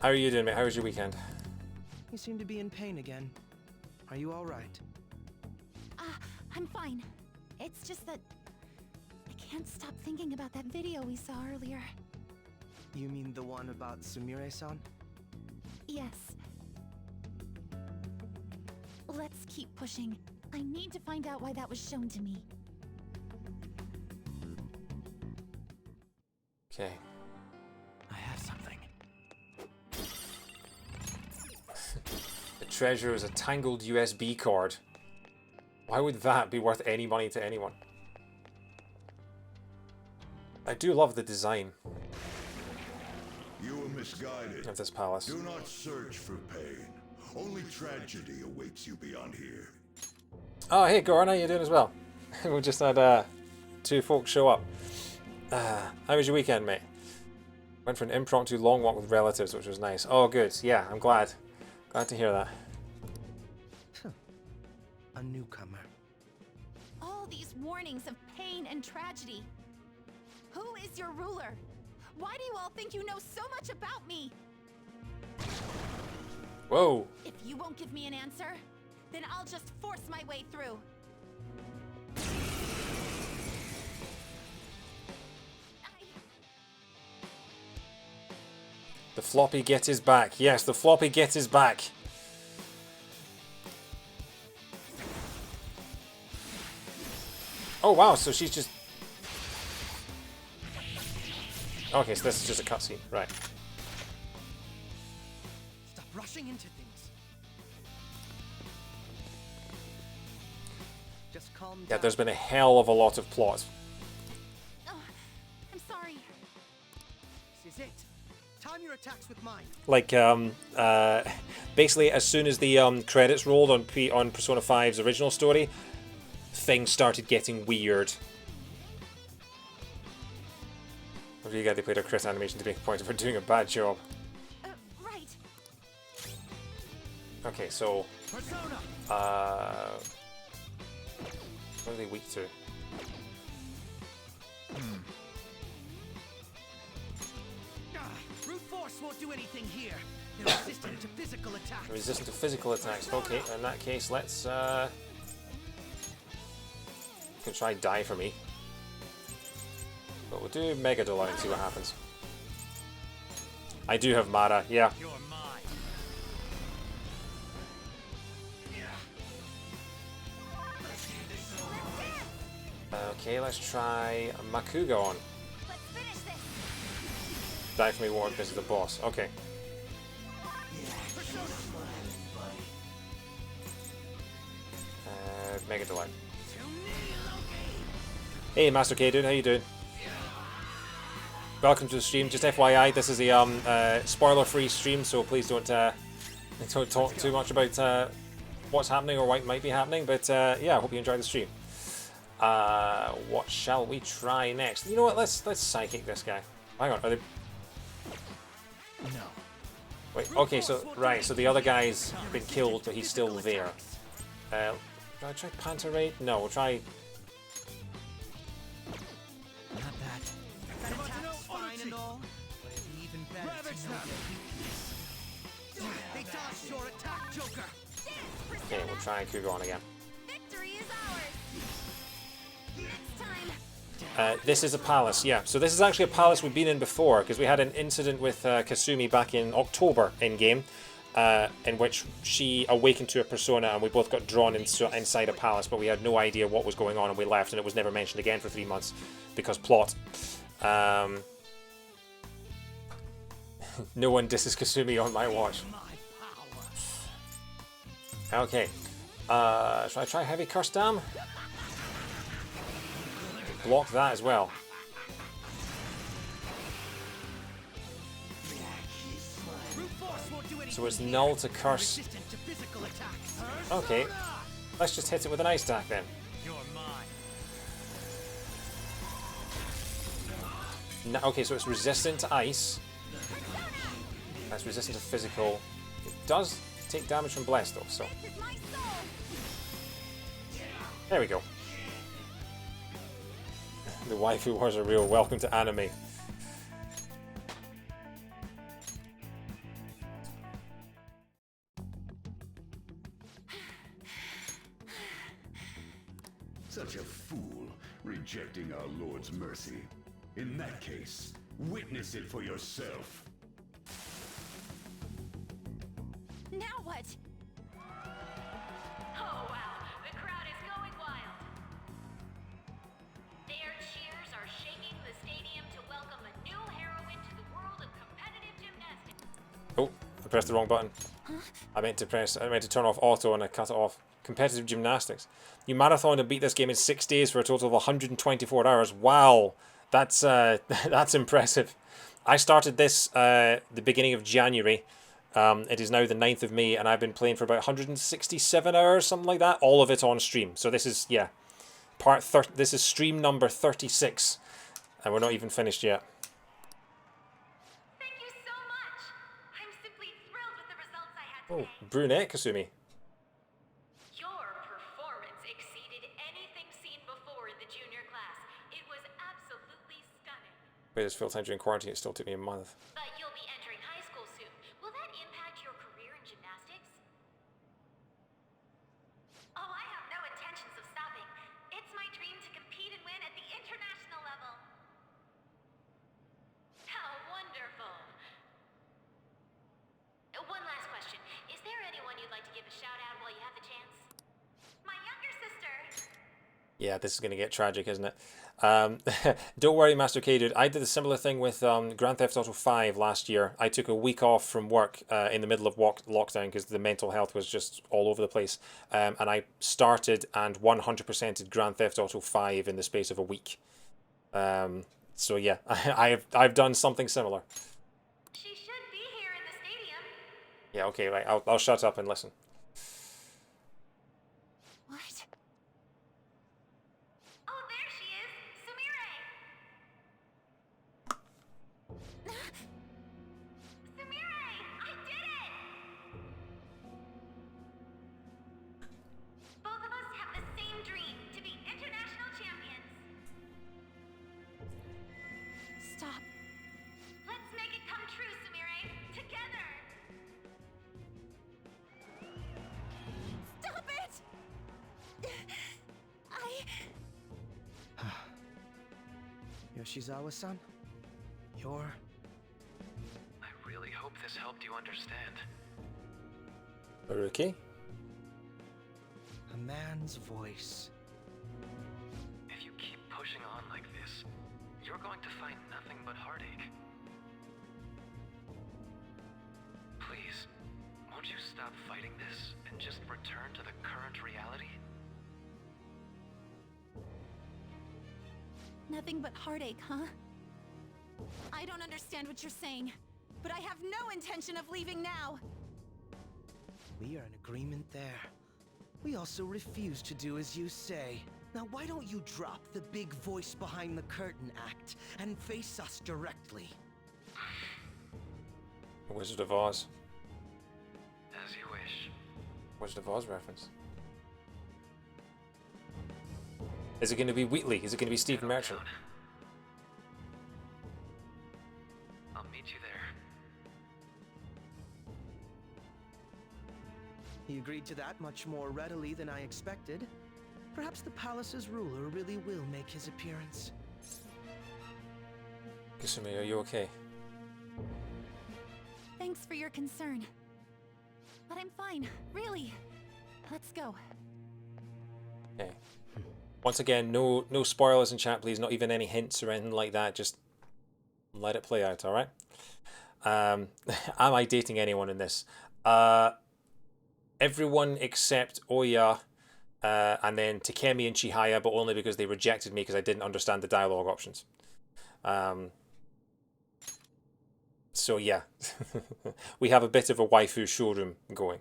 How are you doing, mate? How was your weekend? You seem to be in pain again. Are you all right? I'm fine. It's just that I can't stop thinking about that video we saw earlier. You mean the one about Sumire-san? Yes. Let's keep pushing. I need to find out why that was shown to me. Okay. I have something. The treasure is a tangled USB cord. Why would that be worth any money to anyone? I do love the design You were misguided. of this palace. Do not search for pain. Only tragedy awaits you beyond here. Oh, hey, Goran, how you doing as well? We just had two folks show up. How was your weekend, mate? Went for an impromptu long walk with relatives, which was nice. Oh, good. Yeah, I'm glad. Glad to hear that. A newcomer. All these warnings of pain and tragedy. Who is your ruler? Why do you all think you know so much about me? Whoa. If you won't give me an answer, then I'll just force my way through. The floppy get his back. Yes, the floppy get his back. Oh wow, so she's just... Okay, so this is just a cutscene, right. Stop rushing into things. Just calm down. Yeah, there's been a hell of a lot of plot. Oh, I'm sorry. This is it. Time your attacks with mine. Like, basically, as soon as the credits rolled on Persona 5's original story, things started getting weird. What do you get? They played a crit animation to make a point of her doing a bad job. Right. Okay, so... what are they weak to? Brute force won't do anything here. They're resistant to physical attacks. Resistant to physical attacks. Okay, in that case, let's... you can try die for me. But we'll do Mega Delay and see what happens. I do have Mara, yeah. You're mine. Okay, let's try Makuga on. Die for me, Warren, this is the boss. Okay. Mega Delight. Hey, Master K, dude, how you doing? Welcome to the stream. Just FYI, this is a spoiler-free stream, so please don't talk too much about what's happening or what might be happening. But yeah, I hope you enjoy the stream. What shall we try next? You know what? Let's psychic this guy. Hang on, are they? No. Wait. Okay, so right. So the other guy's been killed, but he's still there. Do I try Panta Raid? No, we'll try. Not that. Attack's fine and all. Even better to know that they dodged your attack, Joker. Okay, we'll try Kugon again. Victory is ours. Next time. This is a palace, yeah. So this is actually a palace we've been in before, because we had an incident with Kasumi back in October in-game, in which she awakened to a persona and we both got drawn inside a palace, but we had no idea what was going on and we left, and it was never mentioned again for 3 months, because plot. No one disses Kasumi on my watch. Okay. Should I try Heavy Curse Dam? Block that as well. So it's null to curse. Okay. Let's just hit it with an ice attack then. No, okay, so it's resistant to ice. That's resistant to physical. It does take damage from Bless though, so. There we go. The waifu wars are real. Welcome to anime. Such a fool, rejecting our Lord's mercy. In that case, witness it for yourself. Now what? Oh wow, the crowd is going wild. Their cheers are shaking the stadium to welcome a new heroine to the world of competitive gymnastics. Oh, I pressed the wrong button. I meant to turn off auto and I cut it off. Competitive gymnastics. You marathoned and beat this game in 6 days for a total of 124 hours. Wow, that's that's impressive. I started this the beginning of January. It is now the 9th of May, and I've been playing for about 167 hours, something like that. All of it on stream. So this is, yeah, this is stream number 36, and we're not even finished yet. Thank you so much. I'm simply thrilled with the results I had Oh, today. brunette Kasumi. Your performance exceeded anything seen before in the junior class. It was absolutely stunning. Wait, it's full time during quarantine. It still took me a month. But you'll be entering high school soon. Will that impact your career in gymnastics? Oh, I have no intentions of stopping. It's my dream to compete and win at the international level. How wonderful. One last question. Is there anyone you'd like to give a shout out while you have the chance? My younger sister. Yeah, this is going to get tragic, isn't it? Don't worry, Master K, dude. I did a similar thing with Grand Theft Auto 5 last year. I took a week off from work in the middle of lockdown because the mental health was just all over the place. And I started and 100%ed Grand Theft Auto 5 in the space of a week. So yeah, I've done something similar. She should be here in the stadium. Yeah, okay, right. I'll shut up and listen. What? Oh, there she is, Sumire. Sumire, I did it! Both of us have the same dream, to be international champions. Stop. Let's make it come true, Sumire. Together. Stop it! Yoshizawa-san, you're... I really hope this helped you understand. Haruki? a man's voice. If you keep pushing on like this, you're going to find nothing but heartache. Please, won't you stop fighting this and just return to the current reality? Nothing but heartache, huh? I don't understand what you're saying, but I have no intention of leaving now. We are in agreement there. We also refuse to do as you say. Now why don't you drop the big voice behind the curtain act and face us directly? Wizard of Oz. As you wish. Wizard of Oz reference. Is it going to be Wheatley? Is it going to be Stephen Merchant? I'll meet you there. He agreed to that much more readily than I expected. Perhaps the palace's ruler really will make his appearance. Kasumi, are you okay? Thanks for your concern. But I'm fine, really. Let's go. Okay. Once again, no spoilers in chat, please. Not even any hints or anything like that. Just let it play out, alright? Am I dating anyone in this? Everyone except Oya, and then Takemi and Chihaya, but only because they rejected me because I didn't understand the dialogue options. So yeah, we have a bit of a waifu showroom going.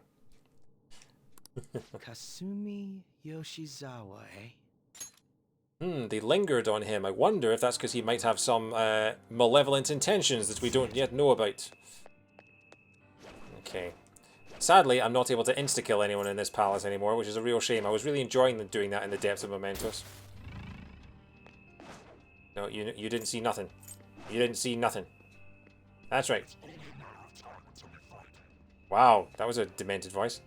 Kasumi Yoshizawa, eh? They lingered on him. I wonder if that's because he might have some malevolent intentions that we don't yet know about. Okay. Sadly, I'm not able to insta-kill anyone in this palace anymore, which is a real shame. I was really enjoying doing that in the depths of Mementos. No, you didn't see nothing. You didn't see nothing. That's right. Wow, that was a demented voice.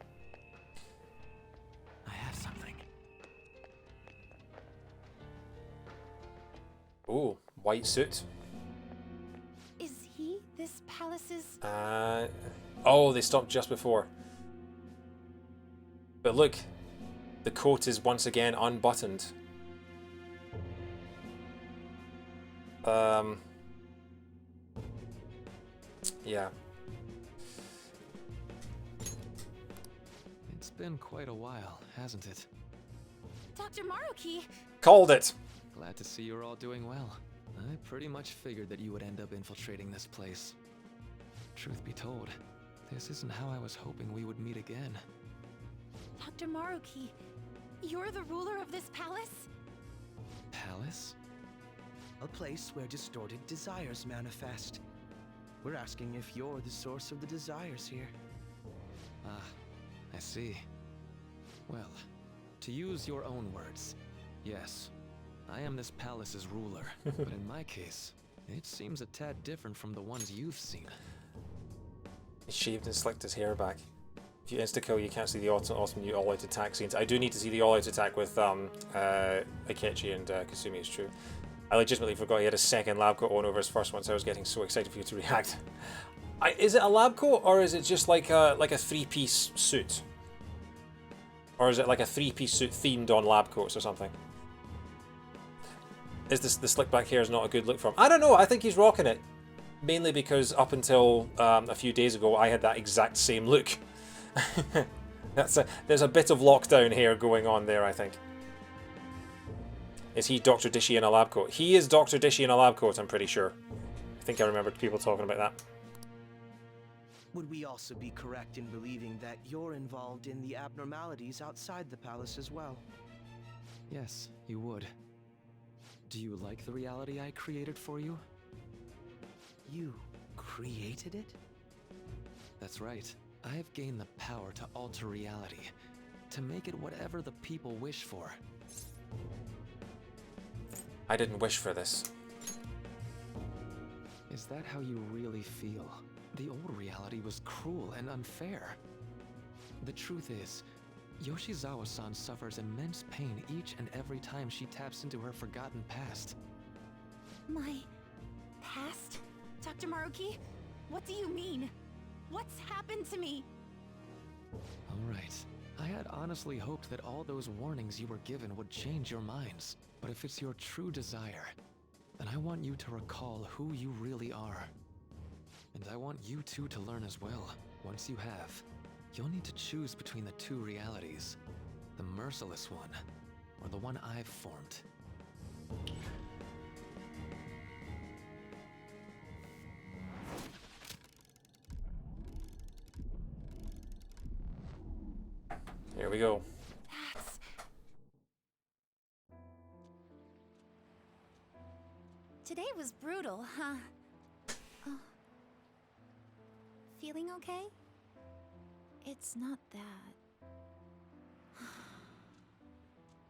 I have something. Ooh, white suit. Is he this palace's... Oh, they stopped just before. But look, the coat is once again unbuttoned. Yeah. It's been quite a while, hasn't it? Dr. Maruki! Called it! Glad to see you're all doing well. I pretty much figured that you would end up infiltrating this place. Truth be told, this isn't how I was hoping we would meet again. Dr. Maruki, you're the ruler of this palace? Palace? A place where distorted desires manifest. We're asking if you're the source of the desires here. Ah, I see. Well, to use your own words, yes, I am this palace's ruler. But in my case, it seems a tad different from the ones you've seen. He shaved and slicked his hair back. If you insta-kill, you can't see the awesome new all-out attack scenes. I do need to see the all-out attack with Akechi and Kasumi, it's true. I legitimately forgot he had a second lab coat on over his first one, so I was getting so excited for you to react. Is it a lab coat, or is it just like a three-piece suit? Or is it like a three-piece suit themed on lab coats or something? Is this the slick back hair is not a good look for him? I don't know, I think he's rocking it. Mainly because up until a few days ago, I had that exact same look. There's a bit of lockdown here going on there, I think. Is he Dr. Dishy in a lab coat? He is Dr. Dishy in a lab coat, I'm pretty sure. I think I remembered people talking about that. Would we also be correct in believing that you're involved in the abnormalities outside the palace as well? Yes, you would. Do you like the reality I created for you? You created it? That's right. I've gained the power to alter reality, to make it whatever the people wish for. I didn't wish for this. Is that how you really feel? The old reality was cruel and unfair. The truth is, Yoshizawa-san suffers immense pain each and every time she taps into her forgotten past. My past? Dr. Maruki? What do you mean? What's happened to me? Alright. I had honestly hoped that all those warnings you were given would change your minds. But if it's your true desire, then I want you to recall who you really are. And I want you two to learn as well. Once you have, you'll need to choose between the two realities. The merciless one, or the one I've formed. we go. That's... Today was brutal, huh? Oh. Feeling okay? It's not that.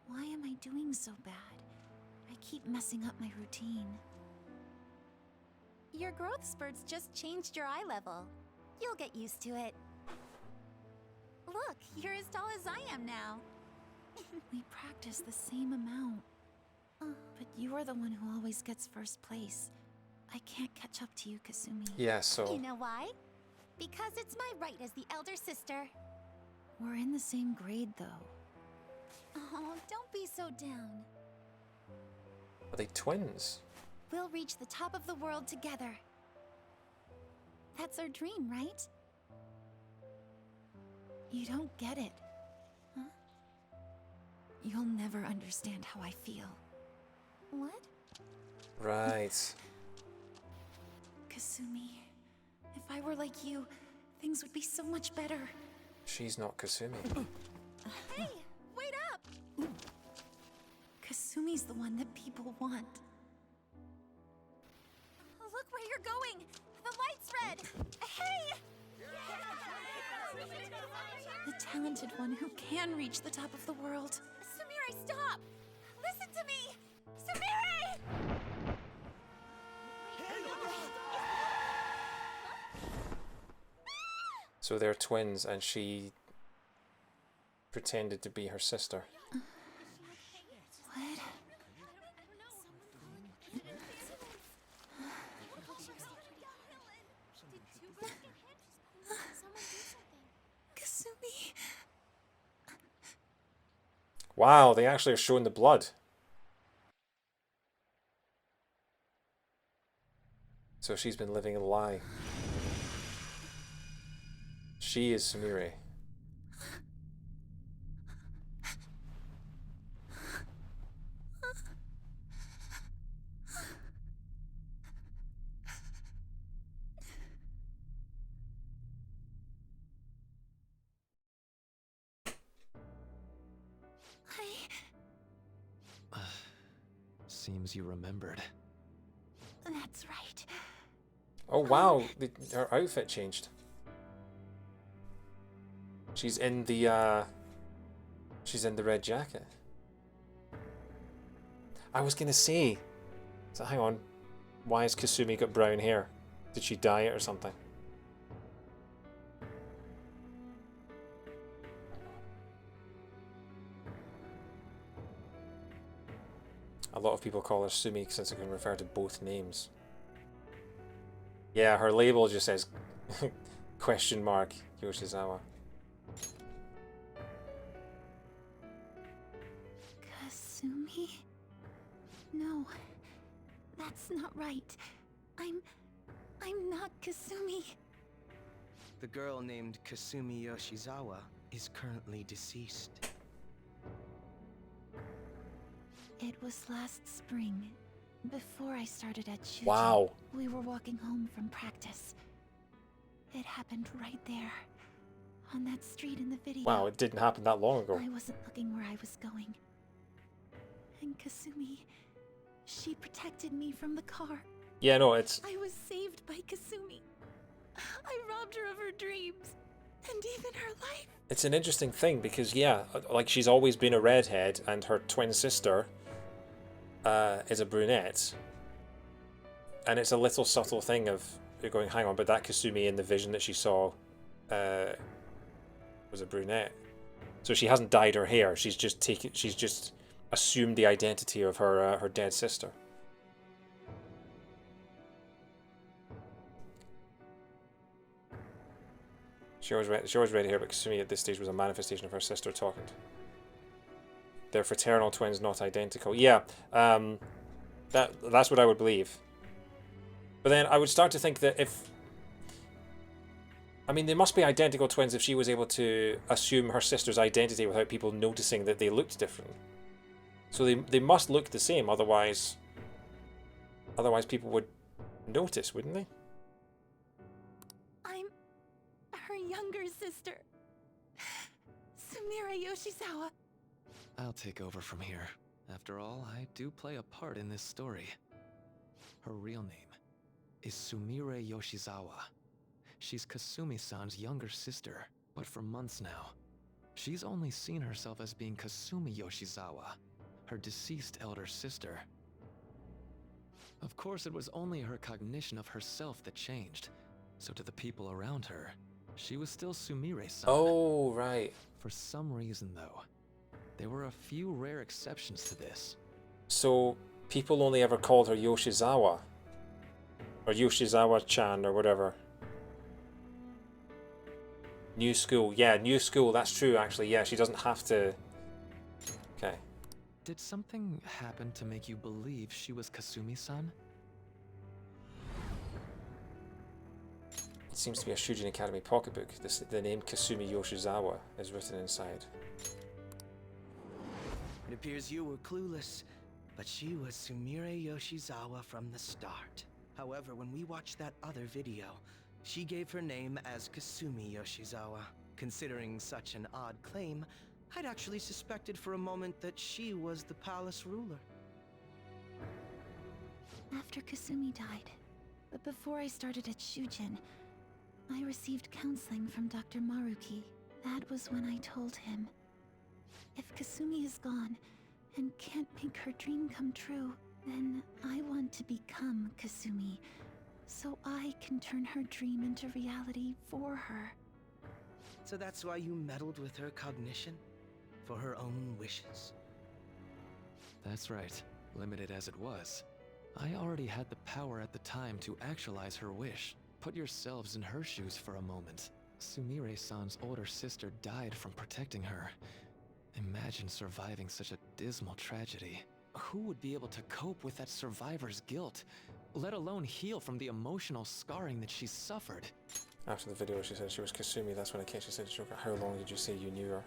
Why am I doing so bad? I keep messing up my routine. Your growth spurts just changed your eye level. You'll get used to it. Look, you're as tall as I am now. We practice the same amount. But you are the one who always gets first place. I can't catch up to you, Kasumi. Yeah, so... You know why? Because it's my right as the elder sister. We're in the same grade, though. Oh, don't be so down. Are they twins? We'll reach the top of the world together. That's our dream, right? You don't get it. Huh? You'll never understand how I feel. What? Right. Kasumi, if I were like you, things would be so much better. She's not Kasumi. Hey, wait up! Kasumi's the one that people want. Look where you're going! The light's red! Hey! The talented one who can reach the top of the world. Sumire, stop! Listen to me! Sumire! So they're twins and she pretended to be her sister. What? Kasumi. Wow, they actually are showing the blood. So she's been living a lie. She is Sumire. Seems you remembered. That's right. Oh wow, her outfit changed. She's in the red jacket. I was gonna say, so hang on, why has Kasumi got brown hair? Did she dye it or something? A lot of people call her Sumi since it can refer to both names. Yeah, her label just says question mark Yoshizawa. Kasumi? No, that's not right. I'm not Kasumi. The girl named Kasumi Yoshizawa is currently deceased. It was last spring, before I started at Shuji. Wow. We were walking home from practice. It happened right there, on that street in the video. Wow, it didn't happen that long ago. I wasn't looking where I was going. And Kasumi, she protected me from the car. Yeah, no, it's... I was saved by Kasumi. I robbed her of her dreams, and even her life. It's an interesting thing because, yeah, like she's always been a redhead and her twin sister is a brunette. And it's a little subtle thing of you're going, hang on, but that Kasumi in the vision that she saw was a brunette. So she hasn't dyed her hair. She's just assumed the identity of her her dead sister. She always read here, but Kasumi at this stage was a manifestation of her sister talking. They're fraternal twins, not identical. Yeah, that's what I would believe. But then I would start to think that if... I mean, they must be identical twins if she was able to assume her sister's identity without people noticing that they looked different. So they must look the same, otherwise people would notice, wouldn't they? I'm her younger sister. Sumire Yoshizawa. I'll take over from here. After all, I do play a part in this story. Her real name is Sumire Yoshizawa. She's Kasumi-san's younger sister, but for months now, she's only seen herself as being Kasumi Yoshizawa, her deceased elder sister. Of course, it was only her cognition of herself that changed, so to the people around her, she was still Sumire-san. Oh, right. For some reason, though, there were a few rare exceptions to this. So, people only ever called her Yoshizawa. Or Yoshizawa-chan, or whatever. New school. Yeah, new school. That's true, actually. Yeah, she doesn't have to... Okay. Did something happen to make you believe she was Kasumi-san? It seems to be a Shujin Academy pocketbook. The name Kasumi Yoshizawa is written inside. It appears you were clueless, but she was Sumire Yoshizawa from the start. However, when we watched that other video, she gave her name as Kasumi Yoshizawa. Considering such an odd claim, I'd actually suspected for a moment that she was the palace ruler. After Kasumi died, but before I started at Shujin, I received counseling from Dr. Maruki. That was when I told him, if Kasumi is gone and can't make her dream come true, then I want to become Kasumi, so I can turn her dream into reality for her. So that's why you meddled with her cognition? For her own wishes? That's right. Limited as it was, I already had the power at the time to actualize her wish. Put yourselves in her shoes for a moment. Sumire-san's older sister died from protecting her. Imagine surviving such a dismal tragedy. Who would be able to cope with that survivor's guilt, let alone heal from the emotional scarring that she suffered? After the video, she said she was Kasumi. That's when I came. She said, how long did you say you knew her?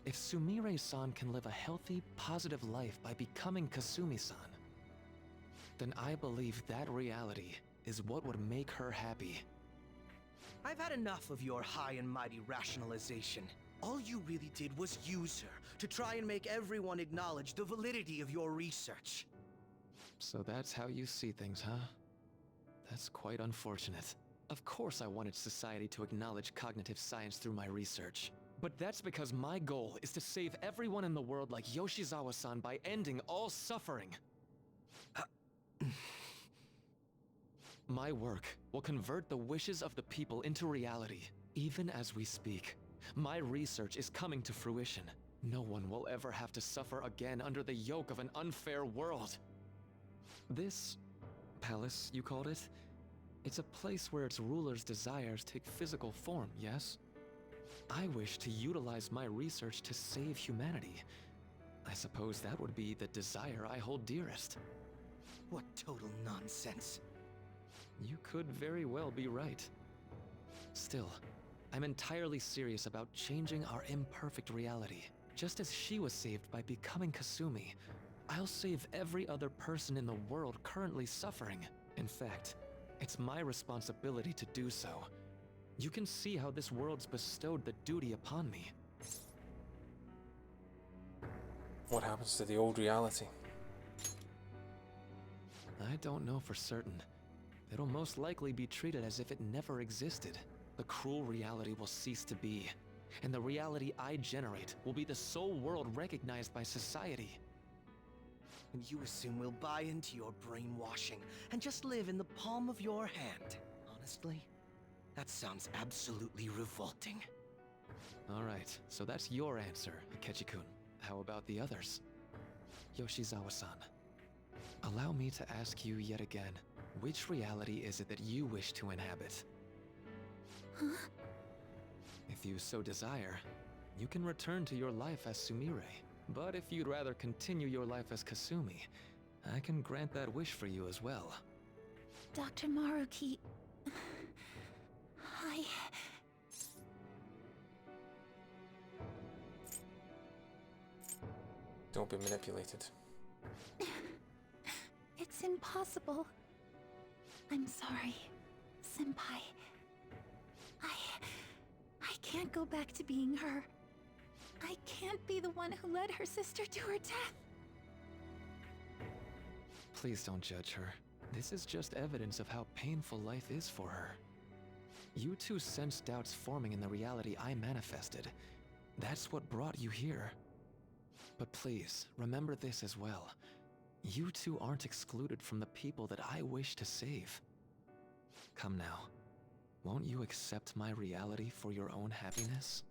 If Sumire-san can live a healthy, positive life by becoming Kasumi-san, then I believe that reality is what would make her happy. I've had enough of your high and mighty rationalization. All you really did was use her to try and make everyone acknowledge the validity of your research. So that's how you see things, huh? That's quite unfortunate. Of course I wanted society to acknowledge cognitive science through my research. But that's because my goal is to save everyone in the world like Yoshizawa-san by ending all suffering. My work will convert the wishes of the people into reality. Even as we speak, my research is coming to fruition. No one will ever have to suffer again under the yoke of an unfair world. This palace, you called it? It's a place where its rulers' desires take physical form, yes? I wish to utilize my research to save humanity. I suppose that would be the desire I hold dearest. What total nonsense. You could very well be right. Still, I'm entirely serious about changing our imperfect reality. Just as she was saved by becoming Kasumi, I'll save every other person in the world currently suffering. In fact, it's my responsibility to do so. You can see how this world's bestowed the duty upon me. What happens to the old reality? I don't know for certain. It'll most likely be treated as if it never existed. The cruel reality will cease to be, and the reality I generate will be the sole world recognized by society. And you assume we'll buy into your brainwashing and just live in the palm of your hand. Honestly, that sounds absolutely revolting. Alright, so that's your answer, Akechi-kun. How about the others? Yoshizawa-san, allow me to ask you yet again, which reality is it that you wish to inhabit? Huh? If you so desire, you can return to your life as Sumire. But if you'd rather continue your life as Kasumi, I can grant that wish for you as well. Dr. Maruki... Don't be manipulated. It's impossible. I'm sorry, Senpai. can't go back to being her. I can't be the one who led her sister to her death. Please don't judge her. This is just evidence of how painful life is for her. You two sensed doubts forming in the reality I manifested. That's what brought you here. But please, remember this as well. You two aren't excluded from the people that I wish to save. Come now. Won't you accept my reality for your own happiness?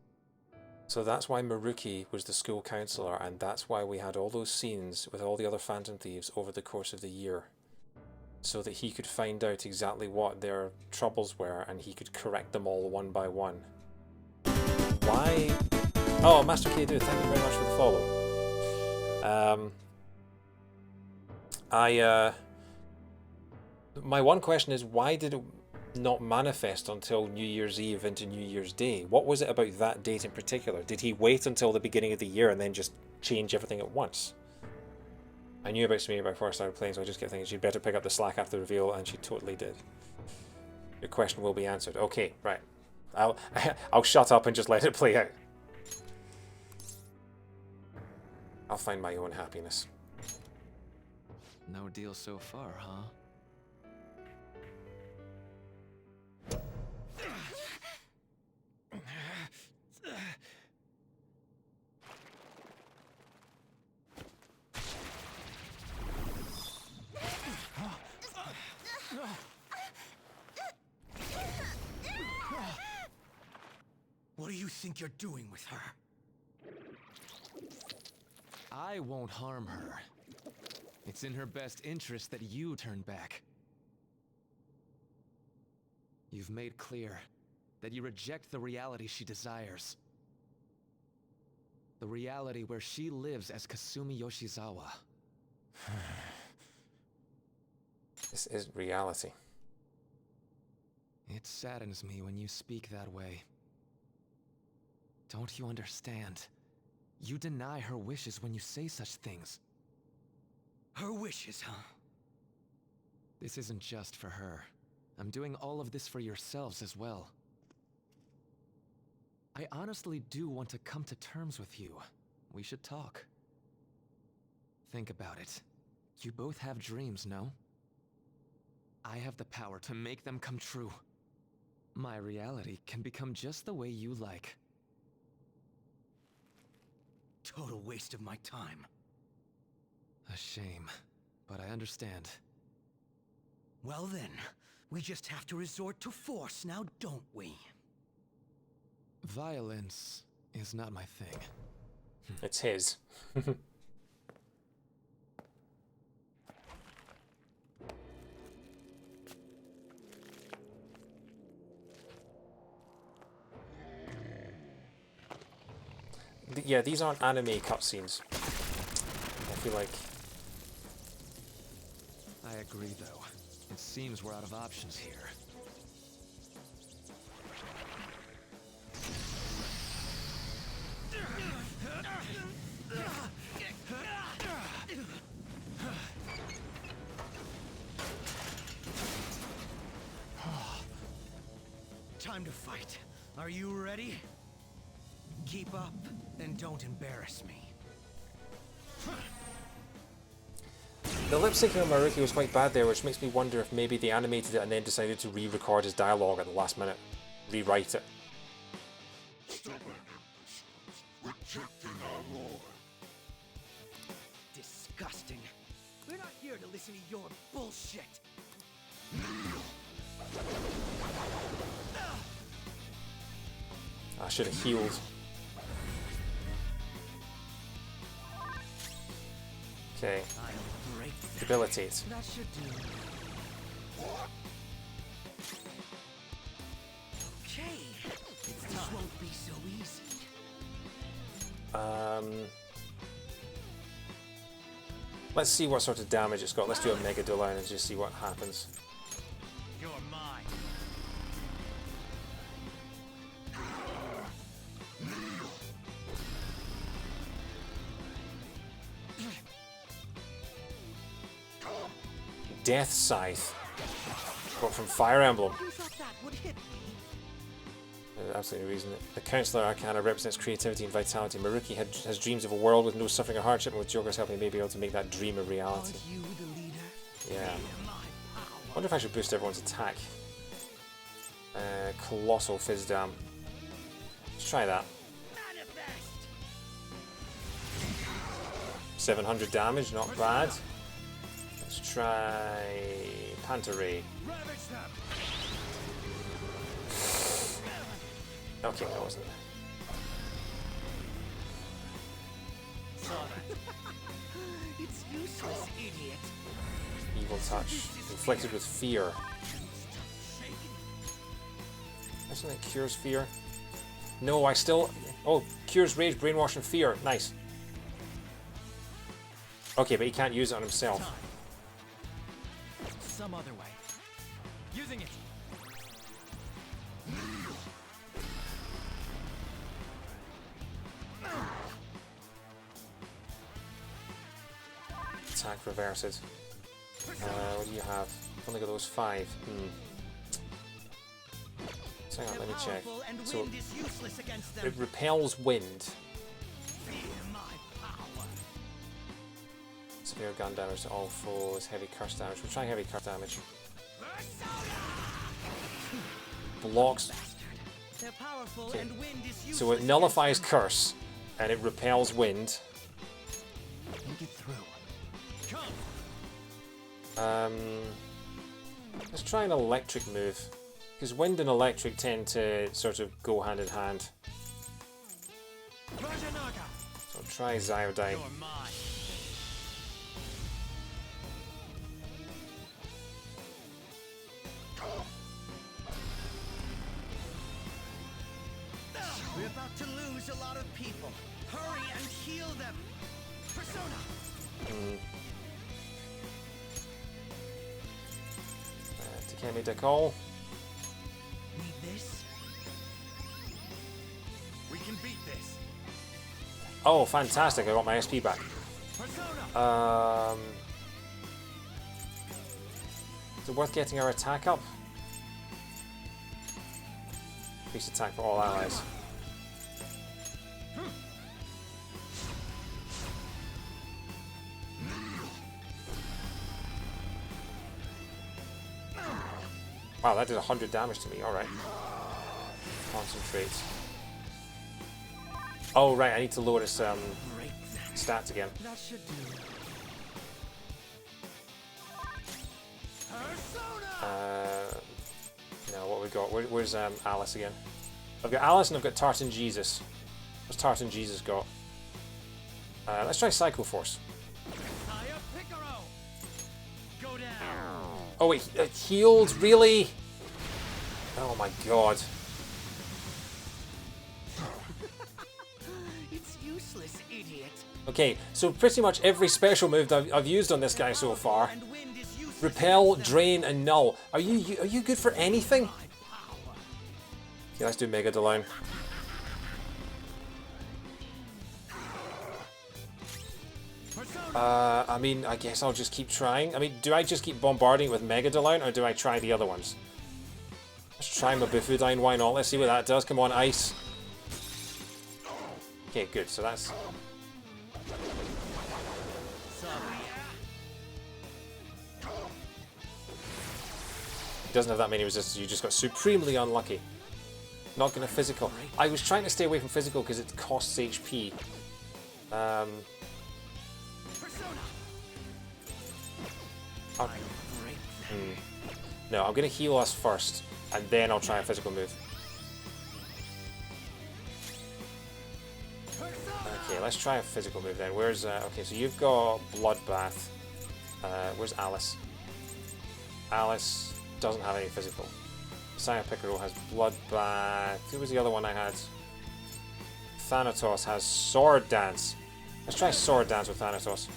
So that's why Maruki was the school counselor, and that's why we had all those scenes with all the other Phantom Thieves over the course of the year. So that he could find out exactly what their troubles were, and he could correct them all one by one. Why? Oh, Master K, dude, thank you very much for the follow. My one question is, why did it not manifest until New Year's Eve into New Year's Day? What was it about that date in particular? Did he wait until the beginning of the year and then just change everything at once? I knew about Samira before I started playing, so I just kept thinking she'd better pick up the slack after the reveal, and she totally did. Your question will be answered. Okay, right. I'll shut up and just let it play out. I'll find my own happiness. No deal so far, huh? What do you think you're doing with her? I won't harm her. It's in her best interest that you turn back. You've made clear that you reject the reality she desires. The reality where she lives as Kasumi Yoshizawa. This is reality. It saddens me when you speak that way. Don't you understand? You deny her wishes when you say such things. Her wishes, huh? This isn't just for her. I'm doing all of this for yourselves as well. I honestly do want to come to terms with you. We should talk. Think about it. You both have dreams, no? I have the power to make them come true. My reality can become just the way you like. Total waste of my time. A shame, but I understand. Well then, we just have to resort to force now, don't we? Violence is not my thing. It's his. Yeah, these aren't anime cutscenes. I feel like... I agree, though. It seems we're out of options here. Time to fight. Are you ready? Keep up, and don't embarrass me. The lip syncing on Maruki was quite bad there, which makes me wonder if maybe they animated it and then decided to re-record his dialogue at the last minute. Rewrite it. Rejecting our lord. Disgusting. We're not here to listen to your bullshit. I should have healed. Okay. Debilitate. That should do. Okay. This won't be so easy. Let's see what sort of damage it's got. Let's do a Mega Doline and just see what happens. You're mine. Death Scythe. Got from Fire Emblem. Who thought that would hit me? Absolutely no reason. The Counselor Arcana represents creativity and vitality. Maruki has dreams of a world with no suffering or hardship, and with Joker's help he may be able to make that dream a reality. Aren't you the leader? Yeah. I wonder if I should boost everyone's attack. Colossal Fizz Dam. Let's try that. 700 damage, not bad. Let's try Panta Ray. Okay, that wasn't. It's useless, idiot. Evil Touch. Inflicted with fear. Isn't it cures fear? No, I still... Oh, cures rage, brainwash, and fear. Nice. Okay, but he can't use it on himself. Some other way. Using it. Attack reverted. What do you have? I've only got those 5. So hang on, let me check. So it repels wind. Severe gun damage to all foes, heavy curse damage. We'll try heavy curse damage. Blocks. Okay. So it nullifies curse and it repels wind. Think it through. Let's try an electric move. Because wind and electric tend to sort of go hand in hand. So I'll try Zyodine. We're about to lose a lot of people. Hurry and heal them. Persona. Takemi Decol. Need this? We can beat this. Oh, fantastic! I got my SP back. Is it worth getting our attack up? Increase attack for all allies. Wow, that did 100 damage to me. Alright. Concentrate. Oh, right, I need to lower his stats again. That should do. No, what we got? Where's Alice again? I've got Alice and I've got Tartan Jesus. What's Tartan Jesus got? Let's try Psycho Force. Oh wait, it healed? Really? Oh my god. It's useless, idiot. Okay, so pretty much every special move that I've used on this guy so far. Repel, Drain, and Null. Are you good for anything? Okay, let's do Mega Delone. I mean, I guess I'll just keep trying. I mean, do I just keep bombarding it with Mega Delone, or do I try the other ones? Let's try Mabufudine, why not? Let's see what that does. Come on, Ice. Okay, good, so that's... He doesn't have that many resistances, you just got supremely unlucky. Not gonna physical. I was trying to stay away from physical because it costs HP. No, I'm gonna heal us first, and then I'll try a physical move. Okay, let's try a physical move then. Where's okay, so you've got Bloodbath. Where's Alice? Alice doesn't have any physical. Saya Picaro has Bloodbath. Who was the other one I had? Thanatos has Sword Dance. Let's try Sword Dance with Thanatos.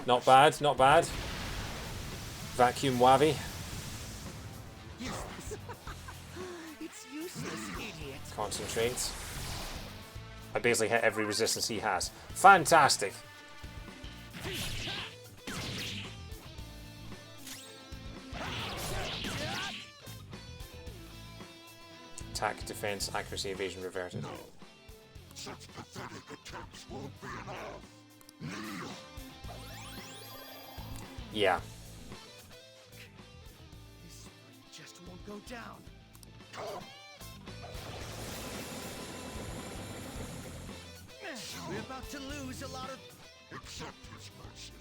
Not bad, not bad. Vacuum Wavi. It's useless, idiot. Concentrate. I basically hit every resistance he has. Fantastic. Attack, defense, accuracy, evasion reverted. No. Such pathetic attempts won't be enough. Kneel. Yeah. This fight just won't go down. We're about to lose a lot of... Accept his mercy.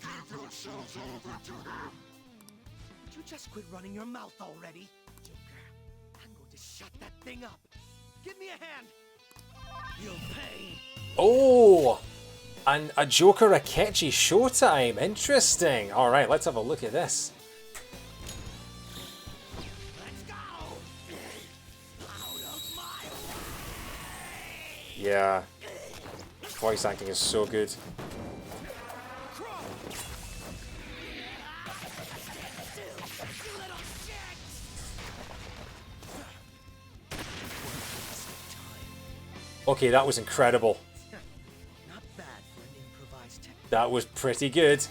Give yourselves over to him. Would you just quit running your mouth already? Joker, I'm going to shut that thing up. Give me a hand. You'll pay. Oh! And a Joker Akechi Showtime. Interesting. Alright, let's have a look at this. Let's go. Out of my way. Yeah. Voice acting is so good. Okay, that was incredible. Not bad for an improvised technique. That was pretty good.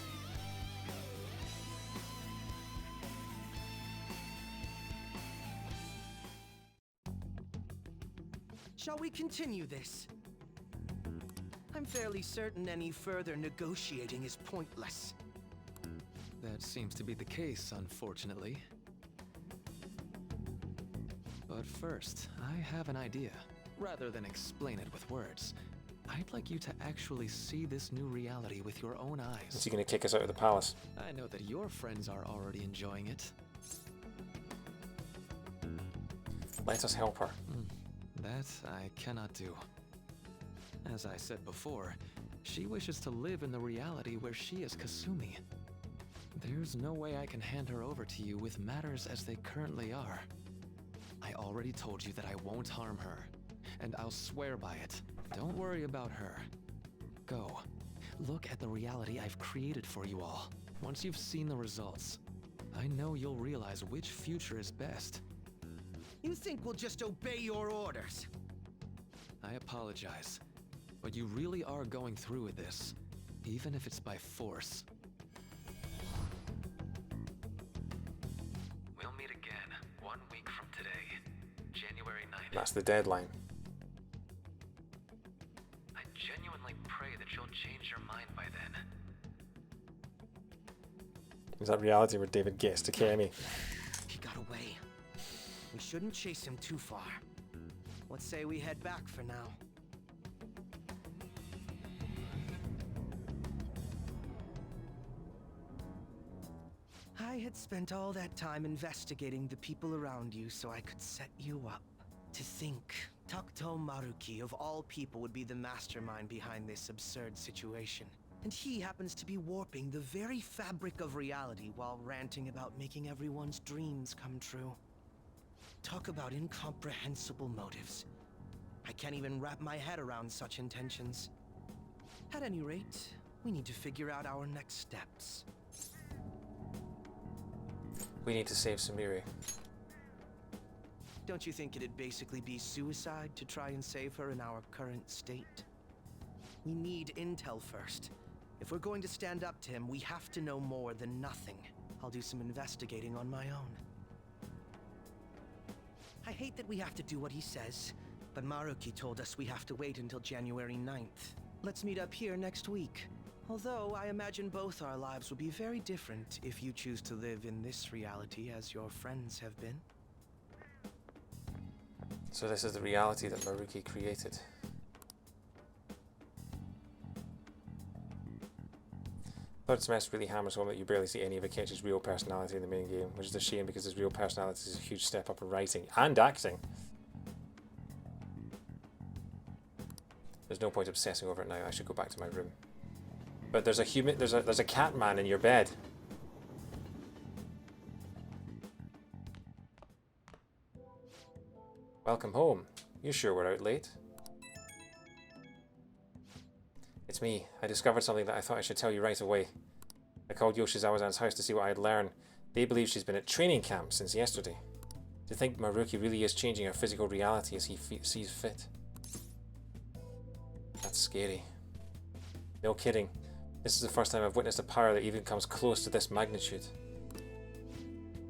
Shall we continue this? I'm fairly certain any further negotiating is pointless. That seems to be the case, unfortunately. But first, I have an idea. Rather than explain it with words, I'd like you to actually see this new reality with your own eyes. Is he going to kick us out of the palace? I know that your friends are already enjoying it. Let us help her. That I cannot do. As I said before, she wishes to live in the reality where she is Kasumi. There's no way I can hand her over to you with matters as they currently are. I already told you that I won't harm her, and I'll swear by it. Don't worry about her. Go. Look at the reality I've created for you all. Once you've seen the results, I know you'll realize which future is best. You think we'll just obey your orders? I apologize, but you really are going through with this, even if it's by force. We'll meet again 1 week from today, January 9th. That's the deadline. I genuinely pray that you'll change your mind by then. Is that reality where David gets to Kemi? He got away. We shouldn't chase him too far. Let's say we head back for now. I had spent all that time investigating the people around you so I could set you up. To think, Takuto Maruki of all people would be the mastermind behind this absurd situation. And he happens to be warping the very fabric of reality while ranting about making everyone's dreams come true. Talk about incomprehensible motives. I can't even wrap my head around such intentions. At any rate, we need to figure out our next steps. We need to save Sumire. Don't you think it'd basically be suicide to try and save her in our current state? We need intel first. If we're going to stand up to him, we have to know more than nothing. I'll do some investigating on my own. I hate that we have to do what he says, but Maruki told us we have to wait until January 9th. Let's meet up here next week. Although I imagine both our lives will be very different if you choose to live in this reality as your friends have been. So this is the reality that Maruki created. Third semester really hammers home that you barely see any of Akechi's real personality in the main game, which is a shame because his real personality is a huge step up in writing and acting. There's no point obsessing over it now. I should go back to my room. But there's a cat man in your bed. Welcome home. You sure we're out late? It's me. I discovered something that I thought I should tell you right away. I called Yoshizawa-san's house to see what I'd learn. They believe she's been at training camp since yesterday. To think Maruki really is changing her physical reality as he sees fit. That's scary. No kidding. This is the first time I've witnessed a power that even comes close to this magnitude.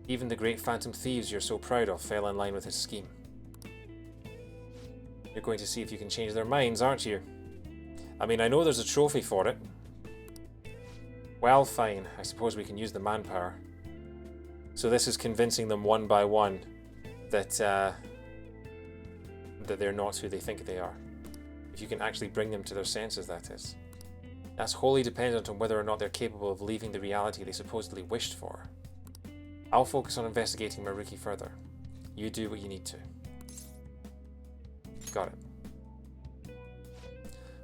Even the great phantom thieves you're so proud of fell in line with his scheme. You're going to see if you can change their minds, aren't you? I mean, I know there's a trophy for it. Well, fine. I suppose we can use the manpower. So this is convincing them one by one that that they're not who they think they are. If you can actually bring them to their senses, that is. That's wholly dependent on whether or not they're capable of leaving the reality they supposedly wished for. I'll focus on investigating Maruki further. You do what you need to. Got it.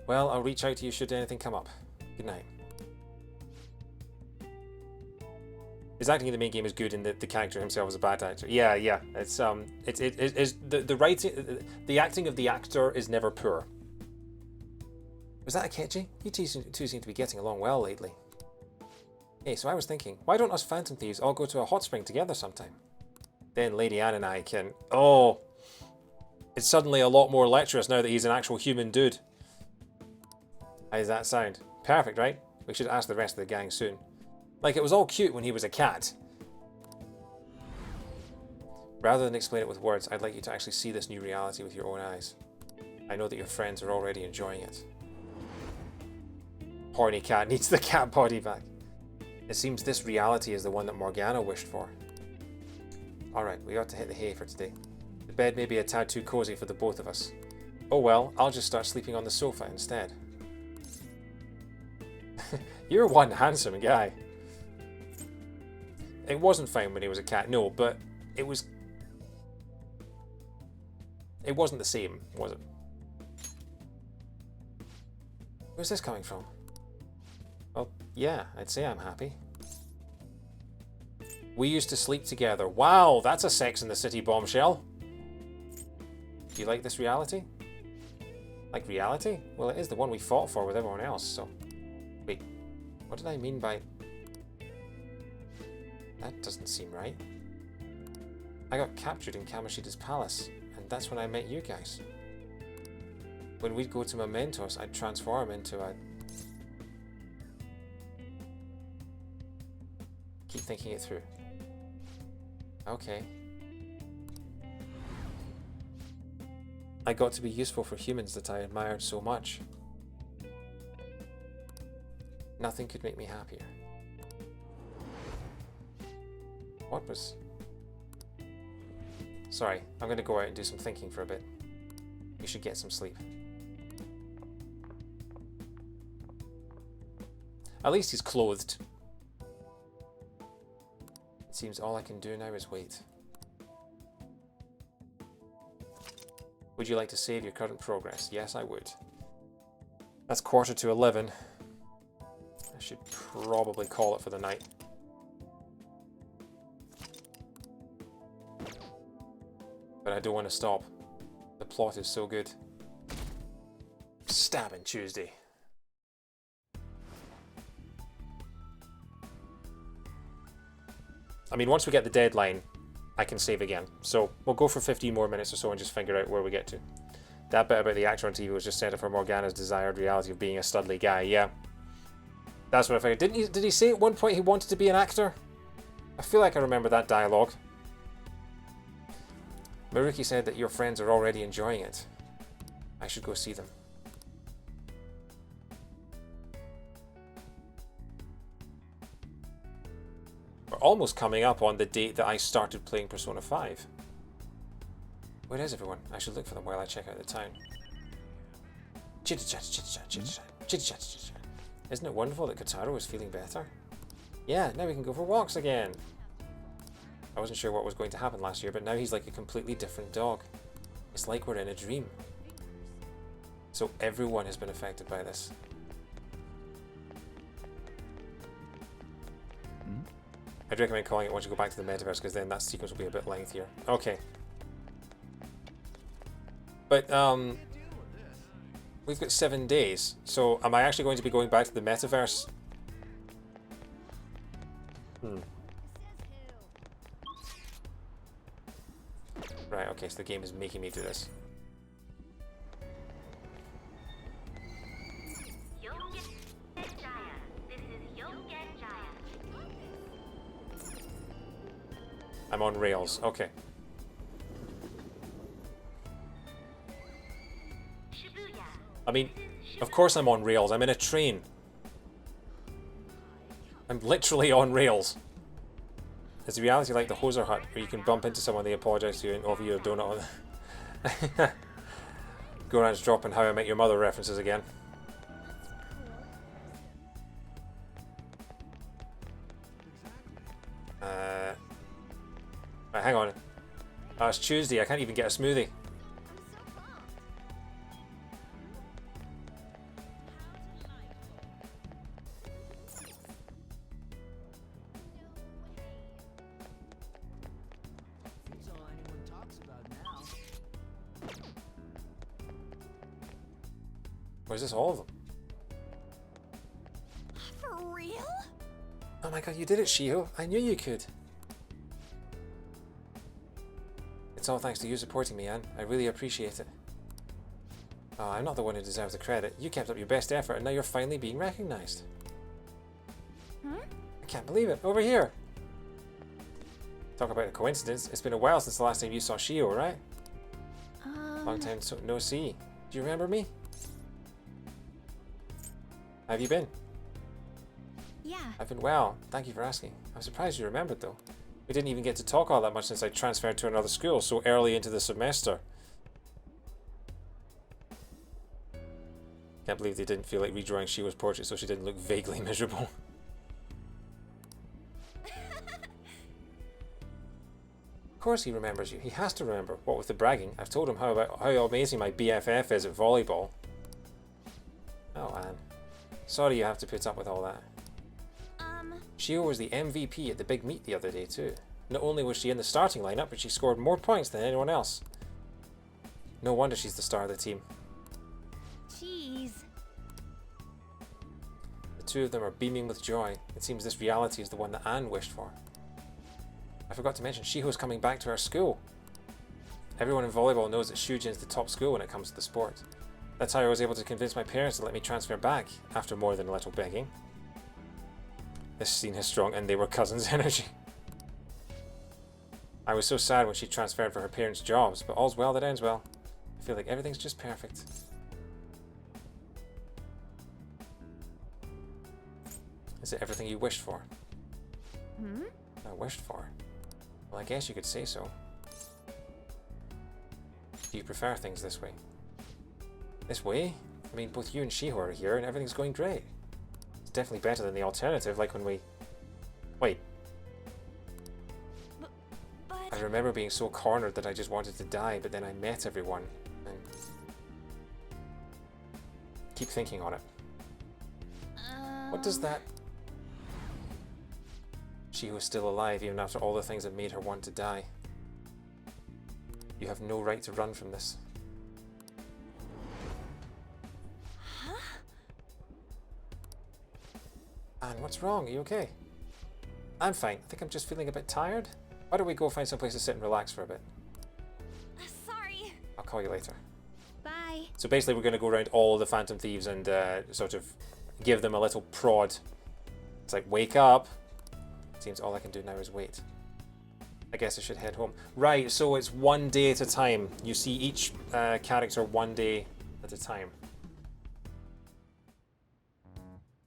Well, I'll reach out to you should anything come up. Good night. His acting in the main game is good, and the character himself is a bad actor. Yeah. It's the writing, the acting of the actor is never poor. Was that Akechi? You two seem to be getting along well lately. Hey, so I was thinking, why don't us Phantom Thieves all go to a hot spring together sometime? Then Lady Anne and I can... Oh! It's suddenly a lot more lecherous now that he's an actual human dude. How does that sound? Perfect, right? We should ask the rest of the gang soon. Like, it was all cute when he was a cat. Rather than explain it with words, I'd like you to actually see this new reality with your own eyes. I know that your friends are already enjoying it. Horny cat needs the cat body back. It seems this reality is the one that Morgana wished for. Alright, we ought to hit the hay for today. The bed may be a tad too cozy for the both of us. Oh well, I'll just start sleeping on the sofa instead. You're one handsome guy. It wasn't fine when he was a cat, no, but it wasn't the same, was it? Where's this coming from? Well, yeah, I'd say I'm happy. We used to sleep together. Wow, that's a Sex and the City bombshell. Do you like this reality? Like reality? Well, it is the one we fought for with everyone else, so... Wait, what did I mean by... That doesn't seem right. I got captured in Kamoshida's palace, and that's when I met you guys. When we'd go to Mementos, I'd transform into a... Keep thinking it through. Okay. I got to be useful for humans that I admired so much. Nothing could make me happier. What was... Sorry, I'm going to go out and do some thinking for a bit. You should get some sleep. At least he's clothed. It seems all I can do now is wait. Would you like to save your current progress? Yes, I would. That's 11:45. I should probably call it for the night. But I don't want to stop. The plot is so good. Stabbing Tuesday. I mean, once we get the deadline, I can save again. So we'll go for 15 more minutes or so and just figure out where we get to. That bit about the actor on TV was just set up for Morgana's desired reality of being a studly guy. Yeah, that's what I figured. Did he say at one point he wanted to be an actor? I feel like I remember that dialogue. Maruki said that your friends are already enjoying it. I should go see them. We're almost coming up on the date that I started playing Persona 5. Where is everyone? I should look for them while I check out the town. Chitty-chat, chitty-chat, chitty-chat, chitty-chat, chitty-chat. Isn't it wonderful that Kotaro is feeling better? Yeah, now we can go for walks again. I wasn't sure what was going to happen last year, but now he's like a completely different dog. It's like we're in a dream. So everyone has been affected by this. I'd recommend calling it once you go back to the metaverse, because then that sequence will be a bit lengthier. Okay. But, we've got 7 days, so am I actually going to be going back to the metaverse? Right, okay, so the game is making me do this. I'm on rails, okay. I mean, of course I'm on rails. I'm in a train. I'm literally on rails. Is the reality like the Hoser Hut, where you can bump into someone, they apologise to you and offer you a donut on Go around dropping How I Met Your Mother references again. Right, hang on. Oh, it's Tuesday. I can't even get a smoothie. Or is this all of them? For real? Oh my god, you did it, Shiho. I knew you could. It's all thanks to you supporting me, Anne. I really appreciate it. Oh, I'm not the one who deserves the credit. You kept up your best effort and now you're finally being recognised. I can't believe it. Over here. Talk about a coincidence. It's been a while since the last time you saw Shio, right? Long time no see. Do you remember me? How have you been? Yeah. I've been well. Thank you for asking. I'm surprised you remembered though. We didn't even get to talk all that much since I transferred to another school so early into the semester. Can't believe they didn't feel like redrawing Shio's portrait so she didn't look vaguely miserable. Of course he remembers you. He has to remember. What with the bragging. I've told him how amazing my BFF is at volleyball. Oh, Anne. Sorry you have to put up with all that. Shio was the MVP at the big meet the other day too. Not only was she in the starting lineup, but she scored more points than anyone else. No wonder she's the star of the team. Jeez. The two of them are beaming with joy. It seems this reality is the one that Anne wished for. I forgot to mention, Shiho's coming back to our school. Everyone in volleyball knows that Shujin's the top school when it comes to the sport. That's how I was able to convince my parents to let me transfer back, after more than a little begging. This scene has strong and they were cousins energy. I was so sad when she transferred for her parents' jobs, but all's well that ends well. I feel like everything's just perfect. Is it everything you wished for? I wished for? Well, I guess you could say so. Do you prefer things this way? This way? I mean, both you and Shiho are here and everything's going great. It's definitely better than the alternative, like when we... Wait. I remember being so cornered that I just wanted to die, but then I met everyone, and... Keep thinking on it. What does that... She was still alive even after all the things that made her want to die. You have no right to run from this. Anne, what's wrong? Are you okay? I'm fine. I think I'm just feeling a bit tired. Why don't we go find some place to sit and relax for a bit? Sorry. I'll call you later. Bye. So basically we're going to go around all the Phantom Thieves and sort of give them a little prod. It's like, wake up. Seems all I can do now is wait. I guess I should head home. Right, so it's one day at a time. You see each character one day at a time.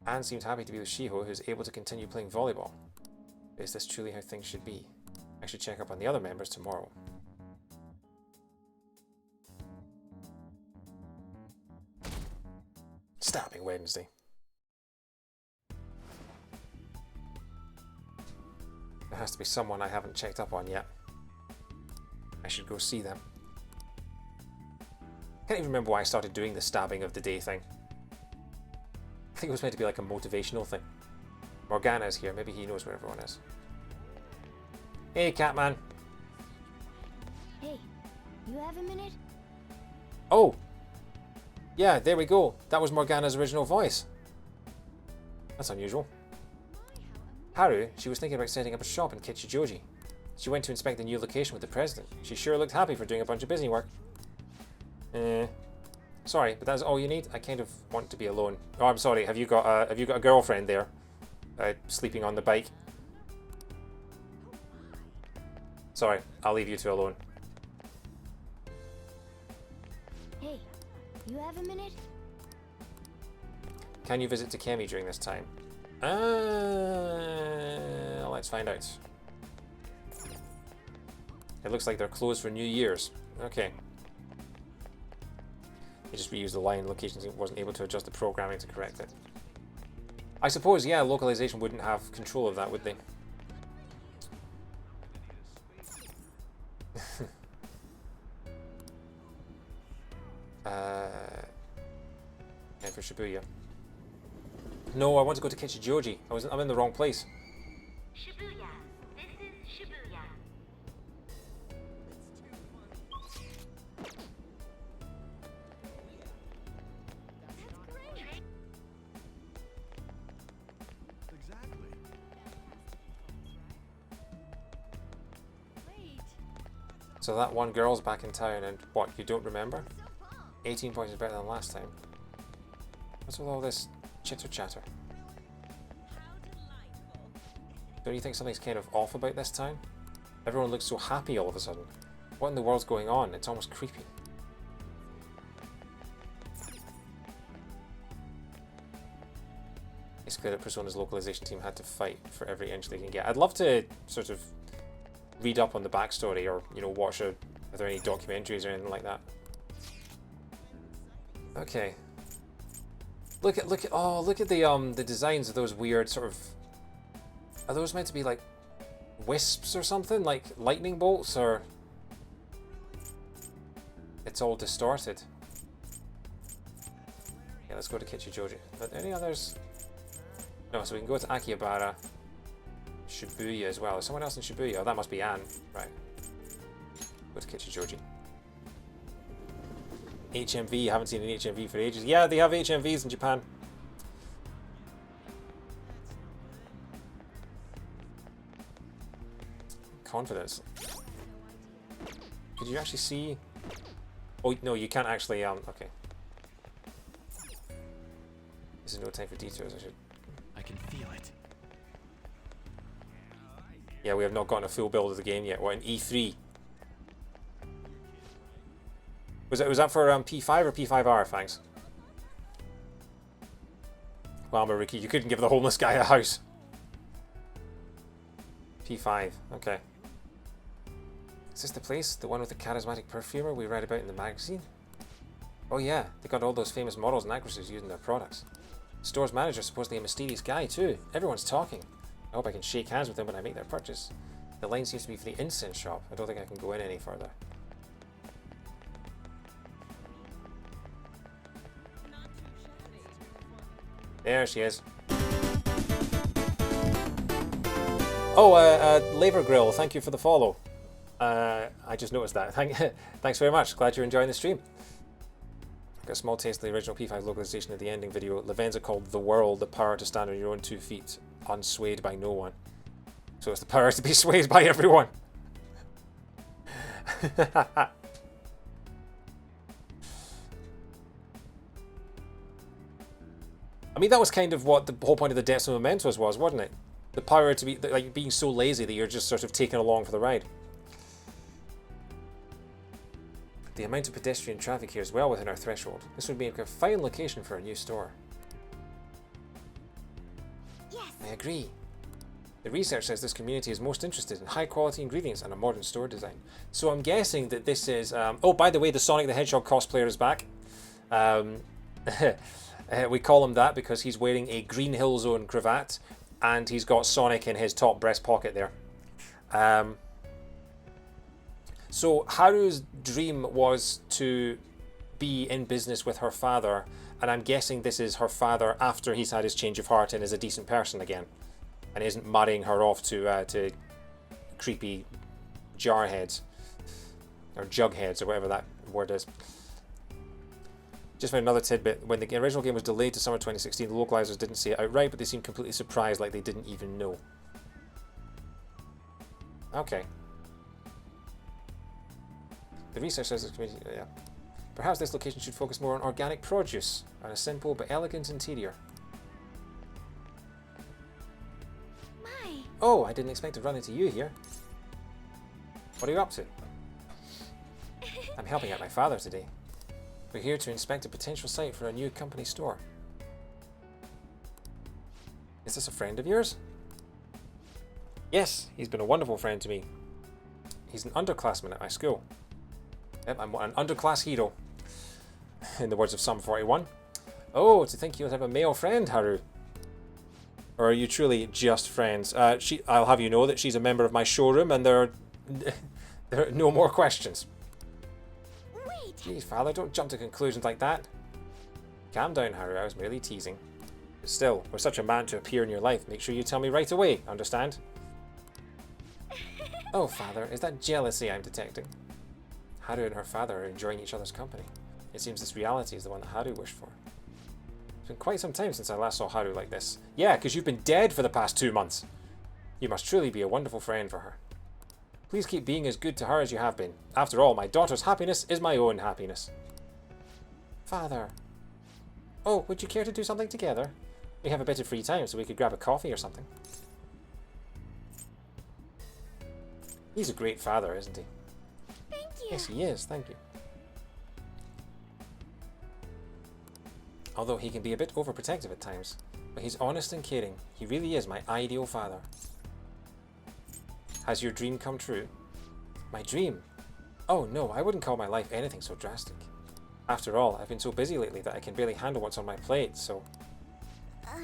Anne seems happy to be with Shiho, who's able to continue playing volleyball. Is this truly how things should be? I should check up on the other members tomorrow. Stabbing Wednesday. There has to be someone I haven't checked up on yet. I should go see them. I can't even remember why I started doing the stabbing of the day thing. I think it was meant to be like a motivational thing. Morgana's here, maybe he knows where everyone is. Hey, Catman. Hey, you have a minute? Oh! Yeah, there we go. That was Morgana's original voice. That's unusual. Haru, she was thinking about setting up a shop in Kichijoji. She went to inspect the new location with the president. She sure looked happy for doing a bunch of busy work. Sorry, but that's all you need? I kind of want to be alone. Oh, I'm sorry. Have you got a girlfriend there? Sleeping on the bike? Sorry, I'll leave you two alone. Hey, you have a minute? Can you visit Takemi during this time? Let's find out. It looks like they're closed for New Year's. Okay. They just reused the line. Locations wasn't able to adjust the programming to correct it. I suppose, yeah, localization wouldn't have control of that, would they? And for Shibuya. No, I want to go to Kichijoji. I'm in the wrong place. Shibuya. This is Shibuya. So that one girl's back in town, and what, you don't remember? 18 points is better than last time. What's with all this chitter-chatter? Don't you think something's kind of off about this town? Everyone looks so happy all of a sudden. What in the world's going on? It's almost creepy. It's clear that Persona's localization team had to fight for every inch they can get. I'd love to sort of read up on the backstory, or, you know, watch are there any documentaries or anything like that. Okay. Look at the designs of those weird sort of, are those meant to be like wisps or something, like lightning bolts, or it's all distorted? Yeah, let's go to Kichijoji. Are there any others? No, so we can go to Akihabara, Shibuya as well. Is someone else in Shibuya? Oh, that must be Anne. Right. Go to Kichijoji. HMV, haven't seen an HMV for ages. Yeah, they have HMVs in Japan. Confidence. Could you actually see? Oh, no, you can't actually, okay. This is no time for detours, I can feel it. Yeah, we have not gotten a full build of the game yet. What, an E3? Was that for P5 or P5R? Thanks. Wow, Mariki, you couldn't give the homeless guy a house. P5, okay. Is this the place? The one with the charismatic perfumer we read about in the magazine? Oh yeah, they got all those famous models and actresses using their products. The store's manager is supposedly a mysterious guy too. Everyone's talking. I hope I can shake hands with them when I make their purchase. The line seems to be for the incense shop. I don't think I can go in any further. There she is. Oh, Labor Grill, thank you for the follow. I just noticed that. Thanks very much. Glad you're enjoying the stream. Got a small taste of the original P5 localization of the ending video. Lavenza called the world the power to stand on your own 2 feet, unswayed by no one. So it's the power to be swayed by everyone. I mean, that was kind of what the whole point of the Depths of Mementos was, wasn't it? The power to be, like, being so lazy that you're just sort of taken along for the ride. The amount of pedestrian traffic here is well within our threshold. This would make a fine location for a new store. Yes. I agree. The research says this community is most interested in high-quality ingredients and a modern store design. So I'm guessing that this is... oh, by the way, the Sonic the Hedgehog cosplayer is back. We call him that because he's wearing a Green Hill Zone cravat, and he's got Sonic in his top breast pocket there. So Haru's dream was to be in business with her father, and I'm guessing this is her father after he's had his change of heart and is a decent person again, and isn't marrying her off to creepy jarheads or jugheads or whatever that word is. Just found another tidbit. When the original game was delayed to summer 2016, the localizers didn't say it outright, but they seemed completely surprised, like they didn't even know. Okay. The research says this community, yeah. Perhaps this location should focus more on organic produce and a simple but elegant interior. My. Oh, I didn't expect to run into you here. What are you up to? I'm helping out my father today. We're here to inspect a potential site for a new company store. Is this a friend of yours? Yes, he's been a wonderful friend to me. He's an underclassman at my school. Yep, I'm an underclass hero. In the words of Sum 41. Oh, to think you'll have a male friend, Haru. Or are you truly just friends? I'll have you know that she's a member of my showroom and there are no more questions. Wait! Jeez, father, don't jump to conclusions like that. Calm down, Haru, I was merely teasing. But still, for such a man to appear in your life, make sure you tell me right away, understand? Oh, father, is that jealousy I'm detecting? Haru and her father are enjoying each other's company. It seems this reality is the one that Haru wished for. It's been quite some time since I last saw Haru like this. Yeah, because you've been dead for the past 2 months. You must truly be a wonderful friend for her. Please keep being as good to her as you have been. After all, my daughter's happiness is my own happiness. Father. Oh, would you care to do something together? We have a bit of free time, so we could grab a coffee or something. He's a great father, isn't he? Thank you. Yes, he is. Thank you. Although he can be a bit overprotective at times, but he's honest and caring. He really is my ideal father. Has your dream come true? My dream? Oh no, I wouldn't call my life anything so drastic. After all, I've been so busy lately that I can barely handle what's on my plate, so...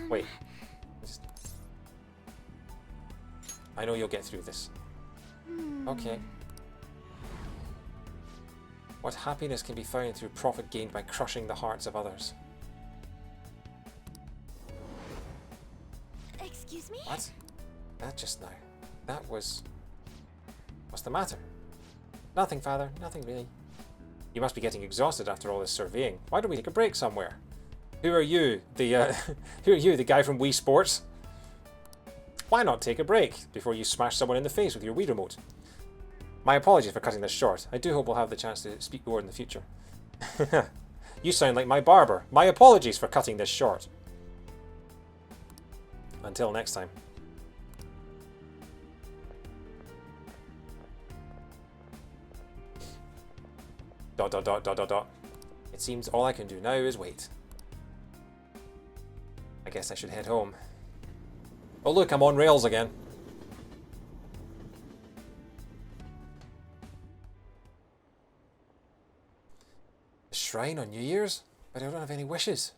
Wait. I know you'll get through this. Okay. What happiness can be found through profit gained by crushing the hearts of others? Excuse me? What? That just now. That was... What's the matter? Nothing, father. Nothing really. You must be getting exhausted after all this surveying. Why don't we take a break somewhere? Who are you? Who are you, the guy from Wii Sports? Why not take a break before you smash someone in the face with your Wii remote? My apologies for cutting this short. I do hope we'll have the chance to speak more in the future. You sound like my barber. My apologies for cutting this short. Until next time. Dot dot dot dot dot dot. It seems all I can do now is wait. I guess I should head home. Oh look, I'm on rails again. A shrine on New Year's? But I don't have any wishes.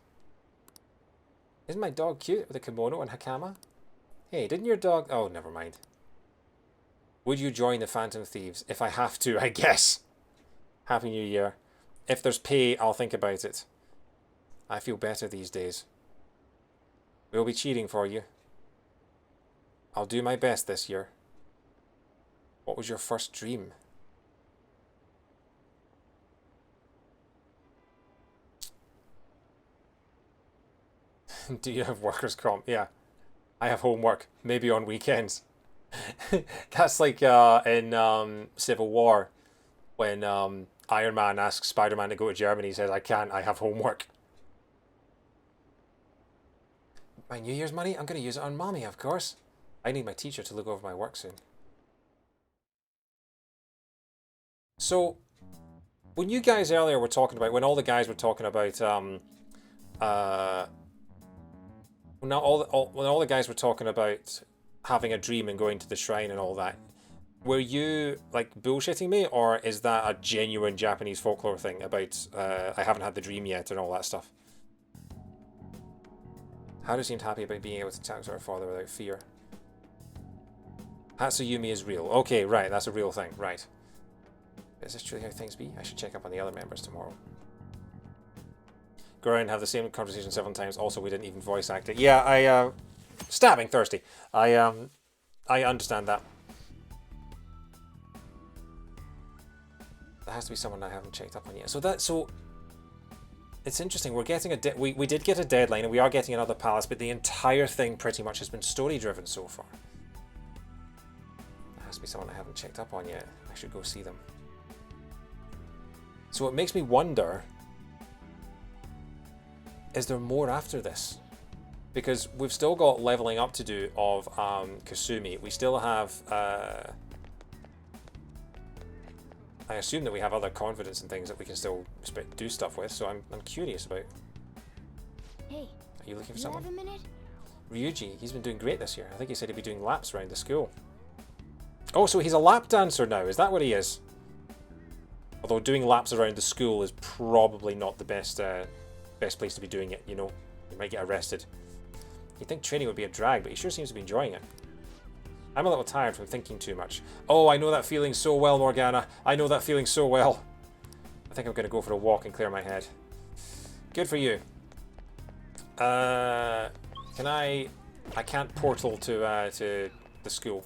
Isn't my dog cute with a kimono and hakama? Hey, didn't your dog... Oh, never mind. Would you join the Phantom Thieves? If I have to, I guess. Happy New Year. If there's pay, I'll think about it. I feel better these days. We'll be cheering for you. I'll do my best this year. What was your first dream? Do you have workers' comp? Yeah. I have homework. Maybe on weekends. That's like in Civil War. When Iron Man asks Spider-Man to go to Germany, he says, I can't, I have homework. My New Year's money? I'm going to use it on Mommy, of course. I need my teacher to look over my work soon. So, when you guys earlier were talking about, when all the guys were talking about, when all the guys were talking about having a dream and going to the shrine and all that, were you like bullshitting me, or is that a genuine Japanese folklore thing about I haven't had the dream yet and all that stuff? Haru seemed happy about being able to talk to her father without fear. Hatsuyumi is real. Okay, right, that's a real thing, right. Is this truly how things be? I should check up on the other members tomorrow. Go around and have the same conversation 7 times. Also, we didn't even voice act it. Yeah, stabbing thirsty. I understand that. There has to be someone I haven't checked up on yet. So it's interesting. We're getting we did get a deadline, and we are getting another palace, but the entire thing pretty much has been story driven so far. There has to be someone I haven't checked up on yet. I should go see them. So it makes me wonder, is there more after this? Because we've still got leveling up to do of Kasumi. We still have... I assume that we have other confidence and things that we can still do stuff with, so I'm curious about... Hey, are you looking for you someone? have a minute? Ryuji, he's been doing great this year. I think he said he'd be doing laps around the school. Oh, so he's a lap dancer now. Is that what he is? Although doing laps around the school is probably not the best place to be doing it, you know. You might get arrested. You'd think training would be a drag, but he sure seems to be enjoying it. I'm a little tired from thinking too much. Oh, I know that feeling so well, Morgana. I know that feeling so well. I think I'm going to go for a walk and clear my head. Good for you. Can I can't portal to the school.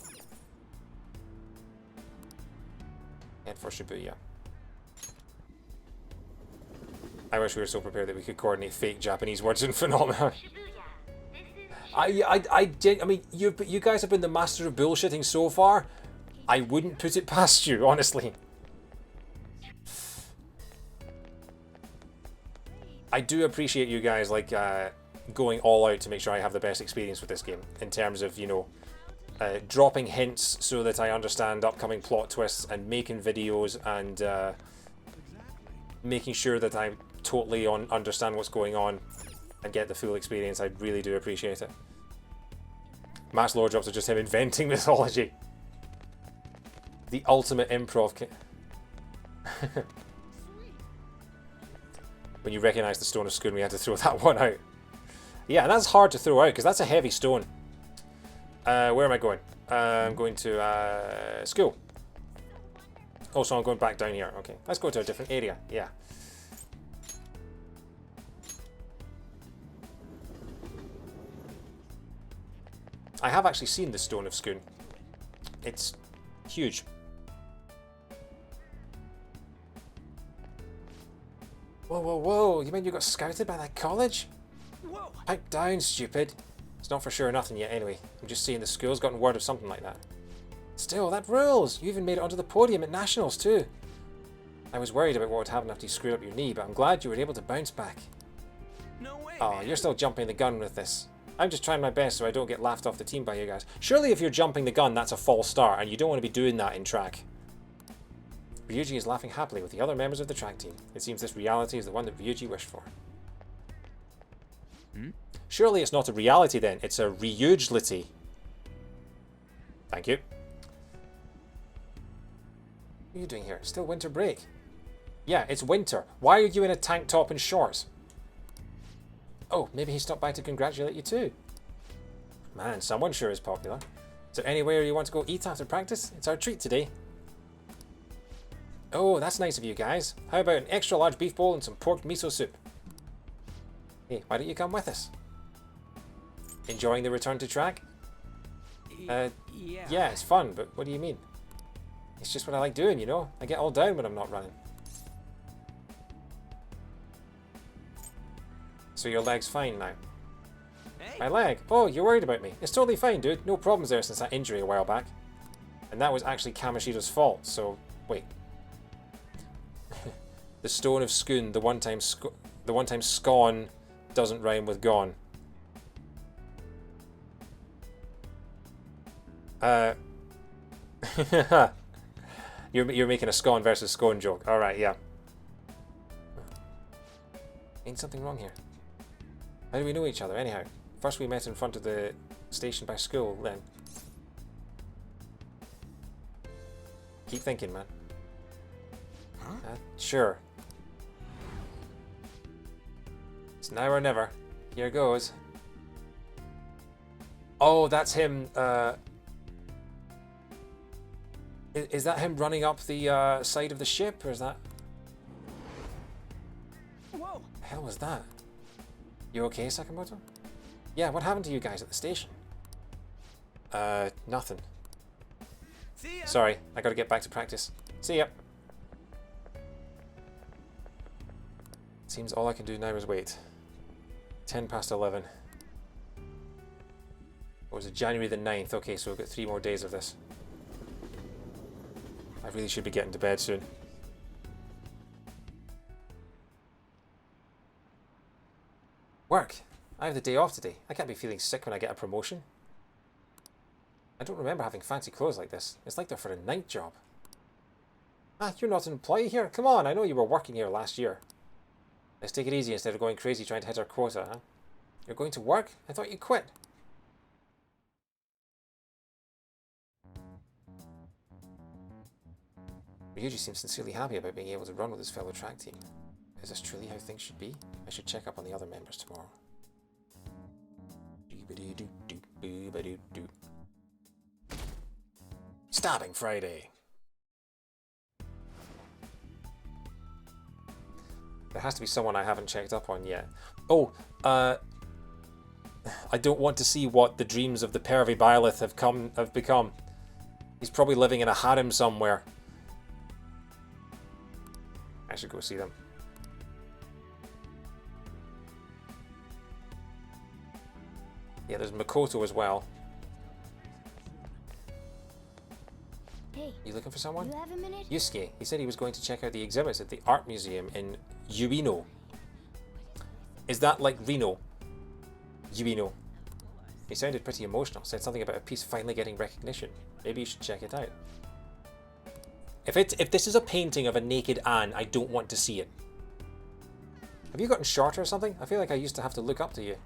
Head for Shibuya. I wish we were so prepared that we could coordinate fake Japanese words and phenomena. I mean, you guys have been the master of bullshitting so far. I wouldn't put it past you, honestly. I do appreciate you guys, like, going all out to make sure I have the best experience with this game. In terms of, you know, dropping hints so that I understand upcoming plot twists, and making videos, and making sure that I totally understand what's going on and get the full experience. I really do appreciate it. Matt's lore drops are just him inventing mythology. The ultimate improv. When you recognise the Stone of Skun, we had to throw that one out. Yeah, and that's hard to throw out because that's a heavy stone. Where am I going? I'm going to school. Oh, so I'm going back down here. Okay, let's go to a different area. Yeah. I have actually seen the Stone of Skun. It's huge. Whoa, whoa, whoa. You mean you got scouted by that college? Whoa. Pipe down, stupid. It's not for sure nothing yet anyway. I'm just saying the school's gotten word of something like that. Still, that rules. You even made it onto the podium at Nationals too. I was worried about what would happen after you screwed up your knee, but I'm glad you were able to bounce back. No way, oh, man. You're still jumping the gun with this. I'm just trying my best so I don't get laughed off the team by you guys. Surely if you're jumping the gun, that's a false start, and you don't want to be doing that in track. Ryuji is laughing happily with the other members of the track team. It seems this reality is the one that Ryuji wished for. Hmm? Surely it's not a reality then, it's a Ryugelity. Thank you. What are you doing here? Still winter break. Yeah, it's winter. Why are you in a tank top and shorts? Oh, maybe he stopped by to congratulate you too. Man, someone sure is popular. Is there anywhere you want to go eat after practice? It's our treat today. Oh, that's nice of you guys. How about an extra large beef bowl and some pork miso soup? Hey, why don't you come with us? Enjoying the return to track? Yeah, it's fun, but what do you mean? It's just what I like doing, you know? I get all down when I'm not running. So your leg's fine now? Hey. My leg? Oh, you're worried about me. It's totally fine, dude. No problems there since that injury a while back. And that was actually Kamoshida's fault, so... Wait. The Stone of Skun, the one-time scone doesn't rhyme with gone. You're making a scone versus scone joke. Alright, yeah. Ain't something wrong here. How do we know each other, anyhow? First we met in front of the station by school, then. Keep thinking, man. Huh? Sure. It's now or never. Here goes. Oh, that's him, Is that him running up the side of the ship, or is that... Whoa! The hell was that? You okay, Sakamoto? Yeah, what happened to you guys at the station? Nothing. See ya. Sorry, I gotta get back to practice. See ya. Seems all I can do now is wait. 10 past 11. What was it, January the 9th? Okay, so we've got 3 more days of this. I really should be getting to bed soon. Work. I have the day off today. I can't be feeling sick when I get a promotion. I don't remember having fancy clothes like this. It's like they're for a night job. Ah, you're not an employee here? Come on, I know you were working here last year. Let's take it easy instead of going crazy trying to hit our quota, huh? You're going to work? I thought you quit. Ryuji seems sincerely happy about being able to run with his fellow track team. Is this truly how things should be? I should check up on the other members tomorrow. Stabbing Friday! There has to be someone I haven't checked up on yet. Oh, I don't want to see what the dreams of the pervy Byleth have become. He's probably living in a harem somewhere. I should go see them. Yeah, there's Makoto as well. Hey, you looking for someone? You have a minute? Yusuke. He said he was going to check out the exhibits at the art museum in Ueno. Is that like Reno? Ueno. He sounded pretty emotional. Said something about a piece finally getting recognition. Maybe you should check it out. If this is a painting of a naked Anne, I don't want to see it. Have you gotten shorter or something? I feel like I used to have to look up to you.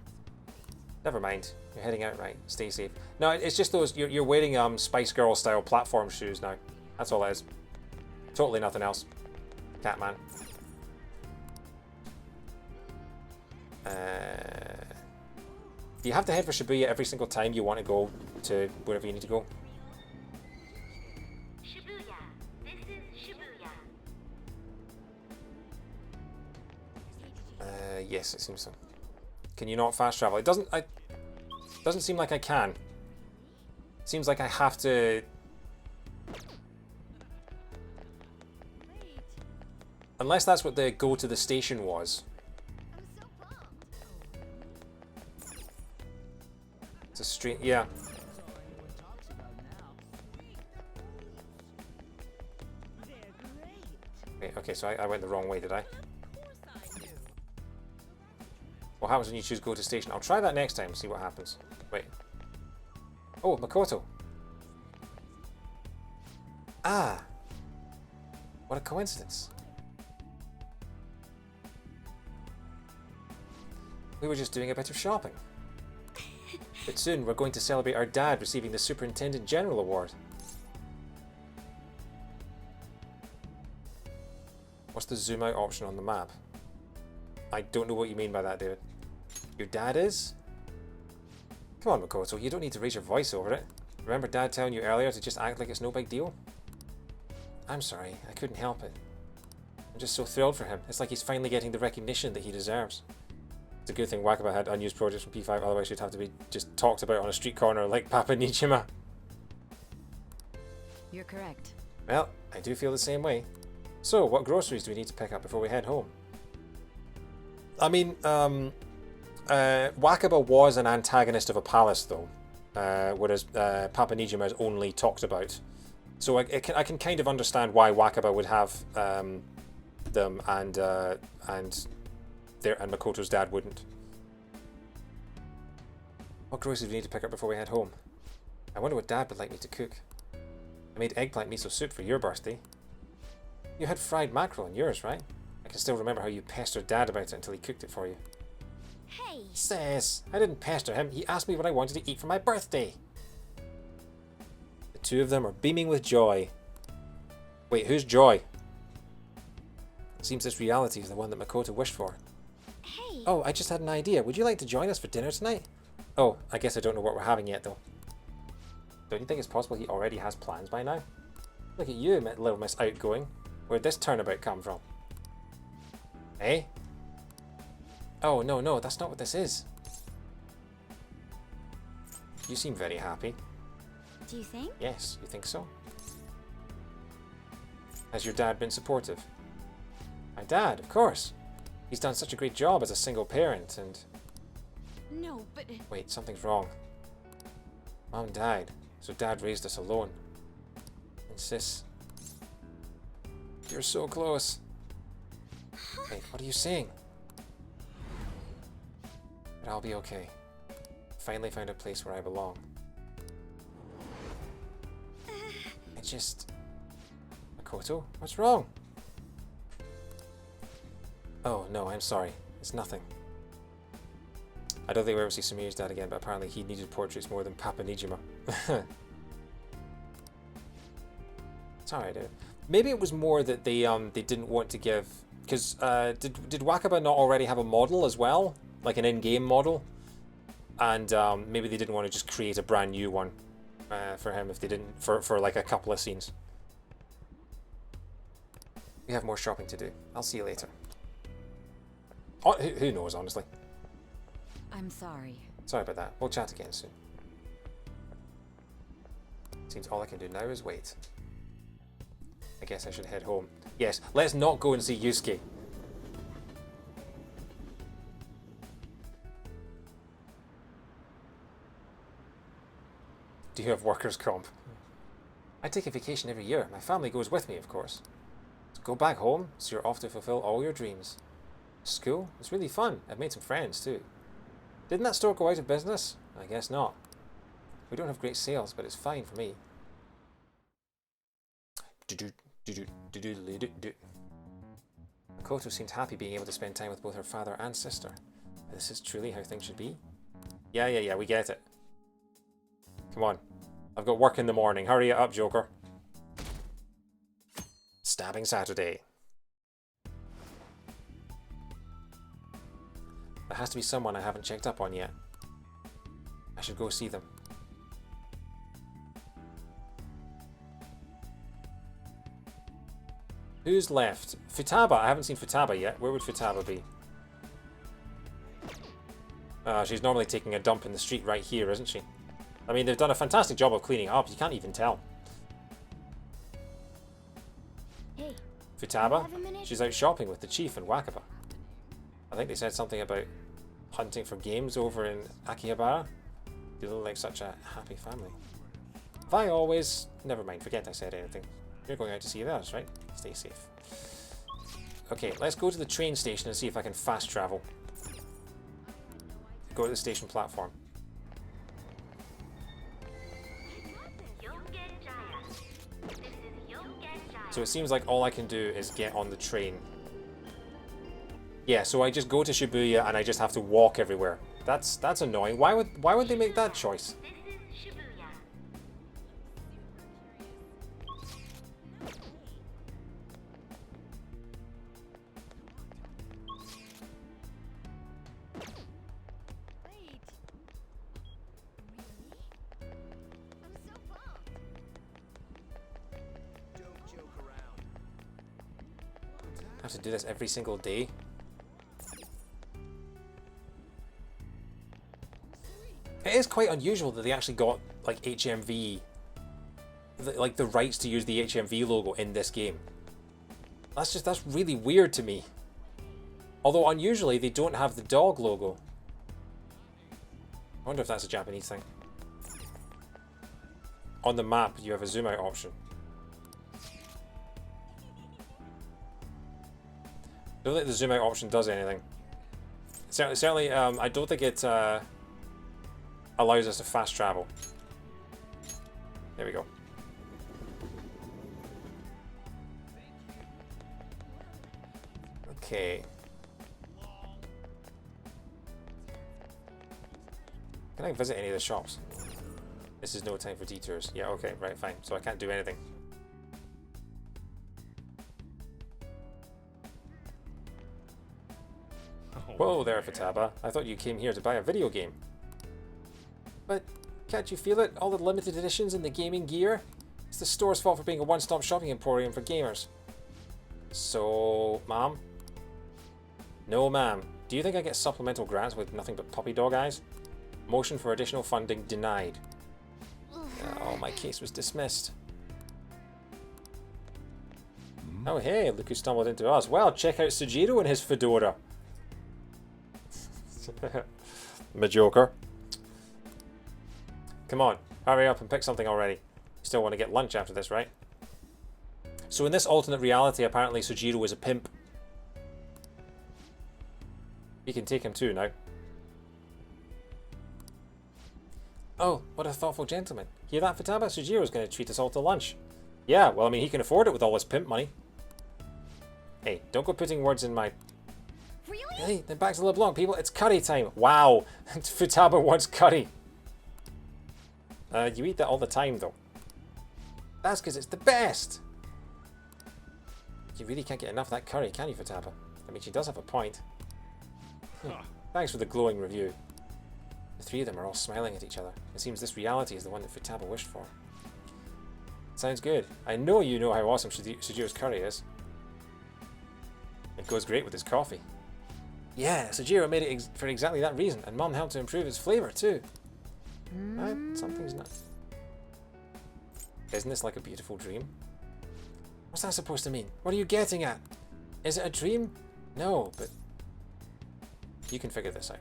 Never mind. You're heading out right. Stay safe. No, it's just those you're wearing Spice Girl style platform shoes now. That's all it is. Totally nothing else. Catman. Do you have to head for Shibuya every single time you want to go to wherever you need to go? Shibuya. This is Shibuya. Yes, it seems so. Can you not fast travel? It doesn't seem like I can. It seems like I have to. Unless that's what the go to the station was. It's a street, yeah. Wait, okay, so I went the wrong way, did I? What happens when you choose go to station? I'll try that next time, see what happens. Wait. Oh, Makoto. Ah. What a coincidence. We were just doing a bit of shopping. But soon we're going to celebrate our dad receiving the Superintendent General Award. What's the zoom out option on the map? I don't know what you mean by that, David. Your dad is? Come on, Makoto, you don't need to raise your voice over it. Remember Dad telling you earlier to just act like it's no big deal? I'm sorry, I couldn't help it. I'm just so thrilled for him. It's like he's finally getting the recognition that he deserves. It's a good thing Wakaba had unused projects from P5, otherwise she'd have to be just talked about on a street corner like Papa Nijima. You're correct. Well, I do feel the same way. So, what groceries do we need to pick up before we head home? I mean, Wakaba was an antagonist of a palace, though, whereas Papa Nijima is only talked about. So I can kind of understand why Wakaba would have them and Makoto's dad wouldn't. What groceries do we need to pick up before we head home? I wonder what Dad would like me to cook. I made eggplant miso soup for your birthday. You had fried mackerel in yours, right? I can still remember how you pestered Dad about it until he cooked it for you. Hey! Sis, I didn't pester him. He asked me what I wanted to eat for my birthday. The two of them are beaming with joy. Wait, who's Joy? It seems this reality is the one that Makoto wished for. Hey! Oh, I just had an idea. Would you like to join us for dinner tonight? Oh, I guess I don't know what we're having yet, though. Don't you think it's possible he already has plans by now? Look at you, little Miss Outgoing. Where'd this turnabout come from? Eh? Oh, no, that's not what this is. You seem very happy. Do you think? Yes, you think so? Has your dad been supportive? My dad, of course. He's done such a great job as a single parent and... No, but... Wait, something's wrong. Mom died, so Dad raised us alone. And Sis... You're so close. Wait, what are you saying? But I'll be okay. Finally found a place where I belong. I just... Makoto, what's wrong? Oh, no, I'm sorry. It's nothing. I don't think we'll ever see Sumire's dad again, but apparently he needed portraits more than Papa Nijima. It's alright, dude. Maybe it was more that they didn't want to give, because did Wakaba not already have a model as well, like an in-game model, and maybe they didn't want to just create a brand new one for him if they didn't for like a couple of scenes. We have more shopping to do. I'll see you later. Oh, who knows, honestly. I'm sorry. Sorry about that. We'll chat again soon. Seems all I can do now is wait. I guess I should head home. Yes, let's not go and see Yusuke. Do you have workers' comp? I take a vacation every year. My family goes with me, of course. So go back home, so you're off to fulfill all your dreams. School? It's really fun. I've made some friends, too. Didn't that store go out of business? I guess not. We don't have great sales, but it's fine for me. Makoto seemed happy being able to spend time with both her father and sister. This is truly how things should be? Yeah, we get it. Come on. I've got work in the morning. Hurry it up, Joker. Stabbing Saturday. There has to be someone I haven't checked up on yet. I should go see them. Who's left? Futaba. I haven't seen Futaba yet. Where would Futaba be? She's normally taking a dump in the street right here, isn't she? I mean, they've done a fantastic job of cleaning it up. You can't even tell. Hey, Futaba? She's out shopping with the chief and Wakaba. I think they said something about hunting for games over in Akihabara. You look like such a happy family. If I always... Never mind, forget I said anything. You're going out to see theirs, right? Stay safe. Okay, let's go to the train station and see if I can fast travel. Go to the station platform. So it seems like all I can do is get on the train. Yeah, so I just go to Shibuya and I just have to walk everywhere. That's annoying. Why would they make that choice? I have to do this every single day. It is quite unusual that they actually got like HMV, like the rights to use the HMV logo in this game. That's really weird to me. Although unusually they don't have the dog logo. I wonder if that's a Japanese thing. On the map you have a zoom out option. I don't think the zoom out option does anything. Certainly, I don't think it allows us to fast travel. There we go. Okay. Can I visit any of the shops? This is no time for detours. Yeah, okay, right, fine. So I can't do anything. Whoa there, Futaba. I thought you came here to buy a video game. But can't you feel it? All the limited editions and the gaming gear? It's the store's fault for being a one-stop shopping emporium for gamers. So, ma'am? No, ma'am. Do you think I get supplemental grants with nothing but puppy dog eyes? Motion for additional funding denied. Oh, my case was dismissed. Oh, hey, look who stumbled into us. Well, check out Sujiro and his fedora. Majoker. Come on, hurry up and pick something already. You still want to get lunch after this, right? So in this alternate reality, apparently Sujiro is a pimp. You can take him too now. Oh, what a thoughtful gentleman. Hear that, Futaba? Sujiro's going to treat us all to lunch. Yeah, well, I mean, he can afford it with all his pimp money. Hey, don't go putting words in my... Really? Hey, then back to LeBlanc, people. It's curry time. Wow, Futaba wants curry. You eat that all the time, though. That's because it's the best. You really can't get enough of that curry, can you, Futaba? I mean, she does have a point. Thanks for the glowing review. The three of them are all smiling at each other. It seems this reality is the one that Futaba wished for. Sounds good. I know you know how awesome Sujiro's curry is. It goes great with his coffee. Yeah, Sujiro made it for exactly that reason, and Mum helped to improve its flavour too. Something's not... Isn't this like a beautiful dream? What's that supposed to mean? What are you getting at? Is it a dream? No, but... You can figure this out.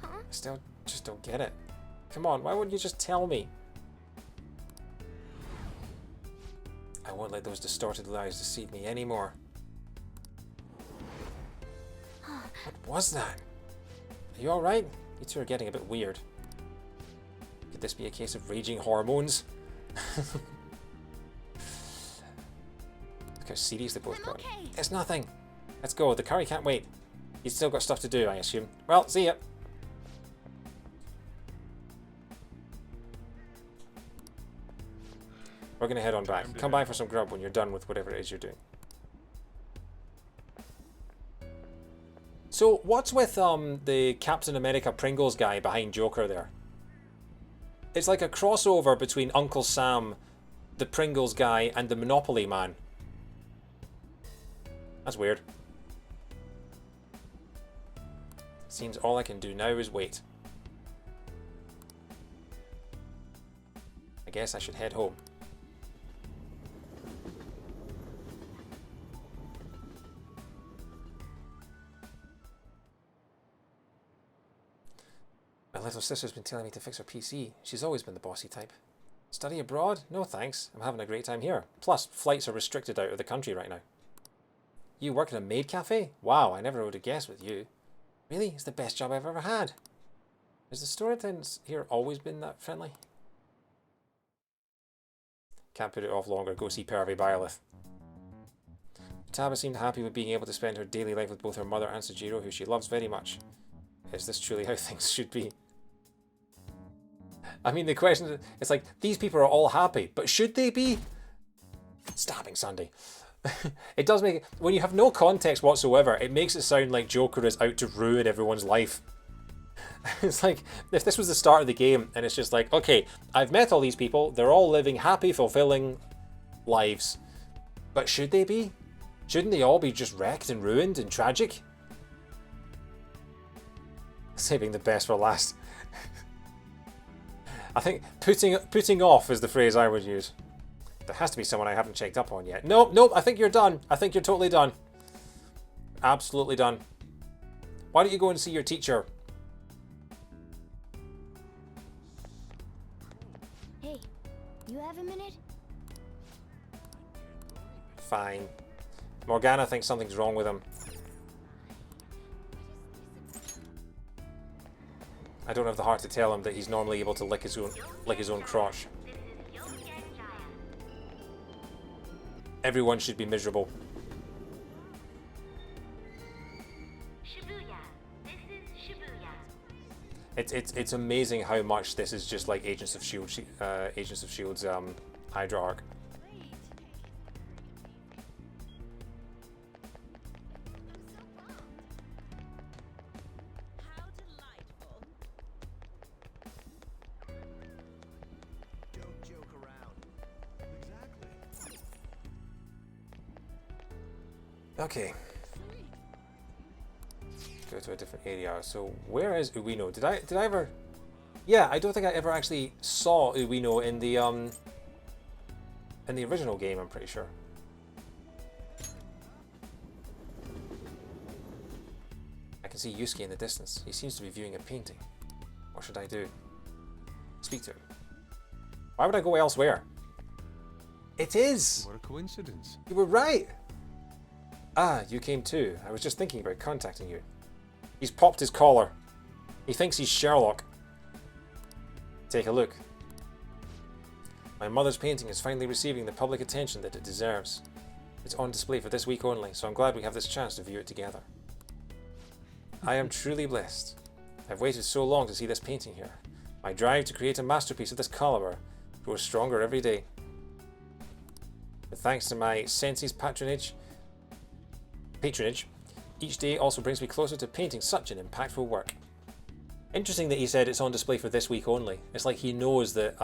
I still just don't get it. Come on, why wouldn't you just tell me? I won't let those distorted lies deceive me anymore. What was that? Are you alright? You two are getting a bit weird. Could this be a case of raging hormones? Look how serious they both got. It's nothing. Let's go. The curry can't wait. He's still got stuff to do, I assume. Well, see ya. We're gonna head on back. Come by for some grub when you're done with whatever it is you're doing. So, what's with the Captain America Pringles guy behind Joker there? It's like a crossover between Uncle Sam, the Pringles guy, and the Monopoly man. That's weird. Seems all I can do now is wait. I guess I should head home. My little sister's been telling me to fix her PC. She's always been the bossy type. Study abroad? No thanks. I'm having a great time here. Plus, flights are restricted out of the country right now. You work in a maid cafe? Wow, I never would have guessed with you. Really? It's the best job I've ever had. Has the store attendants here always been that friendly? Can't put it off longer. Go see Pervy Byleth. Taba seemed happy with being able to spend her daily life with both her mother and Sujiro, who she loves very much. Is this truly how things should be? I mean, the question is, it's like, these people are all happy, but should they be? Stabbing Sunday. It does make it, when you have no context whatsoever, it makes it sound like Joker is out to ruin everyone's life. It's like, if this was the start of the game, and it's just like, okay, I've met all these people, they're all living happy, fulfilling lives. But should they be? Shouldn't they all be just wrecked and ruined and tragic? Saving the best for last. I think putting off is the phrase I would use. There has to be someone I haven't checked up on yet. Nope, I think you're done. I think you're totally done. Absolutely done. Why don't you go and see your teacher? Hey, you have a minute? Fine. Morgana thinks something's wrong with him. I don't have the heart to tell him that he's normally able to lick his own crotch. Everyone should be miserable. It's amazing how much this is just like Agents of Shield's Hydra arc. Okay. Go to a different area. So where is Ueno? Did I ever? Yeah, I don't think I ever actually saw Ueno in the original game, I'm pretty sure. I can see Yusuke in the distance. He seems to be viewing a painting. What should I do? Speak to him. Why would I go elsewhere? It is! What a coincidence. You were right! Ah, you came too. I was just thinking about contacting you. He's popped his collar. He thinks he's Sherlock. Take a look. My mother's painting is finally receiving the public attention that it deserves. It's on display for this week only, so I'm glad we have this chance to view it together. I am truly blessed. I've waited so long to see this painting here. My drive to create a masterpiece of this caliber grows stronger every day. But thanks to my sensei's patronage, each day also brings me closer to painting such an impactful work. Interesting that he said it's on display for this week only. It's like he knows that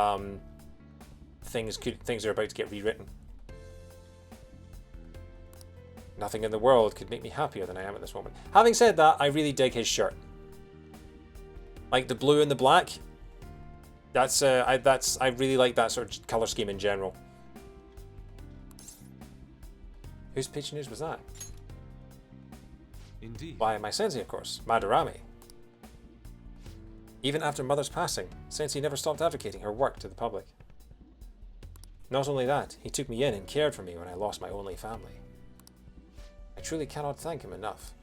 things are about to get rewritten. Nothing in the world could make me happier than I am at this moment. Having said that, I really dig his shirt. Like the blue and the black. I really like that sort of color scheme in general. Whose patronage was that? Indeed. Why, my sensei, of course, Madarame. Even after Mother's passing, Sensei never stopped advocating her work to the public. Not only that, he took me in and cared for me when I lost my only family. I truly cannot thank him enough.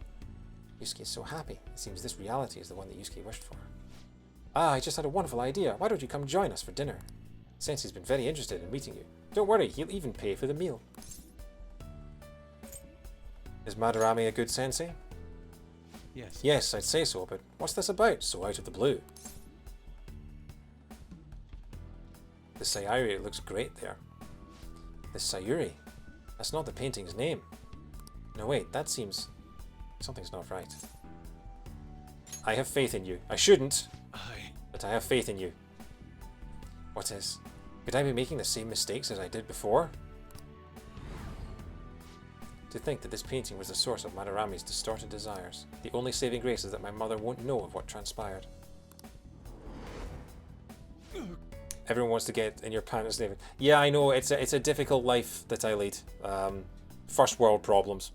Yusuke is so happy. It seems this reality is the one that Yusuke wished for. Ah, I just had a wonderful idea. Why don't you come join us for dinner? Sensei's been very interested in meeting you. Don't worry, he'll even pay for the meal. Is Madarame a good sensei? Yes. Yes, I'd say so, but what's this about, so out of the blue? The Sayuri looks great there. The Sayuri? That's not the painting's name. No, wait, that seems... something's not right. I have faith in you. I shouldn't, but I have faith in you. What is? Could I be making the same mistakes as I did before? To think that this painting was the source of Madarame's distorted desires. The only saving grace is that my mother won't know of what transpired. Everyone wants to get in your pants, David. Yeah, I know, it's a difficult life that I lead. First world problems.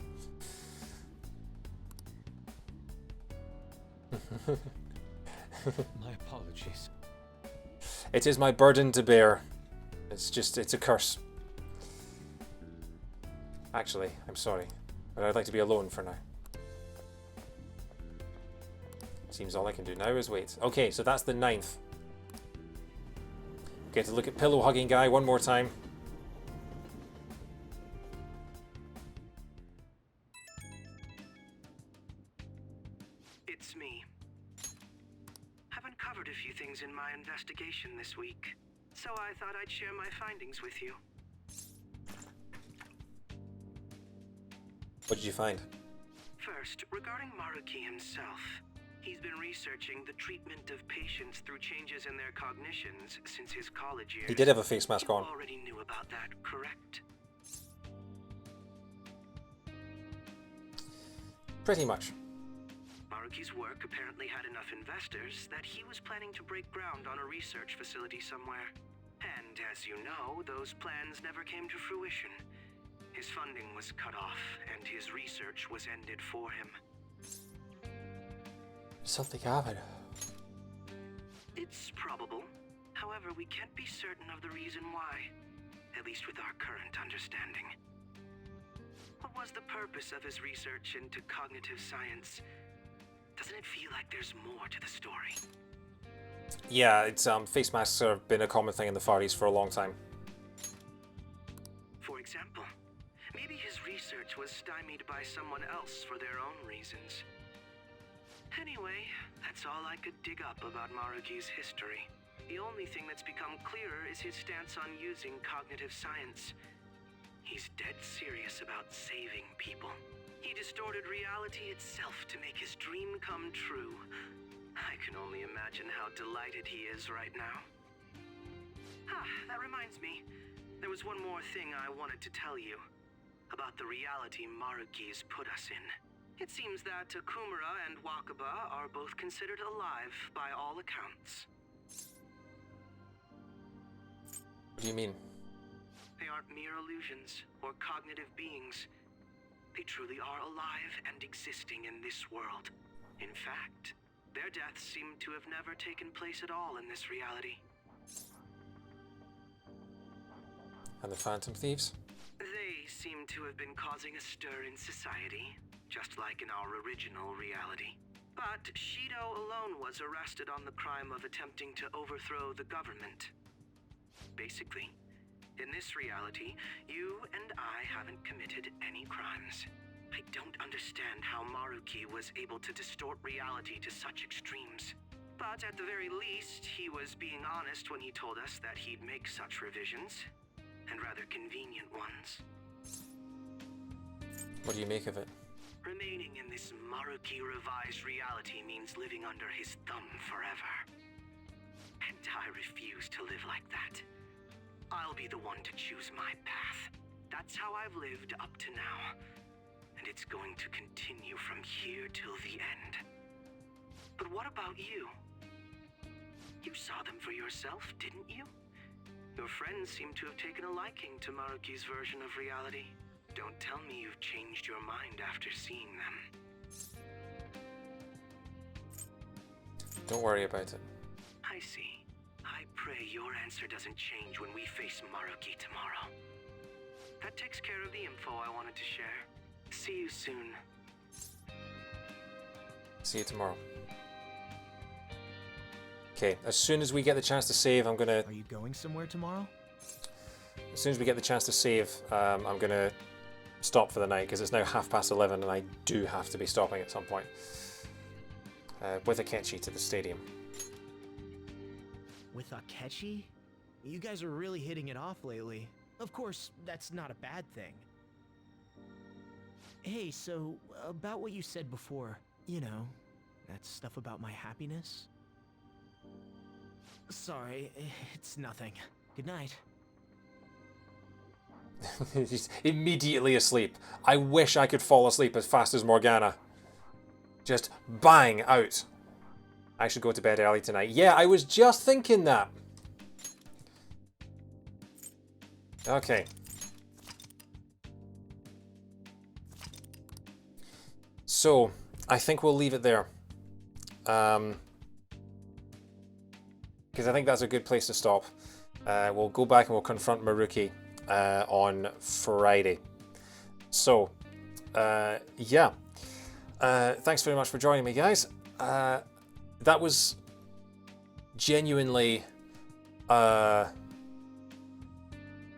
My apologies. It is my burden to bear. It's a curse. Actually, I'm sorry, but I'd like to be alone for now. Seems all I can do now is wait. Okay, so that's the 9th. Get to look at pillow hugging guy one more time. It's me. I've uncovered a few things in my investigation this week, so I thought I'd share my findings with you. What did you find? First, regarding Maruki himself. He's been researching the treatment of patients through changes in their cognitions since his college years. He did have a face mask on. You already knew about that, correct? Pretty much. Maruki's work apparently had enough investors that he was planning to break ground on a research facility somewhere. And as you know, those plans never came to fruition. His funding was cut off, and his research was ended for him. Something happened. It's probable. However, we can't be certain of the reason why. At least with our current understanding. What was the purpose of his research into cognitive science? Doesn't it feel like there's more to the story? Yeah, it's face masks have been a common thing in the Far East for a long time. For example, maybe his research was stymied by someone else for their own reasons. Anyway, that's all I could dig up about Maruki's history. The only thing that's become clearer is his stance on using cognitive science. He's dead serious about saving people. He distorted reality itself to make his dream come true. I can only imagine how delighted he is right now. That reminds me. There was one more thing I wanted to tell you. About the reality Maruki's put us in. It seems that Kumura and Wakaba are both considered alive by all accounts. What do you mean? They aren't mere illusions or cognitive beings. They truly are alive and existing in this world. In fact, their deaths seem to have never taken place at all in this reality. And the Phantom Thieves? They seem to have been causing a stir in society, just like in our original reality. But Shido alone was arrested on the crime of attempting to overthrow the government. Basically, in this reality, you and I haven't committed any crimes. I don't understand how Maruki was able to distort reality to such extremes. But at the very least, he was being honest when he told us that he'd make such revisions. and rather convenient ones. What do you make of it? Remaining in this Maruki revised reality means living under his thumb forever. And I refuse to live like that. I'll be the one to choose my path. That's how I've lived up to now. And it's going to continue from here till the end. But what about you? You saw them for yourself, didn't you? Your friends seem to have taken a liking to Maruki's version of reality. Don't tell me you've changed your mind after seeing them. Don't worry about it. I see. I pray your answer doesn't change when we face Maruki tomorrow. That takes care of the info I wanted to share. See you soon. See you tomorrow. Okay, as soon as we get the chance to save, I'm gonna... Are you going somewhere tomorrow? As soon as we get the chance to save, I'm gonna stop for the night, because it's now 11:30 and I do have to be stopping at some point. With Akechi to the stadium. With Akechi? You guys are really hitting it off lately. Of course, that's not a bad thing. Hey, so, about what you said before, you know, that stuff about my happiness? Sorry, it's nothing. Good night. He's immediately asleep. I wish I could fall asleep as fast as Morgana. Just bang out. I should go to bed early tonight. Yeah, I was just thinking that. Okay. So, I think we'll leave it there. Because I think that's a good place to stop. We'll go back and we'll confront Maruki on Friday. So, yeah. Thanks very much for joining me, guys. That was genuinely...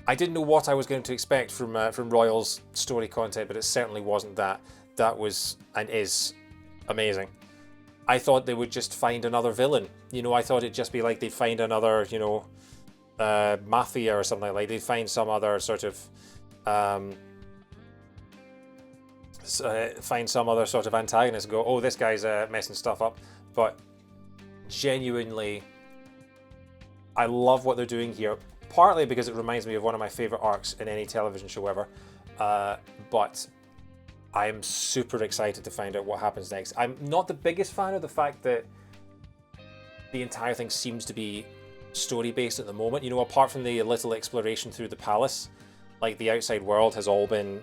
I didn't know what I was going to expect from Royal's story content, but it certainly wasn't that. That was and is amazing. I thought they would just find another villain. You know, I thought it'd just be like they'd find another, you know, mafia or something like. They'd find some other sort of antagonist and go, oh, this guy's messing stuff up. But genuinely, I love what they're doing here. Partly because it reminds me of one of my favorite arcs in any television show ever. But I'm super excited to find out what happens next. I'm not the biggest fan of the fact that the entire thing seems to be story-based at the moment. You know, apart from the little exploration through the palace, like the outside world has all been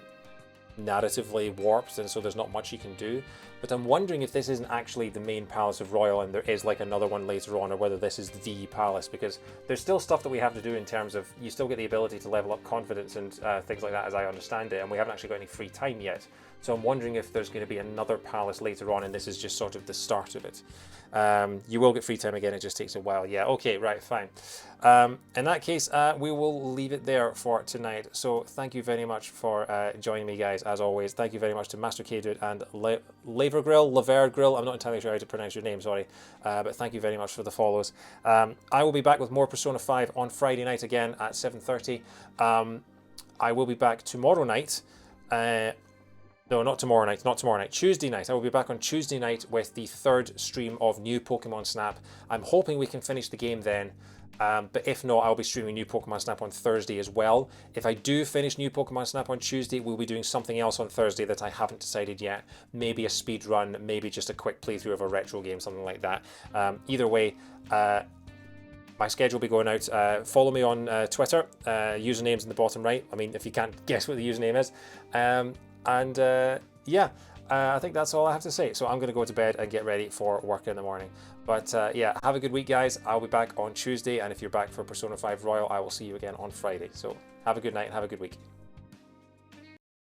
narratively warped, and so there's not much you can do. But I'm wondering if this isn't actually the main Palace of Royal and there is like another one later on, or whether this is the palace, because there's still stuff that we have to do in terms of, you still get the ability to level up confidence and things like that, as I understand it, and we haven't actually got any free time yet. So I'm wondering if there's going to be another palace later on and this is just sort of the start of it. You will get free time again, it just takes a while. Yeah, okay, right, fine. In that case, we will leave it there for tonight. So thank you very much for joining me, guys, as always. Thank you very much to Master K-Dude and Laver Grill. I'm not entirely sure how to pronounce your name, sorry. But thank you very much for the follows. I will be back with more Persona 5 on Friday night again at 7:30. I will be back tomorrow night. No, not tomorrow night, Tuesday night. I will be back on Tuesday night with the third stream of New Pokemon Snap. I'm hoping we can finish the game then, but if not, I'll be streaming New Pokemon Snap on Thursday as well. If I do finish New Pokemon Snap on Tuesday, we'll be doing something else on Thursday that I haven't decided yet. Maybe a speed run, maybe just a quick playthrough of a retro game, something like that. Either way, my schedule will be going out. Follow me on Twitter. Username's in the bottom right. I mean, if you can't guess what the username is. Yeah, I think that's all I have to say. So I'm going to go to bed and get ready for work in the morning. But yeah, have a good week, guys. I'll be back on Tuesday. And if you're back for Persona 5 Royal, I will see you again on Friday. So have a good night and have a good week.